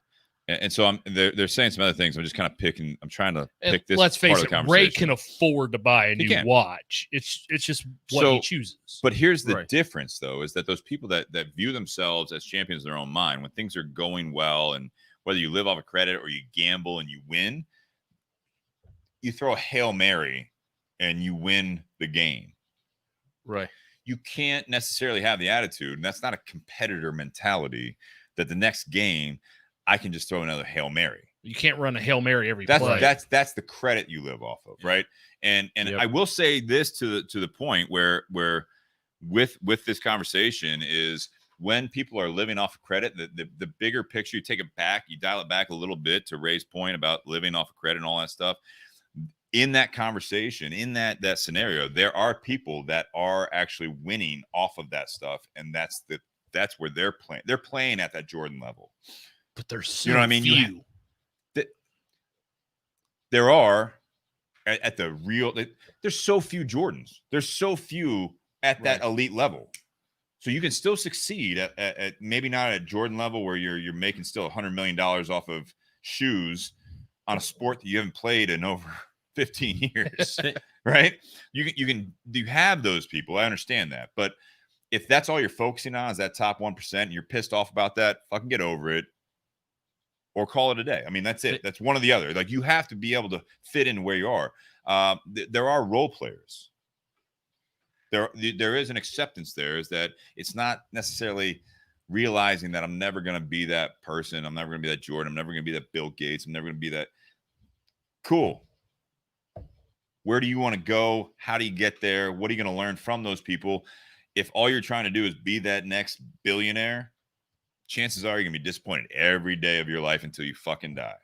And so they're saying some other things. I'm just kind of picking. I'm trying to pick this. Let's face part of it, the Ray can afford to buy a new watch. It's just what he chooses. But here's the difference, though, is that those people that view themselves as champions in their own mind, when things are going well and whether you live off of credit or you gamble and you win, you throw a Hail Mary and you win the game. Right. You can't necessarily have the attitude, and that's not a competitor mentality, that the next game I can just throw another Hail Mary. You can't run a Hail Mary every play. That's the credit you live off of, right? And Yep. I will say this to the point where with this conversation is when people are living off of credit, the bigger picture, you take it back, you dial it back a little bit to Ray's point about living off of credit and all that stuff. In that conversation, in that scenario, there are people that are actually winning off of that stuff, and that's where they're playing. They're playing at that Jordan level. But there's so You know what I mean? few. There are at the real. There's so few Jordans. There's so few at that elite level. So you can still succeed at maybe not at Jordan level where you're making still $100 million off of shoes on a sport that you haven't played in over 15 years, right? You have those people. I understand that. But if that's all you're focusing on is that top 1% and you're pissed off about that, fucking get over it or call it a day. I mean, that's it. That's one or the other. Like, you have to be able to fit in where you are. There are role players. There is an acceptance there, is that it's not necessarily realizing that I'm never going to be that person. I'm never going to be that Jordan. I'm never going to be that Bill Gates. I'm never going to be that. Cool. Where do you want to go? How do you get there? What are you going to learn from those people? If all you're trying to do is be that next billionaire, chances are you're going to be disappointed every day of your life until you fucking die.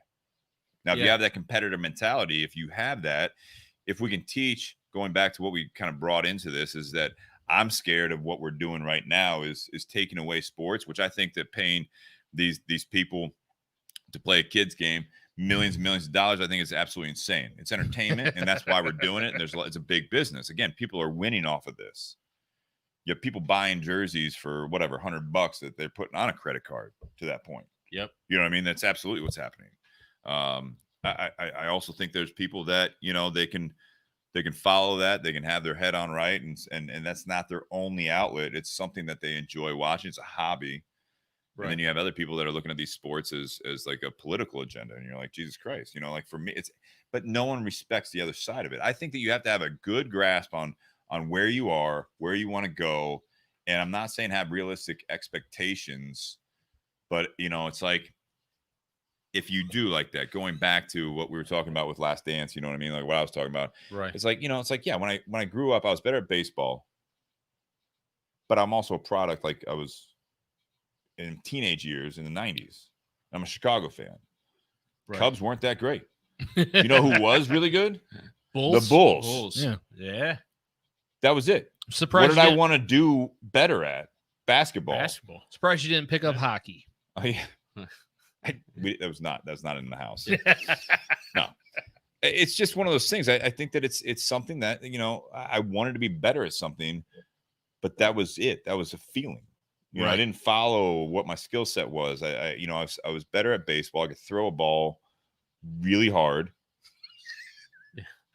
Now, if you have that competitive mentality, if you have that, if we can teach, going back to what we kind of brought into this, is that I'm scared of what we're doing right now is taking away sports, which I think that paying these people to play a kid's game millions and millions of dollars, I think is absolutely insane. It's entertainment, and that's why we're doing it. And it's a big business. Again, people are winning off of this. You have people buying jerseys for whatever $100 that they're putting on a credit card to that point. Yep. You know what I mean? That's absolutely what's happening. I also think there's people that, you know, they can follow that, they can have their head on right, and that's not their only outlet. It's something that they enjoy watching. It's a hobby. Right. And then you have other people that are looking at these sports as like a political agenda, and you're like, Jesus Christ, you know, like for me, but no one respects the other side of it. I think that you have to have a good grasp on where you are, where you want to go. And I'm not saying have realistic expectations, but, you know, it's like, if you do like that, going back to what we were talking about with Last Dance, you know what I mean? Like what I was talking about. Right. It's like, you know, it's like, yeah, when I grew up, I was better at baseball, but I'm also a product. Like, I was in teenage years in the 90s. I'm a Chicago fan. Right. Cubs weren't that great. You know who was really good? Bulls. The Bulls. Yeah. That was it. I'm surprised. What did I want to do better at? Basketball. Surprised you didn't pick up hockey. Oh, yeah. That's not in the house. No, it's just one of those things. I think that it's something that, you know, I wanted to be better at something, but that was it. That was a feeling. You know, I didn't follow what my skill set was. I was better at baseball. I could throw a ball really hard,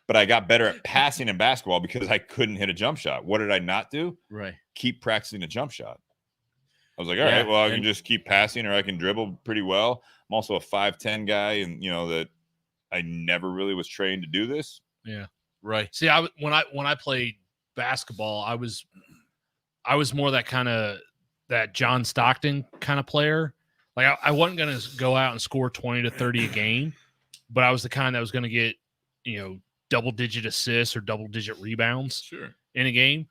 but I got better at passing in basketball because I couldn't hit a jump shot. What did I not do? Right. Keep practicing a jump shot. I was like, all right, well, I can just keep passing, or I can dribble pretty well. I'm also a 5'10" guy, and, you know, that I never really was trained to do this. Yeah. Right. See, when I played basketball, I was more that John Stockton kind of player. Like, I wasn't going to go out and score 20 to 30 a game, but I was the kind that was going to get, you know, double-digit assists or double-digit rebounds in a game.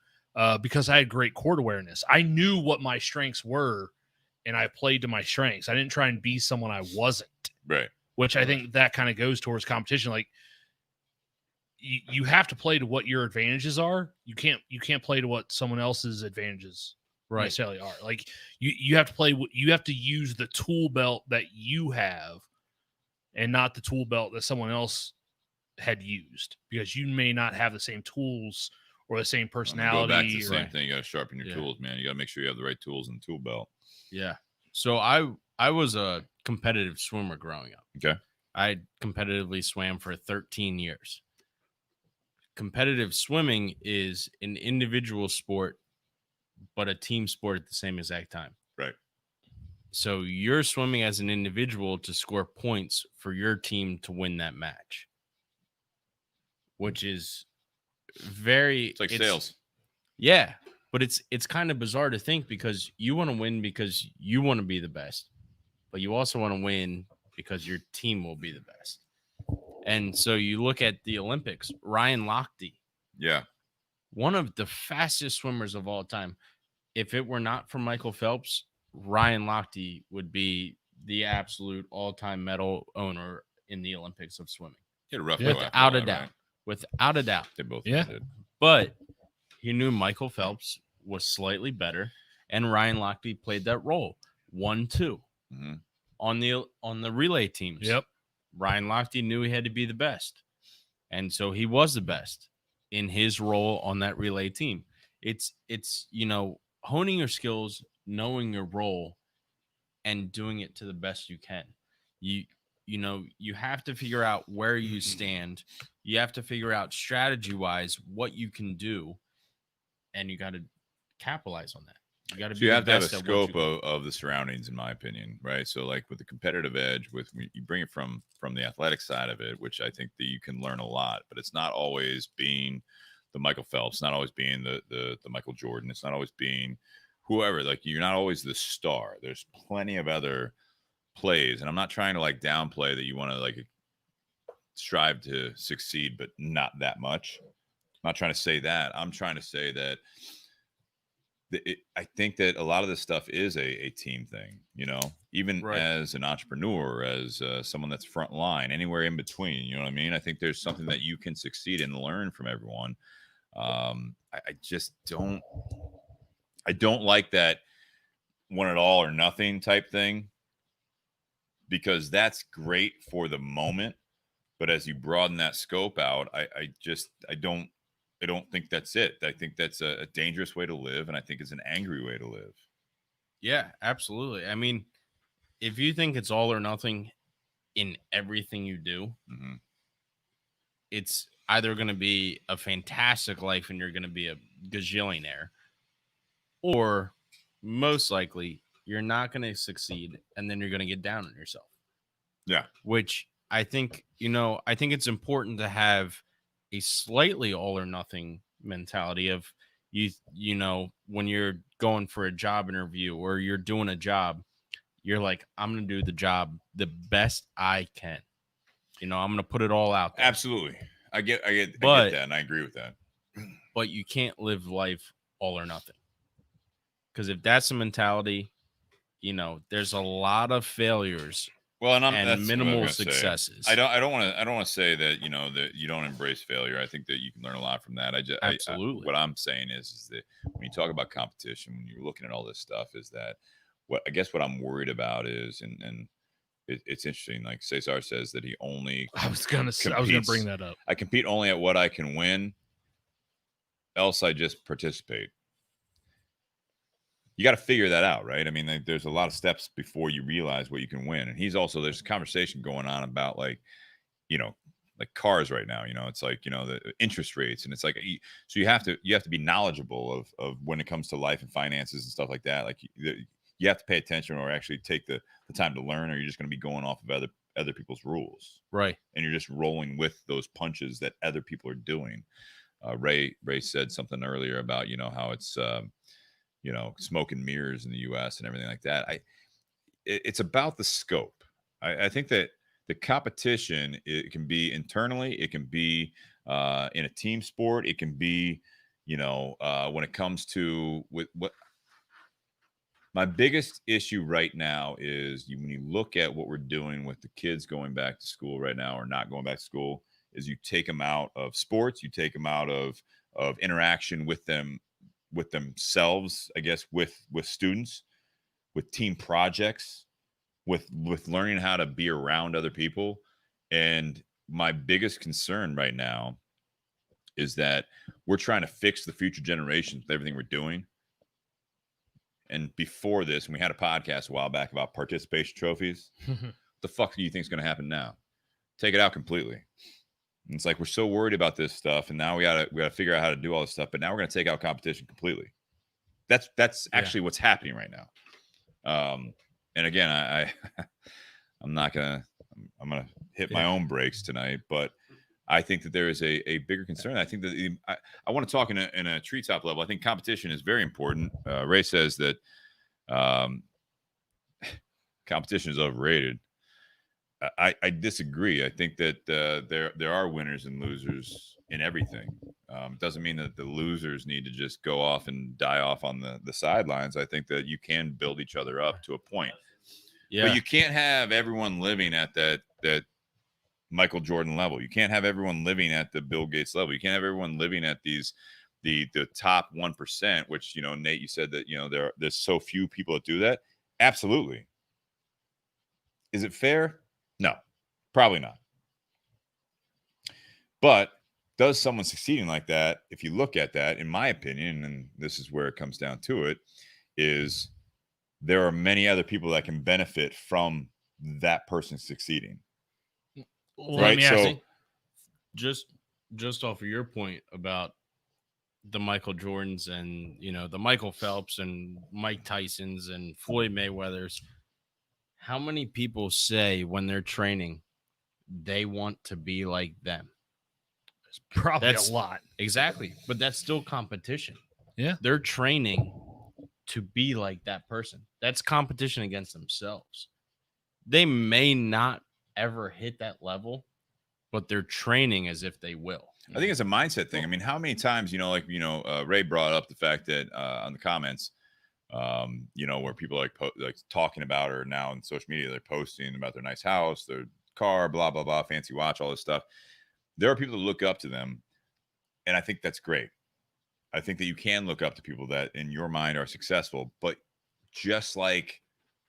Because I had great court awareness. I knew what my strengths were, and I played to my strengths. I didn't try and be someone I wasn't. Right. Which I think that kind of goes towards competition. Like, you have to play to what your advantages are. You can't play to what someone else's advantages necessarily are. Like, you have to play. You have to use the tool belt that you have, and not the tool belt that someone else had used, because you may not have the same tools or the same personality. Go back to the same thing. You got to sharpen your tools, man. You got to make sure you have the right tools in the tool belt. Yeah. So I was a competitive swimmer growing up. Okay. I competitively swam for 13 years. Competitive swimming is an individual sport, but a team sport at the same exact time. Right. So you're swimming as an individual to score points for your team to win that match, which is very It's like sales. Yeah, but it's kind of bizarre to think because you want to win because you want to be the best, but you also want to win because your team will be the best. And so you look at the Olympics, Ryan Lochte, Yeah. one of the fastest swimmers of all time. If it were not for Michael Phelps, Ryan Lochte would be the absolute all-time medal owner in the Olympics of swimming. He had a rough go after Without a that, doubt. right? Without a doubt. They both Yeah. did. But he knew Michael Phelps was slightly better, and Ryan Lochte played that role. 1-2 Mhm. on the relay teams. Yep. Ryan Lochte knew he had to be the best, and so he was the best in his role on that relay team. It's honing your skills, knowing your role, and doing it to the best you can. You have to figure out where you stand. You have to figure out strategy wise what you can do, and you got to capitalize on that. You got to So be you the have to have a best at what scope you can. of the surroundings, in my opinion, right? So like with the competitive edge, you bring it from the athletic side of it, which I think that you can learn a lot, but it's not always being the Michael Phelps, not always being the Michael Jordan. It's not always being whoever. Like you're not always the star. There's plenty of other plays, and I'm not trying to like downplay that you want to like strive to succeed, but not that much. I'm not trying to say that. I'm trying to say that I think that a lot of this stuff is a team thing, even Right. as an entrepreneur, as someone that's front line, anywhere in between, you know what I mean? I think there's something that you can succeed and learn from everyone. I just I don't like that one at all or nothing type thing, because that's great for the moment. But as you broaden that scope out, I don't think that's it. I think that's a dangerous way to live, and I think it's an angry way to live. Yeah, absolutely. I mean, if you think it's all or nothing in everything you do, Mm-hmm. it's either going to be a fantastic life and you're going to be a gajillionaire, or most likely you're not going to succeed and then you're going to get down on yourself. Yeah. Which I think it's important to have a slightly all or nothing mentality of when you're going for a job interview or you're doing a job, you're like, I'm going to do the job the best I can. I'm going to put it all out there. Absolutely. I get that, and I agree with that. But you can't live life all or nothing. Because if that's the mentality, there's a lot of failures. Well, and that's what I was minimal gonna say. successes. I don't want to say that that you don't embrace failure. I think that you can learn a lot from that. Absolutely. What I'm saying is that when you talk about competition, when you're looking at all this stuff, is that what I'm worried about is, and it's interesting. Like Cesar says that he only. I was gonna bring that up. I compete only at what I can win. Else, I just participate. You got to figure that out, right? I mean, there's a lot of steps before you realize what you can win. And there's a conversation going on about like cars right now. It's like the interest rates, and it's like so you have to be knowledgeable of when it comes to life and finances and stuff like that. Like you have to pay attention, or actually take the time to learn, or you're just going to be going off of other people's rules, right? And you're just rolling with those punches that other people are doing. Ray said something earlier about how it's smoke and mirrors in the U.S. and everything like that. It's about the scope. I think that the competition, it can be internally, it can be in a team sport, it can be when it comes to what my biggest issue right now is when you look at what we're doing with the kids going back to school right now or not going back to school, is you take them out of sports, you take them out of interaction with themselves, I guess, with students, with team projects, with learning how to be around other people. And my biggest concern right now is that we're trying to fix the future generations with everything we're doing. And before this, when we had a podcast a while back about participation trophies, the fuck do you think is going to happen now? Take it out completely. And it's like we're so worried about this stuff, and now we gotta figure out how to do all this stuff. But now we're gonna take out competition completely. That's actually what's happening right now. and again, I'm not gonna, I'm gonna hit my own brakes tonight, but I think that there is a bigger concern. I think that I want to talk in a treetop level. I think competition is very important. Ray says that competition is overrated. I disagree. I think that there are winners and losers in everything. Doesn't mean that the losers need to just go off and die off on the sidelines. I think that you can build each other up to a point. Yeah. But you can't have everyone living at that Michael Jordan level. You can't have everyone living at the Bill Gates level. You can't have everyone living at these the top 1%, which, you know, Nate, you said that, you know, there's so few people that do that. Absolutely. Is it fair? No, probably not. But does someone succeeding like that, if you look at that, in my opinion, and this is where it comes down to it, is there are many other people that can benefit from that person succeeding. Well, Right, let me ask so- you, Just off of your point about the Michael Jordans and, you know, the Michael Phelps and Mike Tysons and Floyd Mayweathers, how many people say when they're training they want to be like them? probably That's- a lot. Exactly. But that's still competition. Yeah. They're training to be like that person. That's competition against themselves. They may not ever hit that level, but they're training as if they will. I think it's a mindset thing. I mean, how many times, you know, like, you know, Ray brought up the fact that on the comments, you know, where people like talking about, or now in social media, they're posting about their nice house, their car, blah, blah, blah, fancy watch, all this stuff. There are people that look up to them. And I think that's great. I think that you can look up to people that in your mind are successful, but just like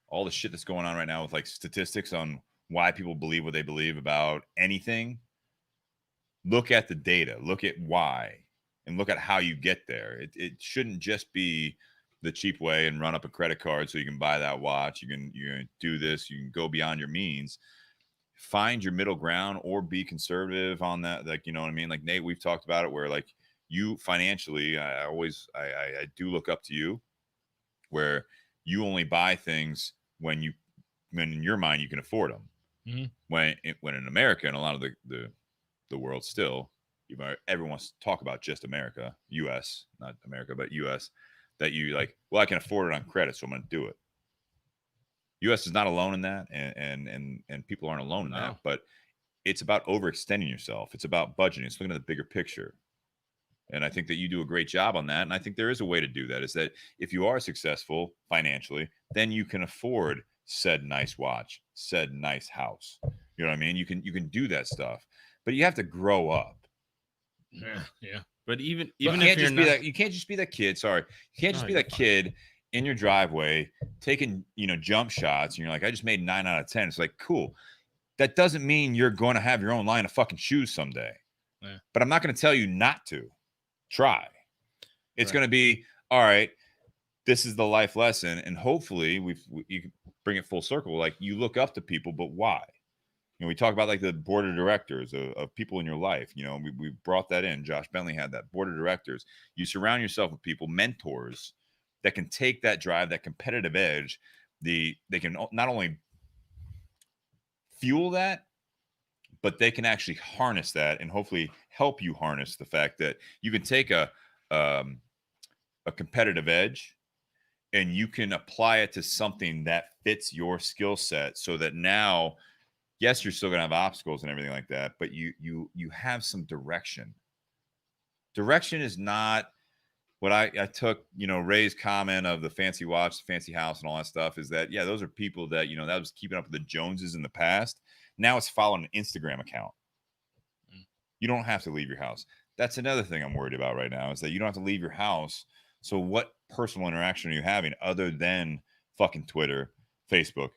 all the shit that's going on right now with like statistics on why people believe what they believe about anything, look at the data, look at why, and look at how you get there. It shouldn't just be the cheap way and run up a credit card so you can buy that watch. You can do this. You can go beyond your means. Find your middle ground or be conservative on that. Like, you know what I mean? Like Nate, we've talked about it where like you financially, I do look up to you, where you only buy things when in your mind you can afford them. Mhm. When in America and a lot of the world still, everyone wants to talk about just America, U.S., not America, but U.S., that you like, well, I can afford it on credit, so I'm going to do it. U.S. is not alone in that, and people aren't alone in that, but it's about overextending yourself. It's about budgeting. It's looking at the bigger picture. And I think that you do a great job on that. And I think there is a way to do that, is that if you are successful financially, then you can afford said nice watch, said nice house. You know what I mean? You can do that stuff, but you have to grow up. Yeah. But even You if can't you're just be not, that. You can't just be that kid. Sorry, you can't just No, be you're that fine. kid in your driveway taking, you know, jump shots, and you're like, I just made 9 out of 10. It's like, cool. That doesn't mean you're going to have your own line of fucking shoes someday. Yeah. But I'm not going to tell you not to try. It's Right. going to be all right. This is the life lesson, and hopefully you can bring it full circle. Like, you look up to people, but why? You know, we talk about like the board of directors of people in your life. You know, we brought that in. Josh Bentley had that board of directors. You surround yourself with people, mentors that can take that drive, that competitive edge. They can not only fuel that, but they can actually harness that and hopefully help you harness the fact that you can take a competitive edge and you can apply it to something that fits your skill set, so that now, yes, you're still going to have obstacles and everything like that, but you have some direction. Direction is not what I took, you know, Ray's comment of the fancy watch, the fancy house, and all that stuff, is that, yeah, those are people that, you know, that was keeping up with the Joneses in the past. Now it's following an Instagram account. You don't have to leave your house. That's another thing I'm worried about right now, is that you don't have to leave your house. So what personal interaction are you having other than fucking Twitter, Facebook,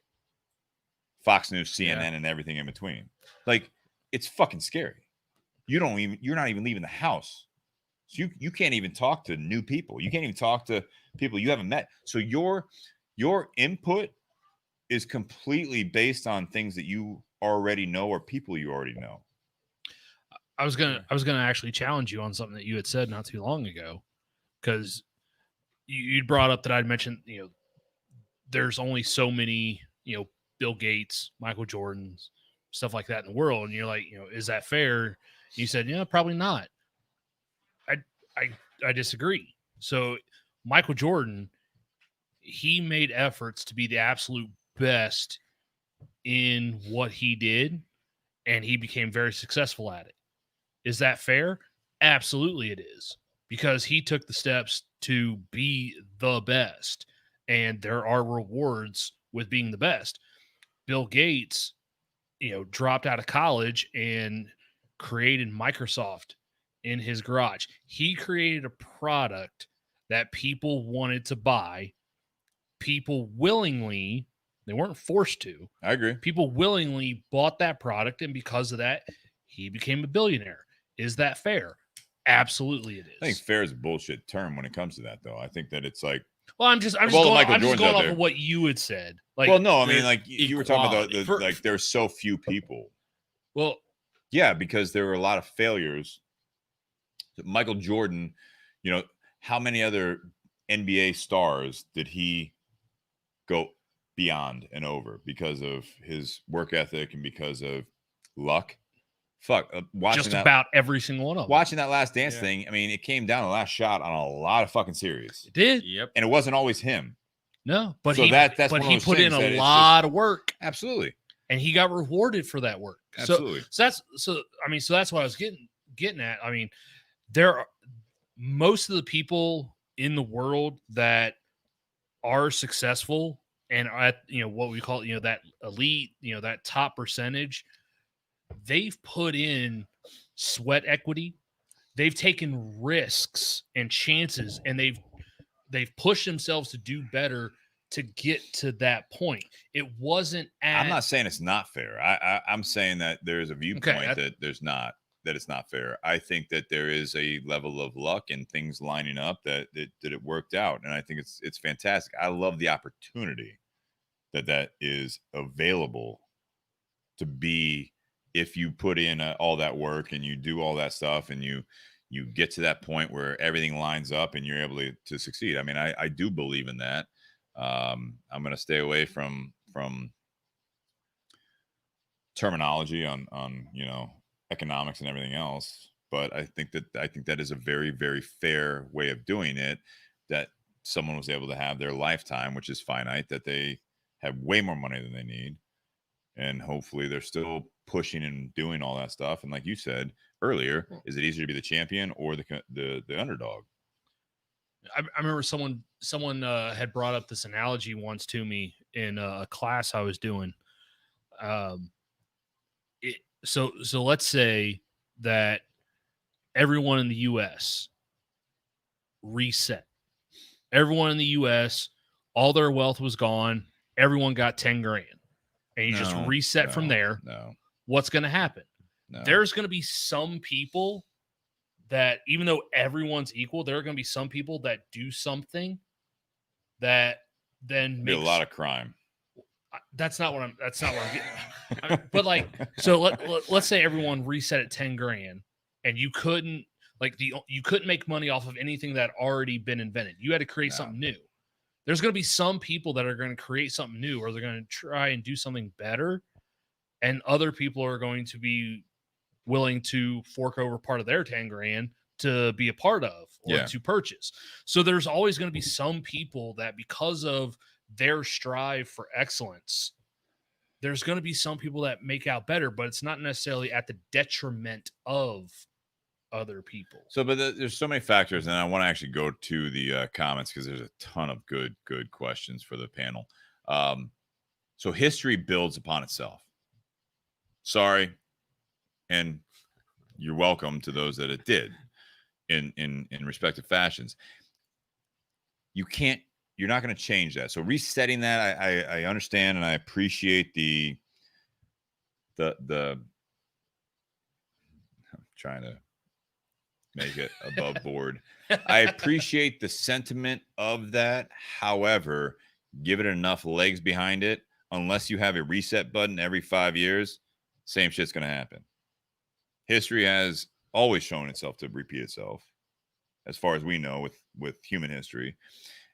Fox News, CNN, and everything in between? Like, it's fucking scary. You're not even leaving the house. So you can't even talk to new people. You can't even talk to people you haven't met. So your input is completely based on things that you already know or people you already know. I was gonna actually challenge you on something that you had said not too long ago, because you brought up that I'd mentioned, you know, there's only so many, Bill Gates, Michael Jordans, stuff like that in the world. And you're like, is that fair? And you said, probably not. I disagree. So Michael Jordan, he made efforts to be the absolute best in what he did, and he became very successful at it. Is that fair? Absolutely it is, because he took the steps to be the best, and there are rewards with being the best. Bill Gates, dropped out of college and created Microsoft in his garage. He created a product that people wanted to buy. People willingly, they weren't forced to. I agree. People willingly bought that product, and because of that, he became a billionaire. Is that fair? Absolutely it is. I think fair is a bullshit term when it comes to that, though. I think that it's like, well, I'm just going off of what you had said. Like, well, no, I mean, like you were talking about like there's so few people. Well, yeah, because there were a lot of failures. Michael Jordan, how many other NBA stars did he go beyond and over because of his work ethic and because of luck? Watching just about every single one of them. Watching that Last Dance thing, I mean, it came down to the last shot on a lot of fucking series. It did. Yep. And it wasn't always him. No, but so he put in a lot of work. Absolutely. And he got rewarded for that work. Absolutely. So that's what I was getting at. I mean, there are most of the people in the world that are successful and are at what we call that elite, that top percentage, they've put in sweat equity, they've taken risks and chances, and they've pushed themselves to do better to get to that point. It wasn't I'm not saying it's not fair. I'm saying that there's a viewpoint that it's not fair. I think that there is a level of luck and things lining up that it worked out. And I think it's fantastic. I love the opportunity that is available to be, if you put in all that work and you do all that stuff and you get to that point where everything lines up and you're able to succeed. I mean, I do believe in that. I'm going to stay away from terminology on economics and everything else, but I think that is a very, very fair way of doing it, that someone was able to have their lifetime, which is finite, that they have way more money than they need, and hopefully they're still pushing and doing all that stuff. And like you said earlier, is it easier to be the champion or the underdog? I remember someone had brought up this analogy once to me in a class I was doing. So let's say that everyone in the U.S. reset. Everyone in the U.S., all their wealth was gone. Everyone got 10 grand. And you just reset from there. No. What's going to happen? No. There's going to be some people that, even though everyone's equal, there are going to be some people that do something that then makes a lot of crime. That's not what I'm getting. But like, so let's say everyone reset at 10 grand and you couldn't make money off of anything that already been invented. You had to create something new. There's going to be some people that are going to create something new, or they're going to try and do something better. And other people are going to be willing to fork over part of their 10 grand to be a part of or to purchase. So there's always going to be some people that, because of their strive for excellence, there's going to be some people that make out better, but it's not necessarily at the detriment of other people. So, but there's so many factors, and I want to actually go to the comments because there's a ton of good questions for the panel. So history builds upon itself. Sorry, and you're welcome to those that it did in respective fashions. You're not going to change that. So resetting that, I understand and I appreciate the I'm trying to make it above board. I appreciate the sentiment of that. However, give it enough legs behind it. Unless you have a reset button every 5 years, same shit's going to happen. History has always shown itself to repeat itself, as far as we know with human history.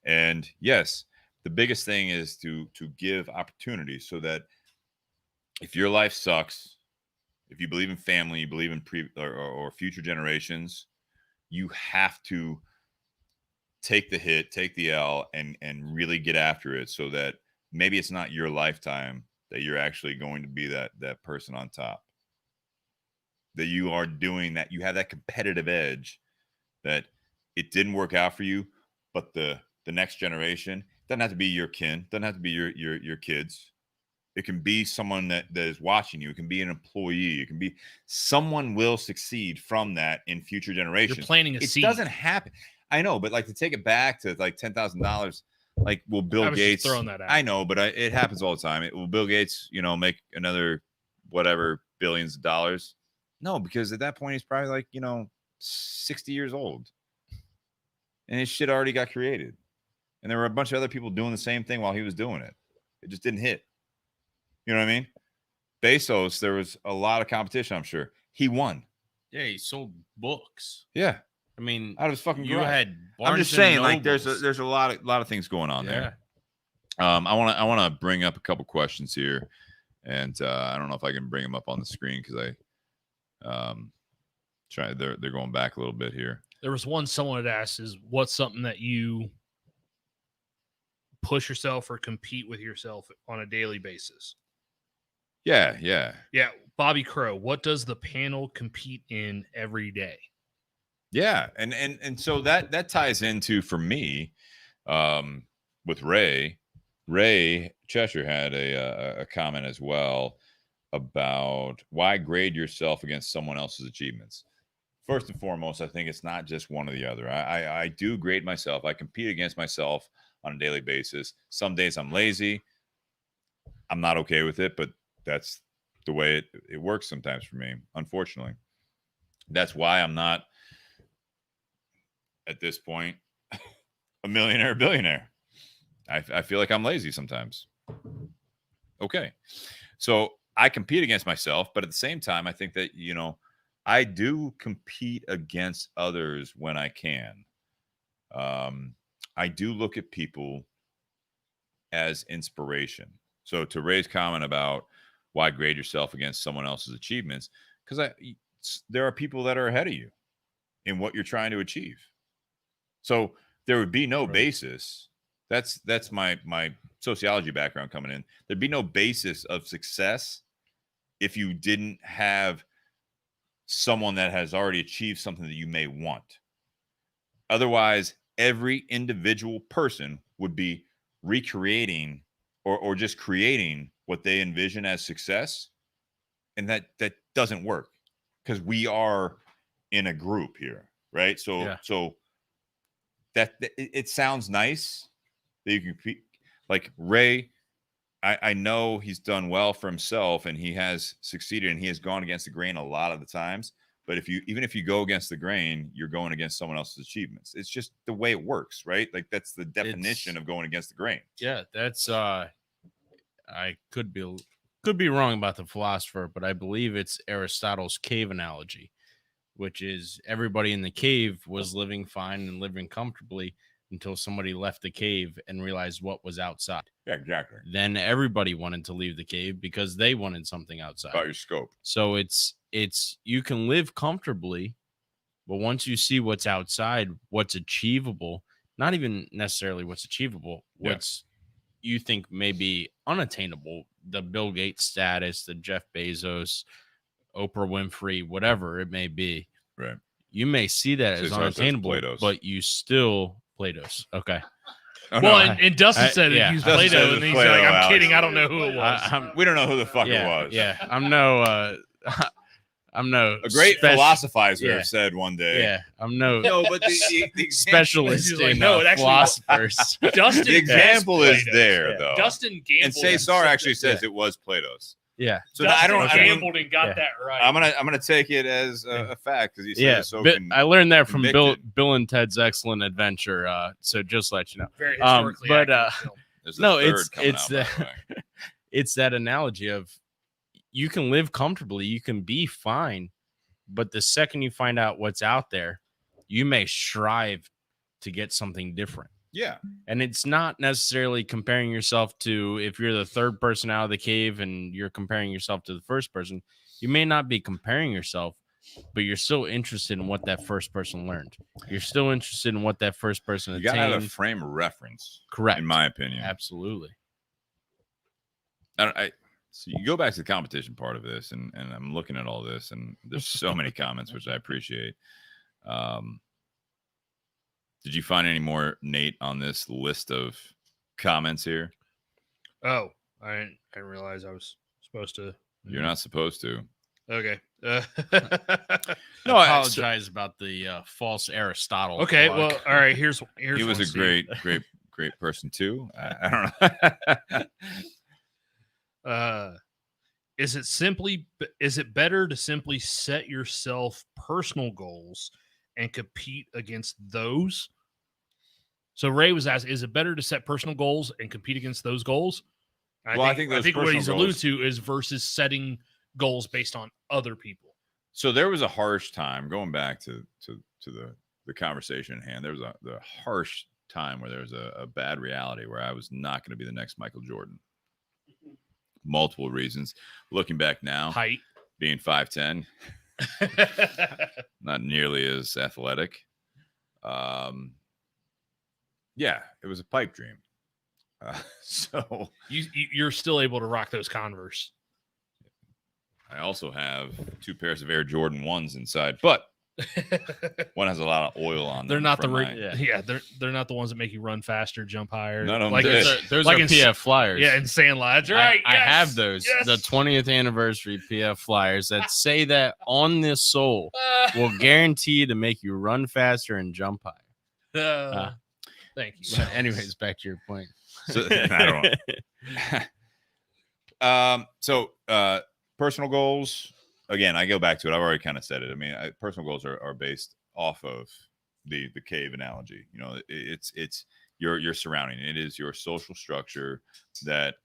And yes, the biggest thing is to give opportunities so that if your life sucks, if you believe in family, you believe in or future generations, you have to take the hit, take the L, and really get after it, so that maybe it's not your lifetime that you're actually going to be that person on top. That you are doing that, you have that competitive edge, that it didn't work out for you, but the next generation doesn't have to be your kin, doesn't have to be your kids. It can be someone that is watching you. It can be an employee. It can be someone will succeed from that in future generations. You're planting a it seed. It doesn't happen. I know, but like to take it back to like $10,000, like will Bill Gates throwing that out. I know, but it happens all the time. Will Bill Gates, make another whatever billions of dollars? No, because at that point he's probably like, 60 years old. And his shit already got created. And there were a bunch of other people doing the same thing while he was doing it. It just didn't hit. You know what I mean? Bezos, there was a lot of competition, I'm sure. He won. Yeah, he sold books. Yeah. I mean, out of his fucking you garage. had I'm just saying, like, there's a lot of things going on there. I want to bring up a couple questions here, and I don't know if I can bring them up on the screen because they're going back a little bit here. There was one someone had asked, is what's something that you push yourself or compete with yourself on a daily basis? Yeah. Bobby Crow, what does the panel compete in every day? Yeah, and so that ties into, for me, with Ray Cheshire had a comment as well about why grade yourself against someone else's achievements. First and foremost, I think it's not just one or the other. I do grade myself. I compete against myself on a daily basis. Some days I'm lazy. I'm not okay with it, but that's the way it works sometimes for me, unfortunately. That's why I'm not, at this point, a millionaire, billionaire. I feel like I'm lazy sometimes. Okay. So I compete against myself, but at the same time, I think that, I do compete against others when I can. I do look at people as inspiration. So to Ray's comment about why grade yourself against someone else's achievements, because there are people that are ahead of you in what you're trying to achieve. So there would be no basis. That's my sociology background coming in. There'd be no basis of success if you didn't have someone that has already achieved something that you may want. Otherwise, every individual person would be recreating or just creating what they envision as success. And that doesn't work, because we are in a group here, right? So that it sounds nice that you can, like Ray, I know he's done well for himself and he has succeeded and he has gone against the grain a lot of the times. But even if you go against the grain, you're going against someone else's achievements. It's just the way it works, right? Like that's the definition of going against the grain. Yeah, that's I could be wrong about the philosopher, but I believe it's Aristotle's cave analogy, which is everybody in the cave was living fine and living comfortably until somebody left the cave and realized what was outside. Yeah, exactly. Then everybody wanted to leave the cave because they wanted something outside. About your scope. So it's you can live comfortably, but once you see what's outside, what's achievable, not even necessarily what's achievable, what's you think may be unattainable, the Bill Gates status, the Jeff Bezos, Oprah Winfrey, whatever it may be. Right. You may see that as unattainable, but you still Play-Dohs. Okay. Oh, well, no, and Dustin said it used Play-Doh, and he's like, I'm Alex. kidding. I don't know who it was. We don't know who the fuck it was. Yeah. I'm no a great philosophizer said one day. Yeah. I'm no but the specialist like, in philosophers. Dustin the example is there, though. Dustin gambled. And Cesar actually says it was Play-Dohs. Yeah. So I gambled and got that right. I'm gonna take it as a fact because he said it so. I learned that from Bill and Ted's Excellent Adventure. So just to let you know. Very historically it's that analogy of you can live comfortably, you can be fine, but the second you find out what's out there, you may strive to get something different. Yeah. And it's not necessarily comparing yourself to, if you're the third person out of the cave and you're comparing yourself to the first person, you may not be comparing yourself, but you're still interested in what that first person learned. You're still interested in what that first person You got to have a attained. frame of reference. Correct. In my opinion. Absolutely. So you go back to the competition part of this, and I'm looking at all this, and there's so many comments, which I appreciate. Did you find any more, Nate, on this list of comments here? Oh, I didn't realize I was supposed to. You're not supposed to. Okay. No, I apologize about the false Aristotle. Okay. plug. Well, all right. Here's He was one, a Steve. great person too. I don't know. Is it better to simply set yourself personal goals and compete against those? So Ray was asked, is it better to set personal goals and compete against those goals? I think what personal he's alluded goals- to is versus setting goals based on other people. So there was a harsh time, going back to the conversation at hand. There was the harsh time where there was a bad reality where I was not going to be the next Michael Jordan. Multiple reasons. Looking back now, Height. being 5'10", not nearly as athletic. Yeah, it was a pipe dream. So You're still able to rock those Converse. I also have 2 pairs of Air Jordan 1s inside, but one has a lot of oil on them. They're not from my- they're not the ones that make you run faster, jump higher. None of them like did. Those like are in- PF flyers. Yeah, and Sandlot. That's right. I yes, have those. yes. The 20th anniversary PF flyers that say that on this sole will guarantee to make you run faster and jump higher. Thank you. So anyways, back to your point. So, I don't know. Personal goals. Again, I go back to it. I've already kind of said it. I mean, personal goals are based off of the cave analogy. You know, it's your surrounding. It is your social structure that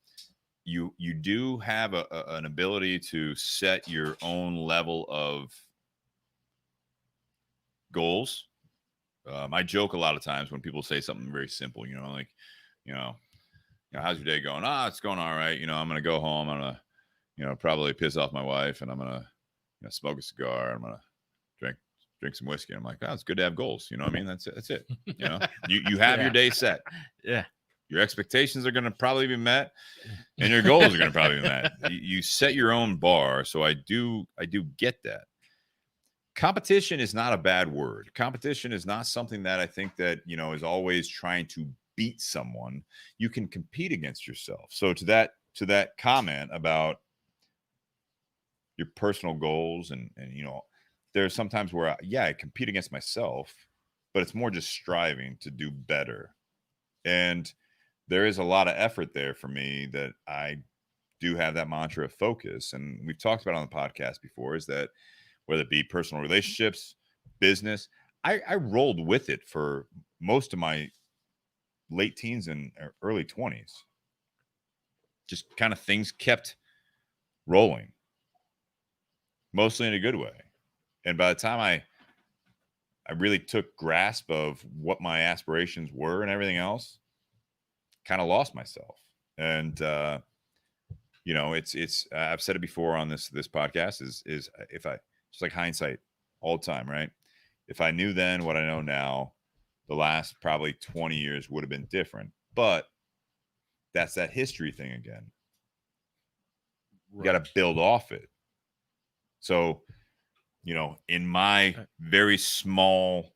you do have an ability to set your own level of goals. I joke a lot of times when people say something very simple. You know, like, how's your day going? It's going all right. I'm gonna go home. I'm gonna probably piss off my wife, and I'm gonna smoke a cigar. I'm gonna drink some whiskey. I'm like, it's good to have goals. You know what I mean? That's it. You have your day set. Yeah. Your expectations are going to probably be met, and your goals are going to probably be met. You set your own bar. So I do get that. Competition is not a bad word. Competition is not something that I think that, is always trying to beat someone. You can compete against yourself. So to that comment about your personal goals and there's sometimes where I compete against myself, but it's more just striving to do better. And there is a lot of effort there for me that I do have that mantra of focus. And we've talked about on the podcast before, is that whether it be personal relationships, business, I rolled with it for most of my late teens and early 20s. Just kind of things kept rolling, mostly in a good way. And by the time I really took grasp of what my aspirations were and everything else, kind of lost myself. And it's I've said it before on this podcast is if I just like hindsight all the time, right? If I knew then what I know now, the last probably 20 years would have been different. But that's that history thing again. You got to build off it. So, in my very small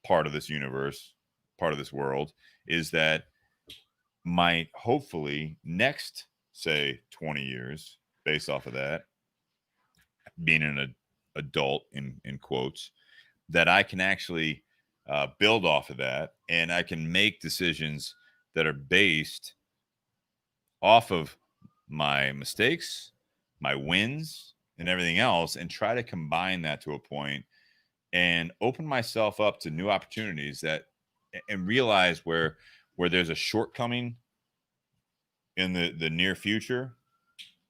part of this universe, part of this world, is that my hopefully next, say, 20 years, based off of that, being an adult in quotes, that I can actually build off of that, and I can make decisions that are based off of my mistakes, my wins, and everything else, and try to combine that to a point and open myself up to new opportunities and realize where there's a shortcoming in the near future.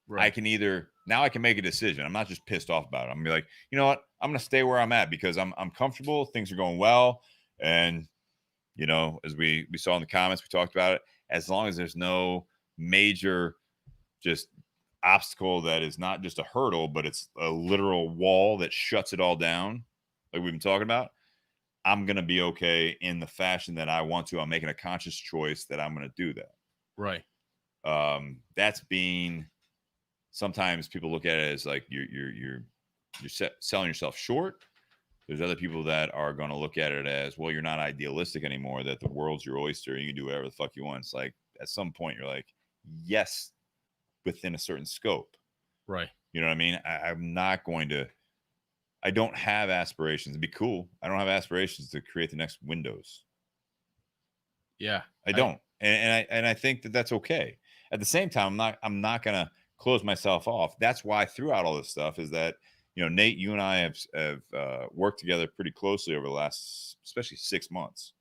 Right. I can make a decision. I'm not just pissed off about it. I'm gonna be like, you know what? I'm gonna stay where I'm at because I'm comfortable. Things are going well, and You know, as we saw in the comments, we talked about it. As long as there's no major just obstacle that is not just a hurdle, but it's a literal wall that shuts it all down, like we've been talking about, I'm going to be okay in the fashion that I want to. I'm making a conscious choice that I'm going to do that. Right. That's being, sometimes people look at it as like you're selling yourself short. There's other people that are going to look at it as, well, you're not idealistic anymore, that the world's your oyster and you can do whatever the fuck you want. It's like, at some point you're like, yes, within a certain scope. Right. You know what I mean? I'm not going to, I don't have aspirations. It'd be cool. I don't have aspirations to create the next Windows. Yeah. I don't. And I think that that's okay. At the same time, I'm not going to close myself off. That's why throughout all this stuff is that, you know, Nate, you and I have worked together pretty closely over the last, especially 6 months.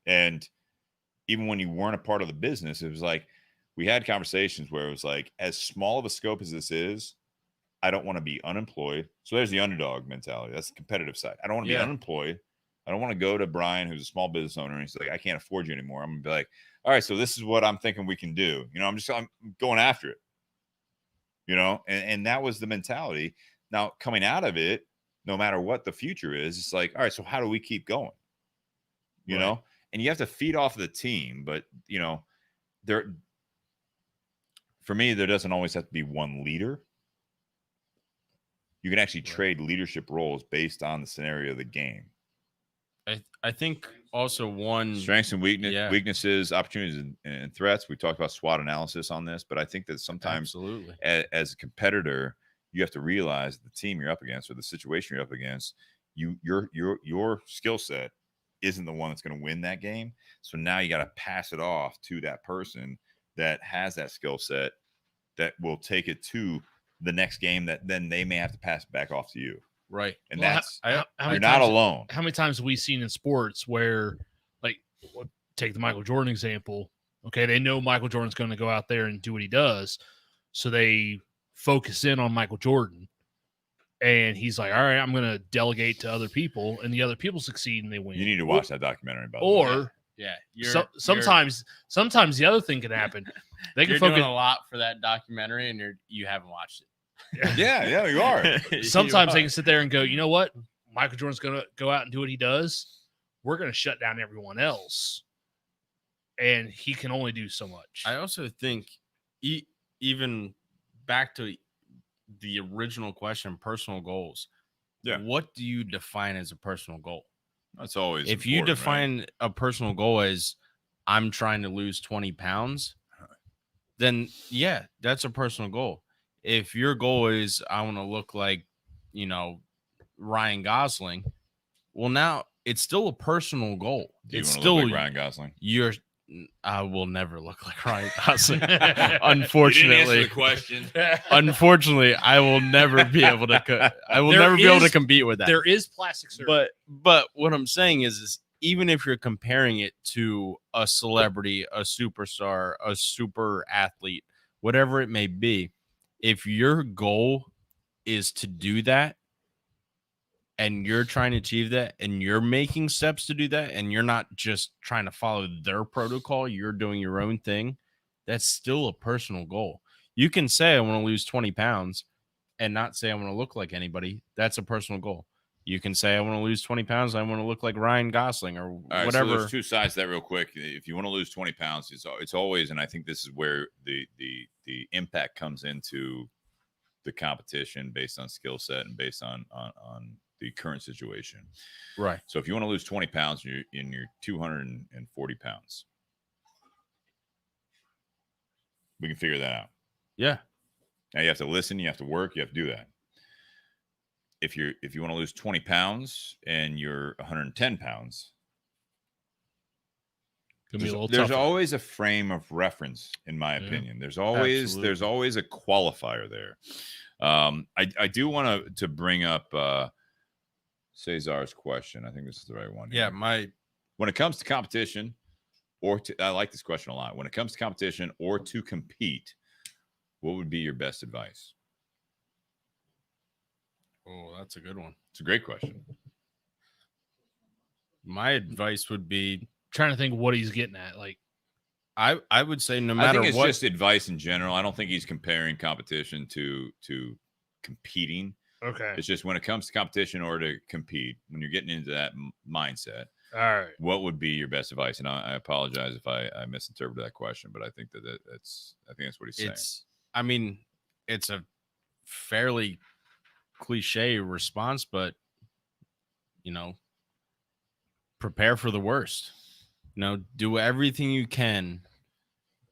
And even when you weren't a part of the business, it was like, we had conversations where it was like, as small of a scope as this is, I don't want to be unemployed. So there's the underdog mentality. That's the competitive side. I don't want to be unemployed. I don't want to go to Brian, who's a small business owner, and he's like, I can't afford you anymore. I'm going to be like, all right, so this is what I'm thinking we can do. You know, I'm going after it. You know, and that was the mentality. Now, coming out of it, no matter what the future is, it's like, all right, so how do we keep going? You know, and you have to feed off of the team, but, you know, for me, there doesn't always have to be one leader. You can actually trade leadership roles based on the scenario of the game. I think also one strengths and weaknesses, opportunities and threats. We talked about SWOT analysis on this, but I think that sometimes as a competitor, you have to realize the team you're up against or the situation you're up against, your skill set isn't the one that's going to win that game. So now you got to pass it off to that person that has that skill set that will take it to the next game, that then they may have to pass it back off to you. Right. And well, that's, you're not alone. How many times have we seen in sports where, like, take the Michael Jordan example. Okay. They know Michael Jordan's going to go out there and do what he does. So they focus in on Michael Jordan. And he's like, all right, I'm going to delegate to other people. And the other people succeed and they win. You need to watch that documentary, by the way. Yeah. Sometimes the other thing can happen. They can focus doing a lot for that documentary, and you haven't watched it. Yeah, you are. Sometimes they can sit there and go, you know what? Michael Jordan's going to go out and do what he does. We're going to shut down everyone else. And he can only do so much. I also think even back to the original question, personal goals. Yeah. What do you define as a personal goal? That's always if you define a personal goal as I'm trying to lose 20 pounds, then yeah, that's a personal goal. If your goal is I want to look like, you know, Ryan Gosling, well, now it's still a personal goal. It's still look like Ryan Gosling. I will never look like Ryan Gosling. Unfortunately, you didn't answer the question. Unfortunately, I will never be able to. I will never be able to compete with that. There is plastic surgery, but what I'm saying is even if you're comparing it to a celebrity, a superstar, a super athlete, whatever it may be, if your goal is to do that, and you're trying to achieve that, and you're making steps to do that, and you're not just trying to follow their protocol, you're doing your own thing, that's still a personal goal. You can say, I want to lose 20 pounds and not say I want to look like anybody. That's a personal goal. You can say, I want to lose 20 pounds. I want to look like Ryan Gosling or right, whatever. So there's two sides to that real quick. If you want to lose 20 pounds, it's always, and I think this is where the impact comes into the competition based on skill set and based on the current situation. Right. So if you want to lose 20 pounds, you're 240 pounds. We can figure that out. Yeah. Now you have to listen, you have to work, you have to do that. If you want to lose 20 pounds and you're 110 pounds, there's always a frame of reference, in my opinion. There's always a qualifier there. I do want to bring up Cesar's question. I think this is the right one. Yeah, when it comes to competition, I like this question a lot. When it comes to competition or to compete, what would be your best advice? Oh, that's a good one. It's a great question. My advice would be, trying to think what he's getting at. Like, I would say no I matter think it's what. just advice in general. I don't think he's comparing competition to competing. okay, It's just when it comes to competition or to compete, when you're getting into that mindset, all right. what would be your best advice? And I apologize if I misinterpreted that question, but I think that's what he's saying. I mean, it's a fairly cliche response, but prepare for the worst. Do everything you can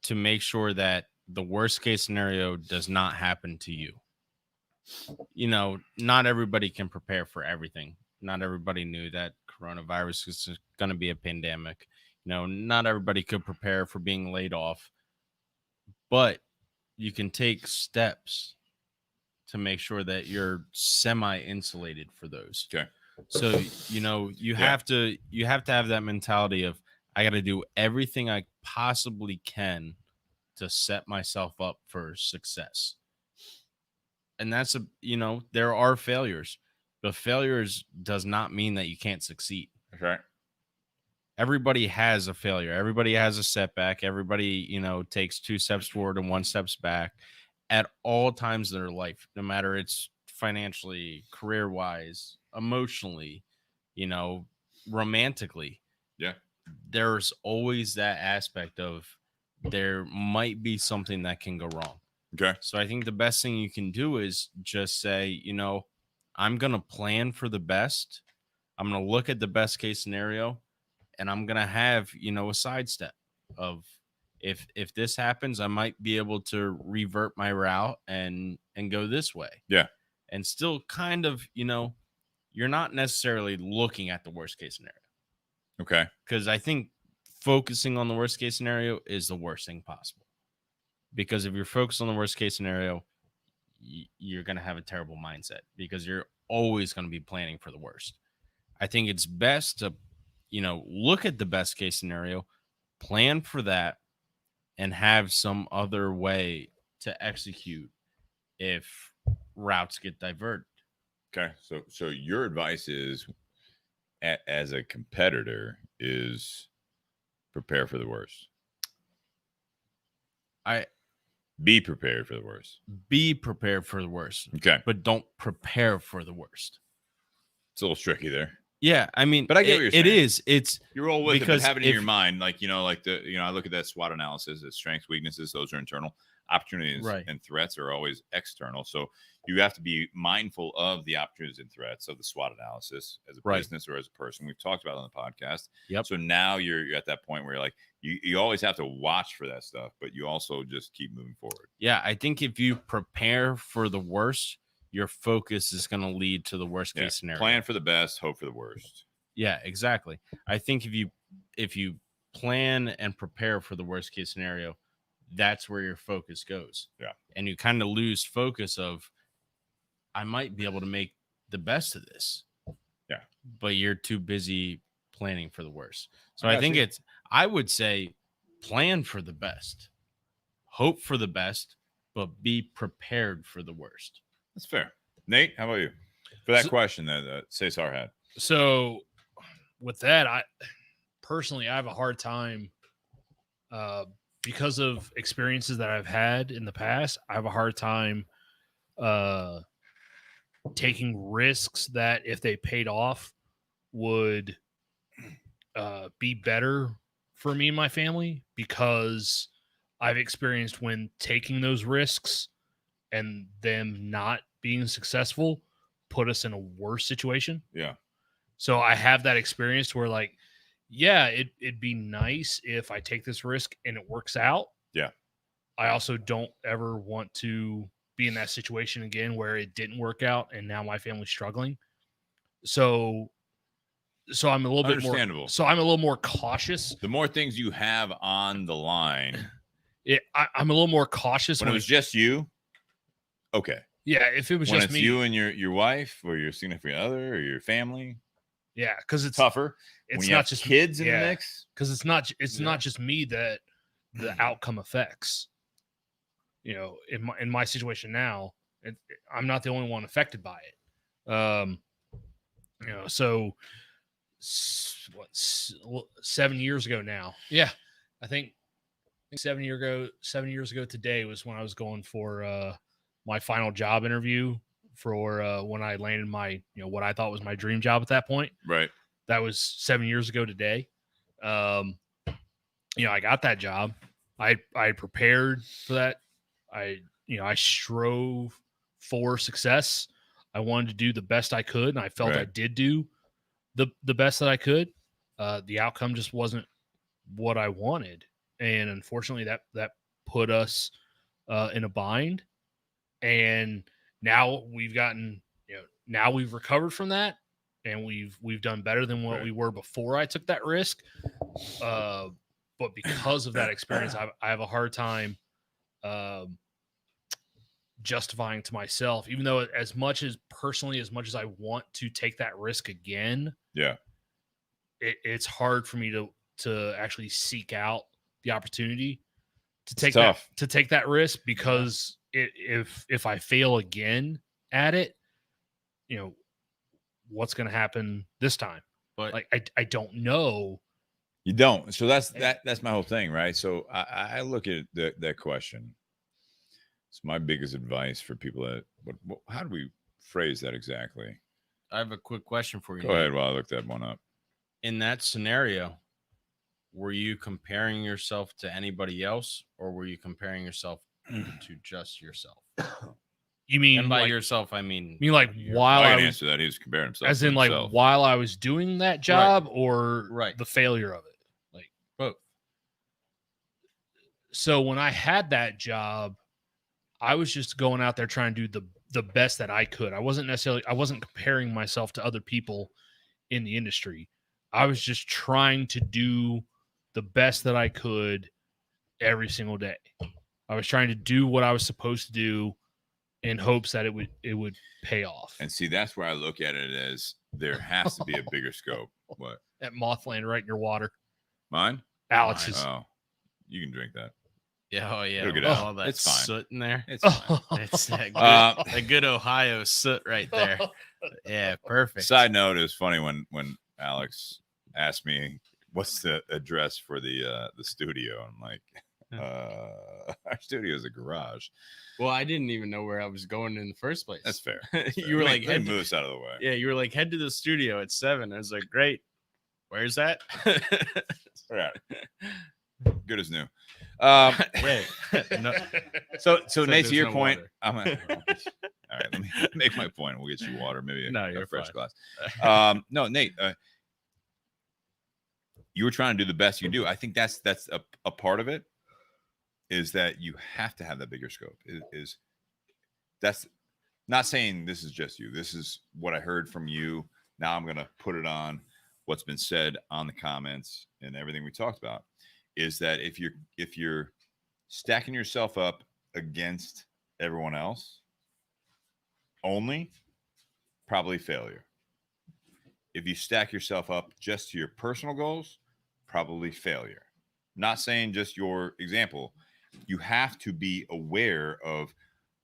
to make sure that the worst case scenario does not happen to you. Not everybody can prepare for everything. Not everybody knew that coronavirus is going to be a pandemic. Not everybody could prepare for being laid off, but you can take steps to make sure that you're semi-insulated for those. Okay. So, you have to have that mentality of, I got to do everything I possibly can to set myself up for success. And that's there are failures, but failures does not mean that you can't succeed. Okay. Everybody has a failure. Everybody has a setback. Everybody, takes 2 steps forward and 1 step back at all times in their life, no matter it's financially, career-wise, emotionally, romantically. Yeah. There's always that aspect of there might be something that can go wrong. Okay. So I think the best thing you can do is just say, I'm going to plan for the best. I'm going to look at the best case scenario, and I'm going to have, a sidestep of, if this happens, I might be able to revert my route and go this way. Yeah. And still kind of, you're not necessarily looking at the worst case scenario. Okay. Because I think focusing on the worst case scenario is the worst thing possible. Because if you're focused on the worst case scenario, you're going to have a terrible mindset, because you're always going to be planning for the worst. I think it's best to, look at the best case scenario, plan for that, and have some other way to execute if routes get diverted. Okay. So your advice is, as a competitor, is prepare for the worst. Be prepared for the worst. Be prepared for the worst. Okay. But don't prepare for the worst. It's a little tricky there. Yeah, I mean, but I get what you're saying. It is. It's you roll with it, but because have it in your mind, like I look at that SWOT analysis, the strengths, weaknesses, those are internal. Opportunities and threats are always external. So you have to be mindful of the opportunities and threats of the SWOT analysis as a business or as a person. We've talked about it on the podcast. Yep. So now you're at that point where you're like, you always have to watch for that stuff, but you also just keep moving forward. Yeah, I think if you prepare for the worst, your focus is going to lead to the worst case scenario. Plan for the best, hope for the worst. Yeah, exactly. I think if you plan and prepare for the worst case scenario, that's where your focus goes. Yeah. And you kind of lose focus of, I might be able to make the best of this. Yeah. But you're too busy planning for the worst. So I think I would say plan for the best, hope for the best, but be prepared for the worst. That's fair. Nate, how about you? For that question that Cesar had. So with that, I have a hard time because of experiences that I've had in the past. I have a hard time taking risks that, if they paid off, would be better for me and my family, because I've experienced when taking those risks and them not being successful put us in a worse situation. Yeah. So I have that experience where, like, yeah, it'd be nice if I take this risk and it works out. Yeah. I also don't ever want to be in that situation again where it didn't work out and now my family's struggling. So I'm a little bit more understandable. So I'm a little more cautious. The more things you have on the line, I'm a little more cautious when it was just you. Okay. Yeah, if it was when just it's me, you and your wife or your significant other or your family. Yeah, because it's tougher. It's when you not have just kids in the mix, because it's not just me that the outcome affects. In my situation now, I'm not the only one affected by it. So Well, 7 years ago now. Yeah, I think 7 years ago today was when I was going for my final job interview for when I landed my what I thought was my dream job at that point. Right. That was 7 years ago today. I got that job. I prepared for that. I strove for success. I wanted to do the best I could, and I felt I did do the best that I could. The outcome just wasn't what I wanted, and unfortunately, that put us in a bind. And now we've recovered from that, and we've done better than what we were before I took that risk. But because of that experience, I have a hard time justifying to myself, even though as much as I want to take that risk again, it's hard for me to actually seek out the opportunity to take that risk, because if I fail again at it, what's going to happen this time? But I don't know. You don't. So that's my whole thing, right? So I look at that question. It's my biggest advice for people that. How do we phrase that exactly? I have a quick question for you. Go ahead while I look that one up. In that scenario, were you comparing yourself to anybody else, or were you comparing yourself to just yourself? You mean, and by yourself, I mean while I can answer that. He was comparing himself, as in himself. While I was doing that job, or the failure of it, both. So when I had that job, I was just going out there trying to do the best that I could. I wasn't comparing myself to other people in the industry. I was just trying to do the best that I could every single day. I was trying to do what I was supposed to do in hopes that it would pay off. And see, that's where I look at it as there has to be a bigger scope. What? That Mothland right in your water. Mine? Alex's. Oh, you can drink that. Yeah, oh yeah. Look at all that it's fine. Soot in there. It's fine. It's that good Ohio soot right there. Yeah, perfect. Side note, it was funny when Alex asked me what's the address for the studio. I'm like, our studio is a garage. Well, I didn't even know where I was going in the first place. That's fair. You were like, move us out of the way. Yeah, you were like, head to the studio at 7. I was like, great. Where's that? Right. Good as new. Wait. No. So Nate, to your no point, water. all right, let me make my point. We'll get you water, maybe a fresh fine. glass. No, Nate, you were trying to do the best you can do. I think that's a part of it, is that you have to have that bigger scope. That's not saying this is just you. This is what I heard from you. Now I'm going to put it on what's been said on the comments and everything we talked about, is that if you're stacking yourself up against everyone else only, probably failure. If you stack yourself up just to your personal goals, probably failure. Not saying just your example. You have to be aware of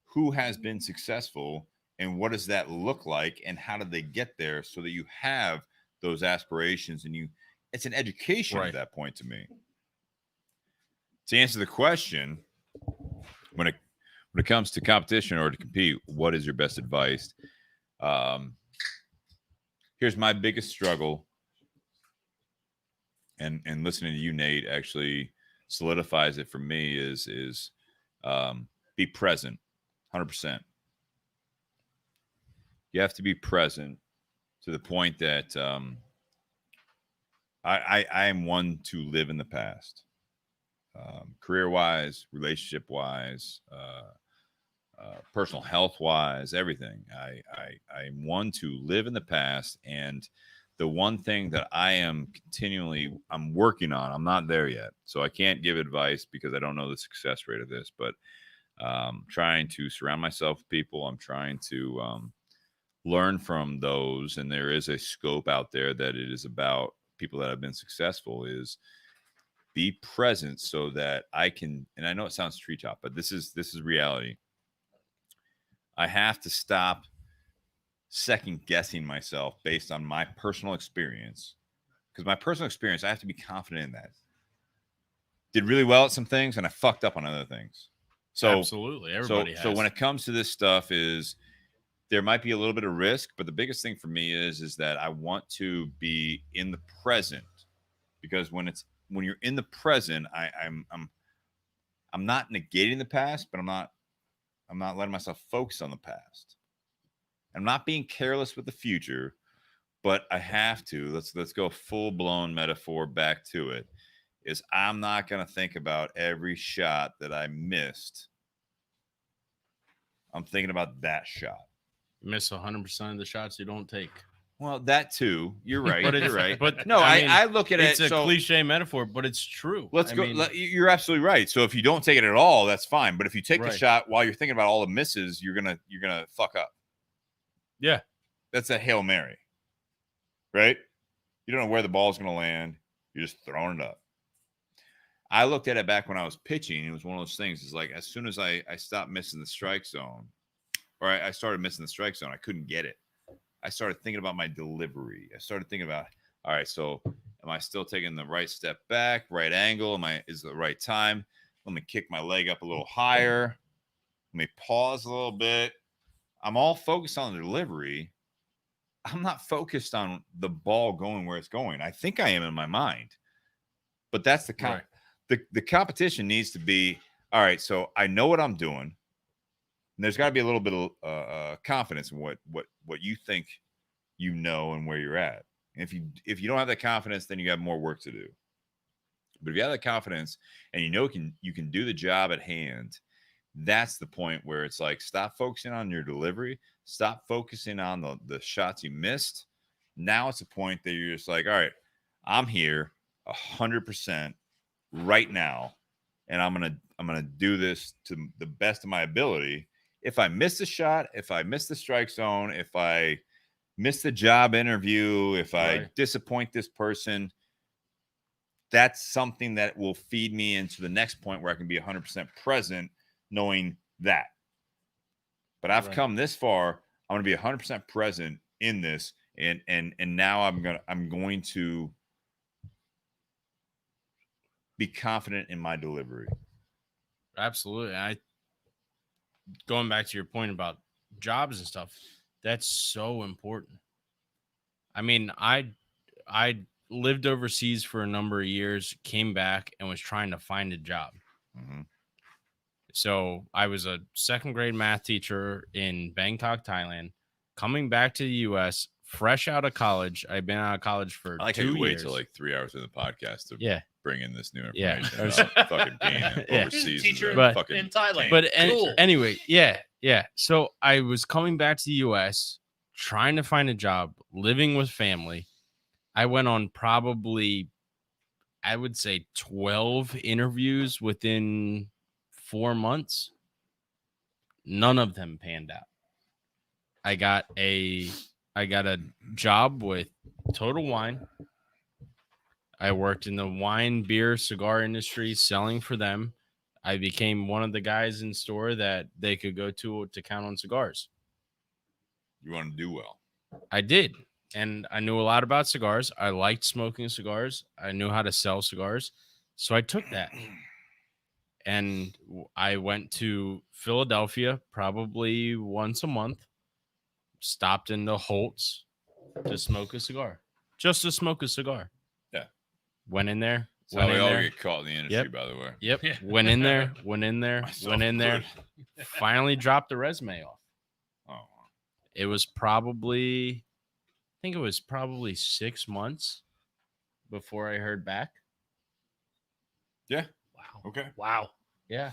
who has been successful and what does that look like and how did they get there, so that you have those aspirations, and it's an education at that point to me. To answer the question, when it comes to competition or to compete, what is your best advice? Here's my biggest struggle, and listening to you, Nate, actually solidifies it for me, is be present 100%. You have to be present to the point that I am one to live in the past, career-wise, relationship-wise, personal health-wise, everything. I am one to live in the past, and the one thing that I'm working on, I'm not there yet, so I can't give advice because I don't know the success rate of this, but trying to surround myself with people. I'm trying to learn from those, and there is a scope out there that it is about people that have been successful, is be present so that I can, and I know it sounds treetop, but this is reality. I have to stop second guessing myself based on my personal experience because my personal experience, I have to be confident in that. Did really well at some things, and I fucked up on other things. So absolutely, everybody has. So when it comes to this stuff, is there might be a little bit of risk, but the biggest thing for me is that I want to be in the present, because when you're in the present, I'm not negating the past, but I'm not letting myself focus on the past. I'm not being careless with the future, but I have to. Let's go full blown metaphor back to it. Is I'm not going to think about every shot that I missed. I'm thinking about that shot. Miss 100% of the shots you don't take. Well, that too. You're right. But you're right. But no, I mean, I look at it's it. a cliche metaphor, but it's true. Let's go. You're absolutely right. So if you don't take it at all, that's fine. But if you take the shot while you're thinking about all the misses, you're gonna fuck up. Yeah, that's a Hail Mary, right? You don't know where the ball's gonna land. You're just throwing it up. I looked at it back when I was pitching. It was one of those things. It's like as soon as I stopped missing the strike zone, or I started missing the strike zone, I couldn't get it. I started thinking about my delivery. I started thinking about, all right, so am I still taking the right step back, right angle? Is it the right time? Let me kick my leg up a little higher. Let me pause a little bit. I'm all focused on the delivery. I'm not focused on the ball going where it's going. I think I am in my mind, but that's the competition needs to be, all right, so I know what I'm doing. And there's got to be a little bit of confidence in what you think you know and where you're at. And if you don't have that confidence, then you have more work to do. But if you have that confidence and you can do the job at hand, that's the point where it's like stop focusing on your delivery, stop focusing on the shots you missed. Now it's a point that you're just like, all right, I'm here 100% right now, and I'm gonna do this to the best of my ability. If I miss a shot, if I miss the strike zone, if I miss the job interview, if I disappoint this person, that's something that will feed me into the next point where I can be 100% present, knowing that. But I've come this far. I'm going to be 100% present in this, and now I'm going to be confident in my delivery. Absolutely. Going back to your point about jobs and stuff, that's so important. I mean, I lived overseas for a number of years, came back and was trying to find a job. Mm-hmm. So I was a second grade math teacher in Bangkok, Thailand, coming back to the U.S., fresh out of college. I've been out of college for 2 years. I like how you wait till like 3 hours in the podcast to bring in this new information. About fucking being overseas. Teacher in Thailand. But anyway, yeah. So I was coming back to the U.S., trying to find a job, living with family. I went on probably, I would say, 12 interviews within 4 months. None of them panned out. I got a job with Total Wine. I worked in the wine, beer, cigar industry selling for them. I became one of the guys in store that they could go to count on cigars. You want to do well. I did. And I knew a lot about cigars. I liked smoking cigars. I knew how to sell cigars. So I took that. And I went to Philadelphia probably once a month, stopped into Holt's to smoke a cigar. Just to smoke a cigar. Yeah. Went in there. That's how we all get caught in the industry, by the way. Yep. Went in there. Finally dropped the resume off. Oh. It was probably 6 months before I heard back. Yeah. Wow. Okay. Wow. Yeah.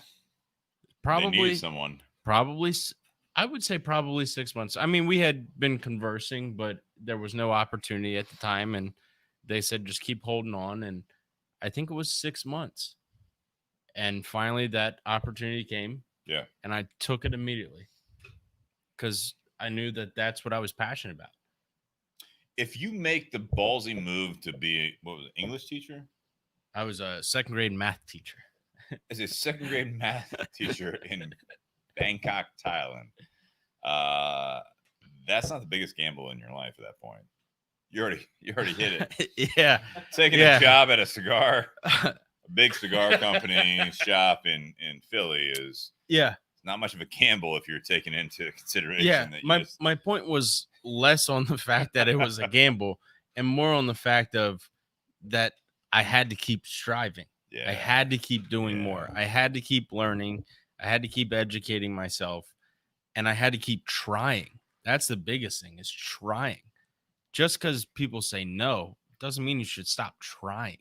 They needed someone. Probably, I would say probably 6 months. I mean, we had been conversing, but there was no opportunity at the time. And they said, just keep holding on. And I think it was 6 months. And finally that opportunity came. Yeah. And I took it immediately because I knew that that's what I was passionate about. If you make the ballsy move to be, English teacher? I was a second grade math teacher. As a second grade math teacher in Bangkok, Thailand, that's not the biggest gamble in your life at that point. You already hit it. Yeah. Taking Yeah. a job at a big cigar company shop in Philly is Yeah. not much of a gamble if you're taking into consideration Yeah. that you My point was less on the fact that it was a gamble and more on the fact of that I had to keep striving. yeah. I had to keep doing Yeah. more. I had to keep learning. I had to keep educating myself, and I had to keep trying. That's the biggest thing, is trying. Just because people say no doesn't mean you should stop trying.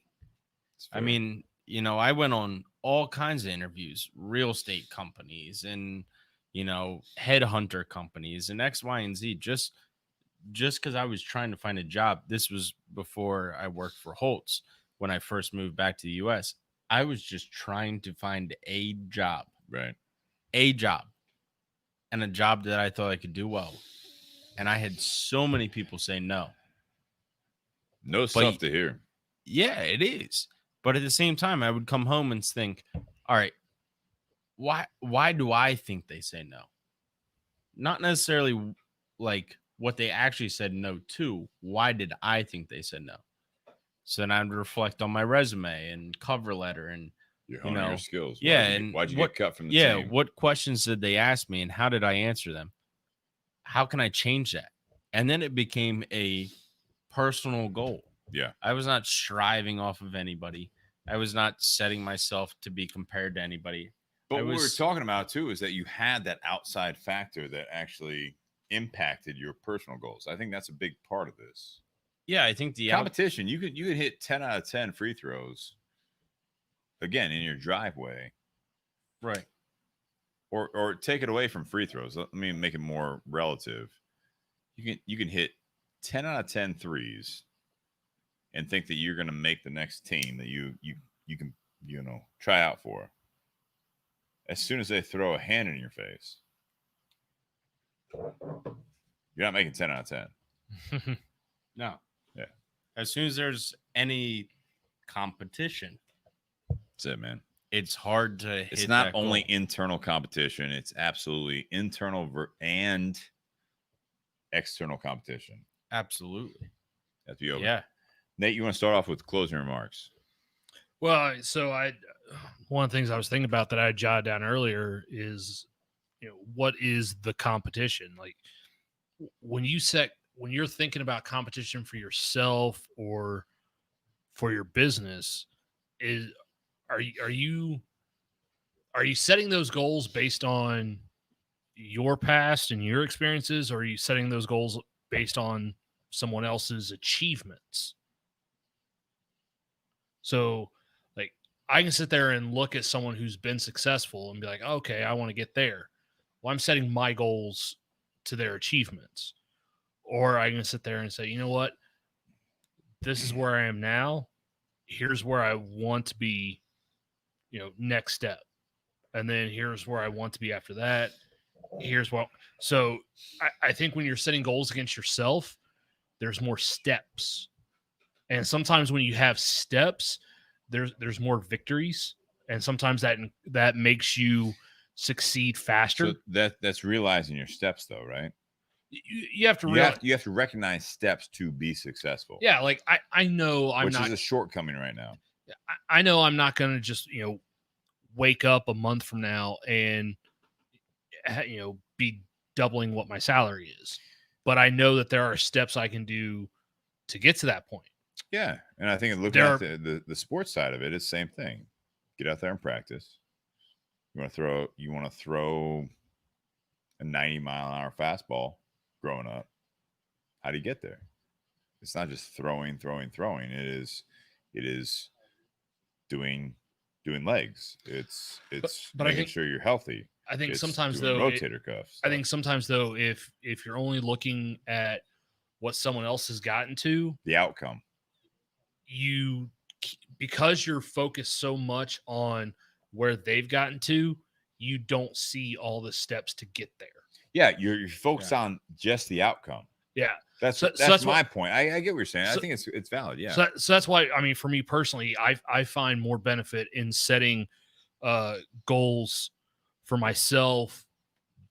It's I fair. mean, I went on all kinds of interviews, real estate companies and, headhunter companies and X, Y, and Z, just because I was trying to find a job. This was before I worked for Holtz when I first moved back to the US. I was just trying to find a job, right. and a job that I thought I could do well. And I had so many people say no. No stuff to hear. Yeah, it is. But at the same time, I would come home and think, all right, why do I think they say no? Not necessarily like what they actually said no to. Why did I think they said no? So then I'd reflect on my resume and cover letter and You're honing your skills. Why'd you get cut from the team? What questions did they ask me and how did I answer them? How can I change that? And then it became a personal goal. Yeah. I was not striving off of anybody. I was not setting myself to be compared to anybody. But what we're talking about too is that you had that outside factor that actually impacted your personal goals. I think that's a big part of this. Yeah, I think the competition, you could hit 10 out of 10 free throws again in your driveway. Right. Or take it away from free throws. Let me make it more relative. You can hit 10 out of 10 threes and think that you're going to make the next team that you can try out for. As soon as they throw a hand in your face, you're not making 10 out of 10. No. Yeah. As soon as there's any competition, that's it, man. It's hard to hit. It's not only internal competition, it's absolutely internal and external competition. Absolutely. That's the over. Yeah. Nate, you want to start off with closing remarks? Well, so one of the things I was thinking about that I jotted down earlier is, what is the competition? Like when you're thinking about competition for yourself or for your business, are you setting those goals based on your past and your experiences, or are you setting those goals based on someone else's achievements? So like I can sit there and look at someone who's been successful and be like, okay, I want to get there. Well, I'm setting my goals to their achievements. Or I can sit there and say, you know what? This is where I am now. Here's where I want to be, next step. And then here's where I want to be after that. So I think when you're setting goals against yourself, there's more steps. And sometimes when you have steps, there's more victories. And sometimes that makes you succeed faster. So that's realizing your steps though, right? You have to you have to recognize steps to be successful. Yeah, like I know which is a shortcoming right now. I know I'm not going to just wake up a month from now and be doubling what my salary is, but I know that there are steps I can do to get to that point. Yeah, and I think looking at the sports side of it, it's the same thing. Get out there and practice. You want to throw a 90-mile-an-hour fastball growing up. How do you get there? It's not just throwing. It is doing legs. It's but making sure you're healthy. I think it's sometimes doing though rotator cuffs. I think sometimes though if you're only looking at what someone else has gotten to, the outcome, because you're focused so much on where they've gotten to, you don't see all the steps to get there. Yeah, you're focused on just the outcome. Yeah, that's my point. I get what you're saying. I think it's valid. Yeah. So that's why, I mean, for me personally, I find more benefit in setting goals for myself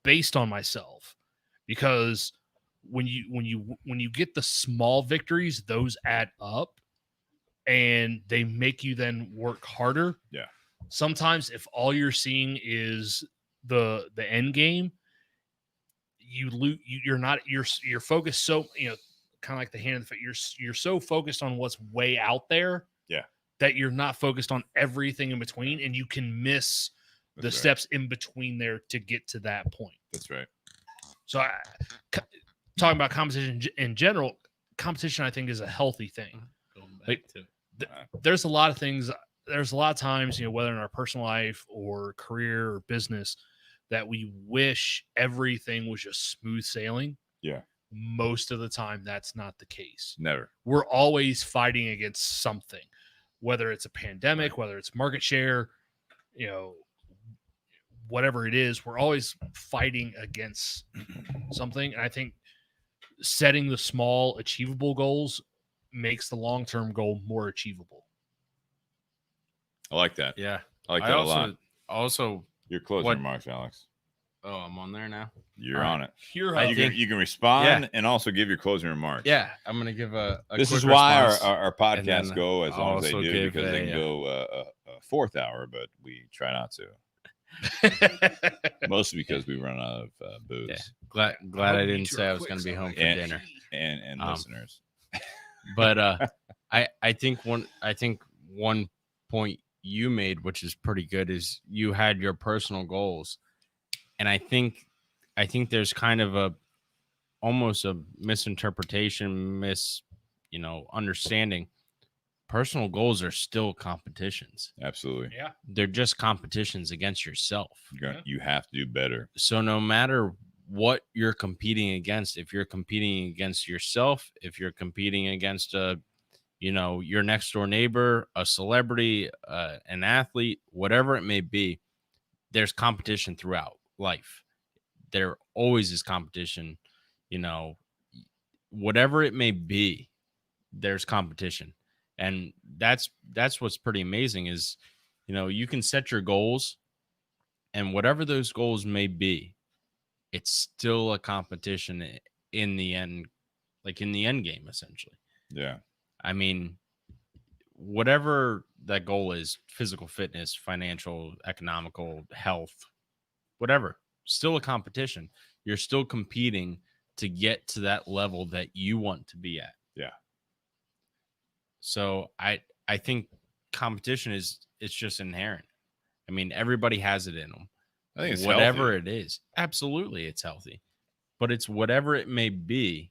based on myself, because when you get the small victories, those add up and they make you then work harder. Yeah. Sometimes if all you're seeing is the end game, you're focused, so kind of like the hand in the face, you're so focused on what's way out there, that you're not focused on everything in between, and you can miss the steps in between there to get to that point. That's right. So talking about competition in general, competition I think is a healthy thing. Going back Like, to there's a lot of things, there's a lot of times, whether in our personal life or career or business, that we wish everything was just smooth sailing. Yeah. Most of the time, that's not the case. Never. We're always fighting against something, whether it's a pandemic, whether it's market share, whatever it is, we're always fighting against something. And I think setting the small, achievable goals makes the long-term goal more achievable. I like that. yeah. I like that a lot. Also, Your closing what- remarks, Alex. oh, I'm on there now. You're All right. on it. Here, You can respond and also give your closing remarks. Yeah, I'm gonna give a This quick is why response. our and podcasts then go as long as they also do, give because they a, can go a fourth hour, but we try not to. Mostly because we run out of booze Yeah. Glad I didn't say I was quick gonna be home for And- dinner. and listeners. But I think one point you made, which is pretty good, is you had your personal goals, and I think there's kind of almost a misinterpretation, understanding. Personal goals are still competitions. Absolutely. yeah. They're just competitions against yourself. You have to do better. So no matter what you're competing against, if you're competing against yourself, if you're competing against your next door neighbor, a celebrity, an athlete, whatever it may be, there's competition throughout life. There always is competition, whatever it may be, there's competition. And that's what's pretty amazing is, you can set your goals, and whatever those goals may be, it's still a competition in the end, like in the end game, essentially. Yeah. I mean, whatever that goal is, physical fitness, financial, economical, health, whatever, still a competition. You're still competing to get to that level that you want to be at. Yeah. So I think competition it's just inherent. I mean, everybody has it in them. I think it's whatever healthy. it is. Absolutely, it's healthy. But it's whatever it may be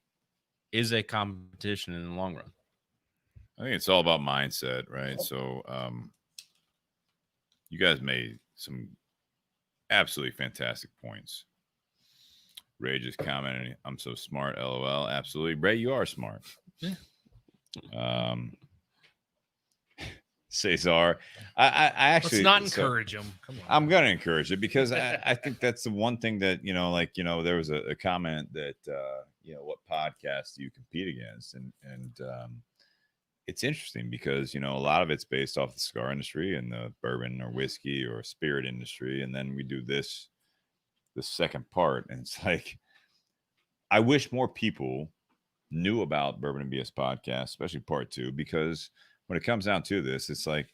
is a competition in the long run. I think it's all about mindset, right? So you guys made some absolutely fantastic points. Ray just commented, "I'm so smart, LOL." Absolutely. Ray, you are smart. Yeah. Cesar, I actually let's not encourage him. Come on. I'm gonna encourage it because I think that's the one thing that there was a comment that what podcast do you compete against, and it's interesting because a lot of it's based off the cigar industry and the bourbon or whiskey or spirit industry, and then we do the second part, and it's like I wish more people knew about Bourbon and BS podcast, especially part 2, because when it comes down to this, it's like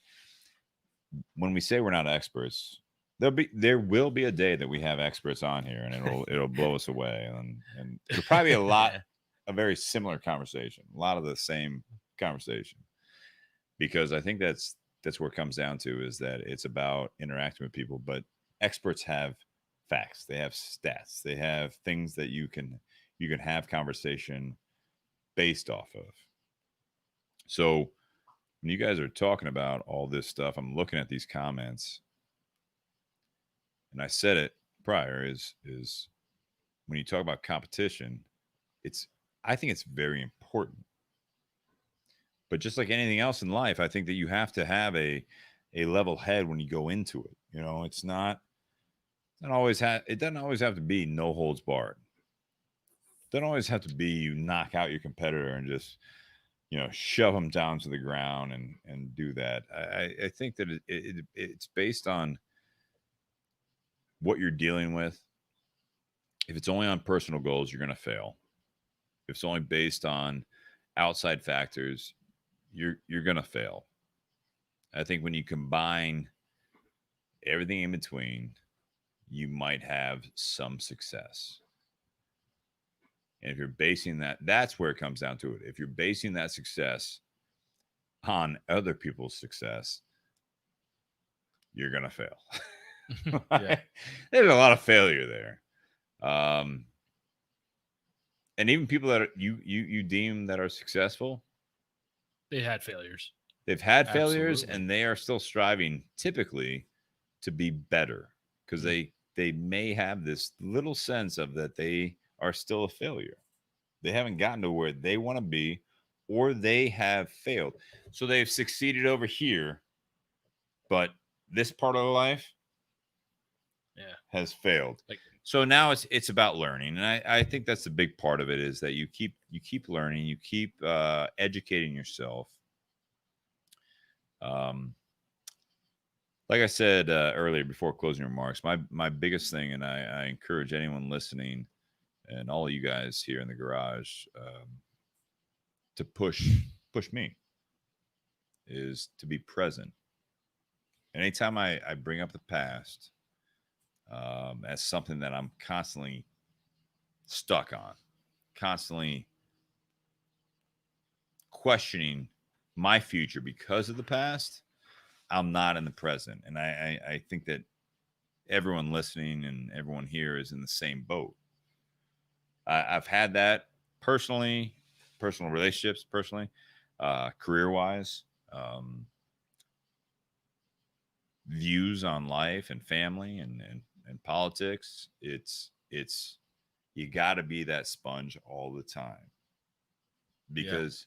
when we say we're not experts, there will be a day that we have experts on here, and it'll blow us away, and it'll probably be a very similar conversation, a lot of the same conversation, because I think that's where it comes down to, is that it's about interacting with people, but experts have facts, they have stats, they have things that you can have conversation based off of. So when you guys are talking about all this stuff, I'm looking at these comments, and I said it prior, is when you talk about competition, I think it's very important. But just like anything else in life, I think that you have to have a level head when you go into it. It's not it doesn't always have to be no holds barred. It doesn't always have to be you knock out your competitor and just shove them down to the ground and do that. I think that it's based on what you're dealing with. If it's only on personal goals, you're going to fail. if it's only based on outside factors, you're gonna fail. I think when you combine everything in between, you might have some success. And if you're basing that's where it comes down to it. If you're basing that success on other people's success, you're gonna fail. Yeah. There's a lot of failure there. And even people that you deem that are successful, They had failures. they've had failures Absolutely. and they are still striving typically to be better because they may have this little sense of that they are still a failure. They haven't gotten to where they want to be, or they have failed. So they've succeeded over here, but this part of life Yeah. has failed. Like, So now it's about learning, and I think that's a big part of it is that you keep learning, you keep educating yourself. Like I said earlier before closing remarks, my biggest thing, and I encourage anyone listening and all of you guys here in the garage to push me, is to be present. Anytime I bring up the past as something that I'm constantly stuck on, constantly questioning my future because of the past, I'm not in the present. And I think that everyone listening and everyone here is in the same boat. I've had that personally, personal relationships, personally, career-wise, views on life and family and politics. It's you got to be that sponge all the time, because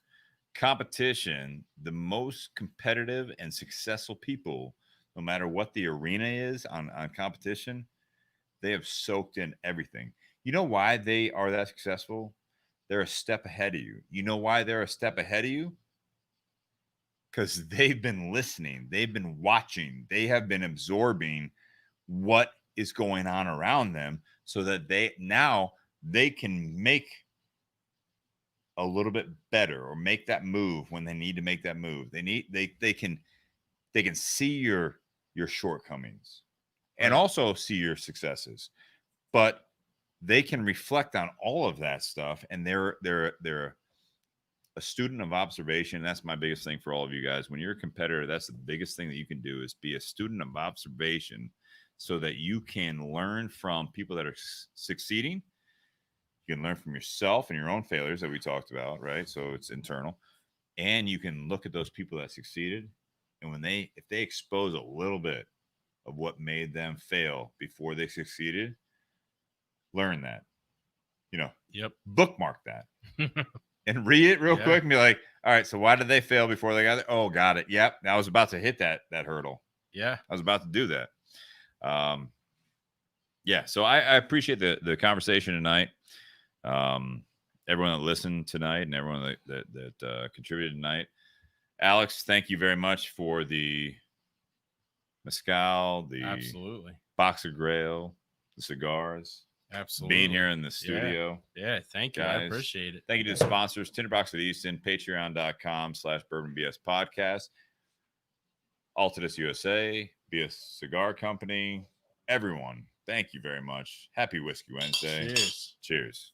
competition, the most competitive and successful people, no matter what the arena is on competition, they have soaked in everything. You know why they are that successful? They're a step ahead of you. You know why they're a step ahead of you? Because they've been listening, they've been watching, they have been absorbing what is going on around them, so that they can make a little bit better or make that move when they need to make that move. They can see your shortcomings and Right. also see your successes, but they can reflect on all of that stuff, and they're a student of observation. That's my biggest thing for all of you guys. When you're a competitor, that's the biggest thing that you can do, is be a student of observation, so that you can learn from people that are succeeding. You can learn from yourself and your own failures that we talked about, right? So it's internal. And you can look at those people that succeeded, and if they expose a little bit of what made them fail before they succeeded, learn that. Yep. Bookmark that and read it real quick and be like, all right, so why did they fail before they got it? Oh, got it. Yep. I was about to hit that hurdle. Yeah. I was about to do that. So I appreciate the conversation tonight. Everyone that listened tonight and everyone that contributed tonight. Alex, thank you very much for the mezcal, the Absolutely. box of Grail, the cigars, Absolutely. being here in the studio. Yeah. Thank you. Guys, I appreciate it. Thank you to the sponsors, Tinder Box at Easton, patreon.com/bourbonbspodcast, Altadis USA, Cigar Company, everyone. Thank you very much. Happy Whiskey Wednesday. Cheers. Cheers.